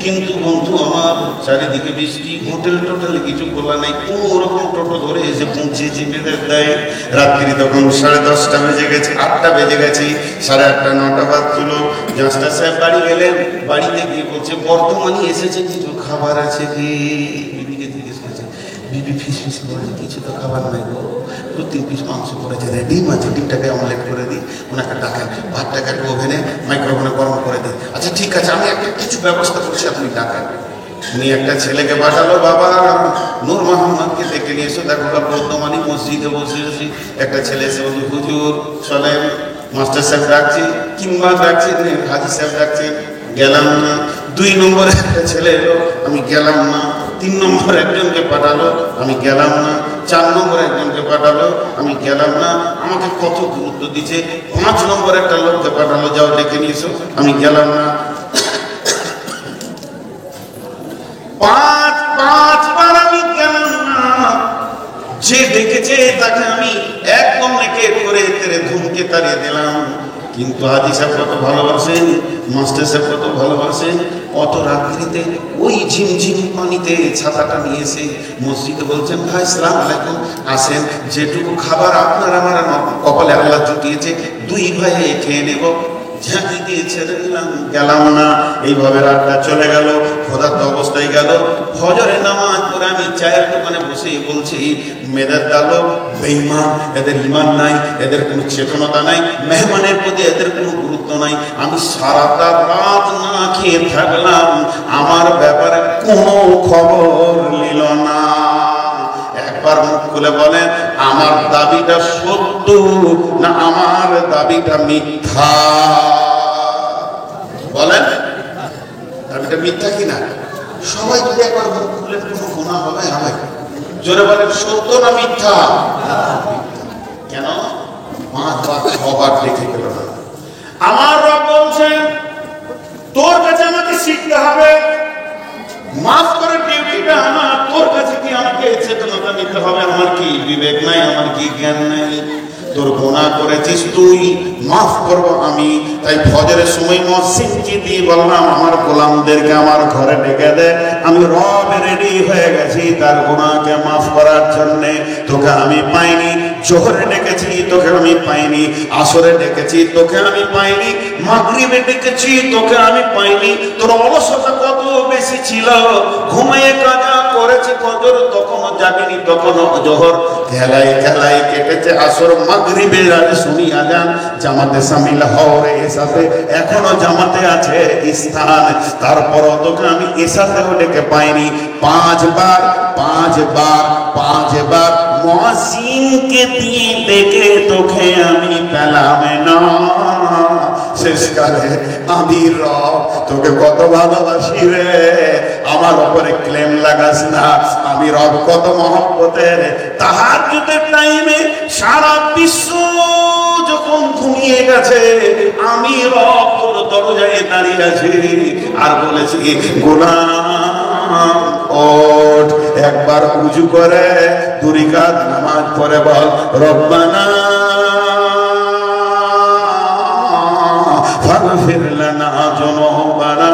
কিন্তু বন্ধু আমার, চারিদিকে বৃষ্টি, হোটেল টোটেলে কিছু বলা নেই, কোনো রকম টোটো ধরে এসে পৌঁছেছি বেঁধে দেয়। রাত্রি তখন 10:30 বেজে গেছে, 8টা বেজে গেছে, 8:30 9টা বাজছিল। মাস্টার সাহেব বাড়ি গেলেন, বাড়িতে গিয়ে বলছে বর্তমানই এসেছে, কিছু খাবার আছে কি? বিবিকে জিজ্ঞেস করছে, বিবি ফিস ফিস করে, কিছু তো খাবার নাই গো, 2-3 পিস মাংস করেছে, ডিম আছে, ডিমটাকে অমলেট করে দিই। ওনাকে ডাকেন, ভাতটাকে একটু ওভেনে মাইক্রোওভেনে গরম করে দিই। আচ্ছা ঠিক আছে, আমি একটা কিছু ব্যবস্থা করছি, আপনি ডাকেন। উনি একটা ছেলেকে পাঠালো, বাবা নূর মোহাম্মদকে ডেকে নিয়ে এসো, দেখো বর্ধমানই মসজিদে বসে আছি। একটা ছেলে এসে বলছে হুজুর চলেন, মাস্টার সাহেব ডাকছি, কিংবা ডাকছেন, হাজি সাহেব ডাকছেন, গেলাম না। 2 নম্বরে একটা ছেলে এলো, আমি গেলাম না। 3 নম্বর একজনকে পাঠালো, আমি গেলাম না। 4 নম্বর একজনকে পাঠালো, আমি গেলাম না। আমাকে কত গুরুত্ব দিচ্ছে, 5 নম্বর একটা লোককে পাঠালো, যাও ডেকে নিয়েছো, আমি গেলাম না। 5বার আমি গেলাম না। যে ডেকেছে তাকে আমি একদম নেকে করে তেরে ধুমকে তাড়িয়ে দিলাম। কিন্তু হাজি সাহেব কত ভালোবাসেন, মাস্টার সাহেব কত ভালোবাসেন, অত রাত্রিতে ওই ঝিমঝিম পানিতে ছাতাটা নিয়েছে মসজিদে বলছেন, ভাই সালাম আলাইকুম, আসেন, যেটুকু খাবার আপনার আমার কপালে আল্লাহ জুটিয়েছে 2 ভাইয়ে খেয়ে নেব। ঝাঁকি দিয়ে ছেড়ে দিলাম, গেলাম না। এইভাবে রাতটা চলে গেল, ক্ষুধার্ত অবস্থায় গেল। ফজরের নামাজ পড়ে আমি চায়ের দোকানে বসে বলছি, মেয়েদের দালো বেঈমান, এদের ঈমান নাই, এদের কোনো চেতনতা নাই, মেহমানের প্রতি এদের কোনো গুরুত্ব নাই। আমি সারাটা রাত না খেয়ে থাকলাম, আমার ব্যাপারে কোনো খবর নিল না। একবার মুখ খুলে বলেন, আমার দাবিটা সত্য না আমার দাবিটা মিথ্যা? বলেন, দাবিটা মিথ্যা কিনা? সবাই যদি একবার মুখ খুলে, কোনো গুনাহ হবে? হবে। জোরে বলেন, সত্য না মিথ্যা? কেন 5 বার 6 বার দেখে গেল না? আমার রব বলছেন, তোর কাছে আমাকে শিখতে হবে, মাফ করে ডিউটিটা আমার, তোর কাছে কি আমাকে চেতনতা নিতে হবে? আমার কি বিবেক নাই, আমার কি জ্ঞান নাই? তোর গুনাহ করেছিস তুই, মাফ করব আমি। তাই ফজরের সময় মসজিদকে দিয়ে বললাম, আমার গোলামদেরকে আমার ঘরে ডেকে দে, আমি রব রেডি হয়ে গেছি তার গুনাহকে মাফ করার জন্য। তোকে আমি পাইনি। জোহরে ডেকেছি, তোকে আমি পাইনি। আসরে ডেকেছি, তোকে আমি পাইনি। মাগরিবে ডেকেছি, তোকে আমি পাইনি। তোর অলসতা কত বেশি ছিল, ঘুমিয়ে কাজা করেছে ফজর, তখনও জাগিনি, তখনও জোহর খেলায় খেলায় কেটেছে আসর। মাগরিবে শুনি আজান, জামাতে শামিল হও রে এসাতে, এখনো জামাতে আছে স্থান। তারপরও তোকে আমি এসাতেও ডেকে পাইনি। 5 বার মুয়াজ্জিনকে দিয়ে ডেকে তোকে আমি পেলাম না। শেষকালে আমি রব তোকে কত ভালোবাসি রে, আমার উপরে ক্লেম লাগাস না। আমি রব কত মহব্বতের। তাহাজ্জুদের টাইমে সারা বিশ্ব যখন ঘুমিয়ে গেছে, আমি রব তোর দরজায় দাঁড়িয়ে আছি আর বলেছি, গোলাম ওঠ, একবার উজু করে 2 রাকাত নামাজ পড়ে বল, রব্বানা ফাগফির লানা যুনুবানা।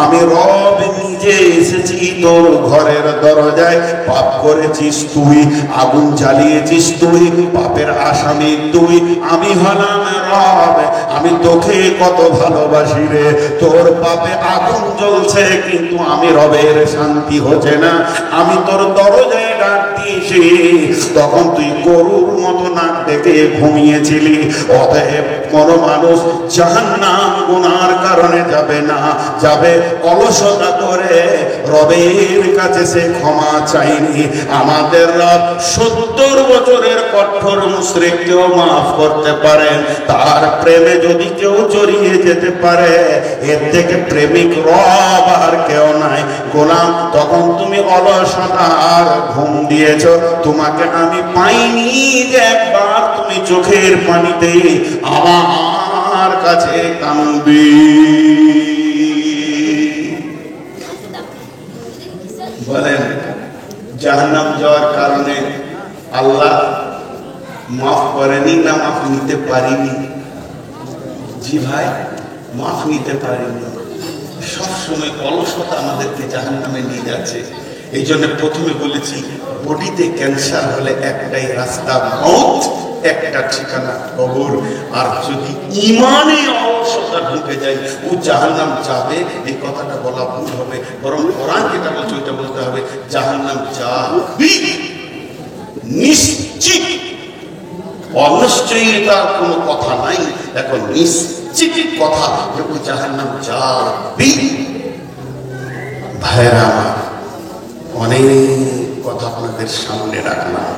আমি রব নিজে এসেছি তোর ঘরের দরজায়। পাপ করেছিস তুই, আগুন জ্বালিয়েছিস তুই, পাপের আসামি তুই। আমি হলাম রব, আমি তোকে কত ভালোবাসি রে। তোর পাপে আগুন জ্বলছে, কিন্তু আমি রবের শান্তি হচ্ছে না। আমি তোর দরজায় ডাক দিয়েছি, তখন তুই গরুর মতো নাক ডেকে ঘুমিয়েছিলি। অতএব কোন মানুষ জাহান্নাম গুনার কারণে যাবে না, যাবে অলসতা করে। রবের কাছে সে ক্ষমা চাইনি। আমাদের রব 70 বছরের কঠোর মুশরিককেও মাফ করতে পারেন। তার প্রেমে যদি কেউ জড়িয়ে যেতে পারে, এর থেকে প্রেমিক রব আর কেউ নাই। গোলাম, তখন তুমি অলসতা আর ঘুম দিয়েছ, তোমাকে আমি পাইনি যে একবার তুমি চোখের পানিতে আমার কাছে কাঁদবে। বলেন, জাহান্নাম যাওয়ার কারণে আল্লাহ মাফ করেনি না মাফ নিতে পারিনি? জি ভাই, মাফ নিতে পারিনি। সবসময় অলসতা আমাদেরকে জাহান্নামে নিয়ে যাচ্ছে। এই জন্য প্রথমে বলেছি, বডিতে ক্যান্সার হলে একটাই রাস্তা মৌত, একটা ঠিকানা কবর। আর যদি ইমানে অলসতা ঢুকে যায়, ও জাহান্নাম যাবে, এই কথাটা বলা ভুল হবে। বরং কোরআন যেটা বলছে ওইটা বলতে হবে, জাহান্নাম যাবে নিশ্চিত। অনিশ্চয়তার কোনো কথা নাই, এখন নিশ্চিত কথা যে ও জাহান্নাম যাবে। ভাইরা আমার, অনেক কথা আপনাদের সামনে রাখলাম।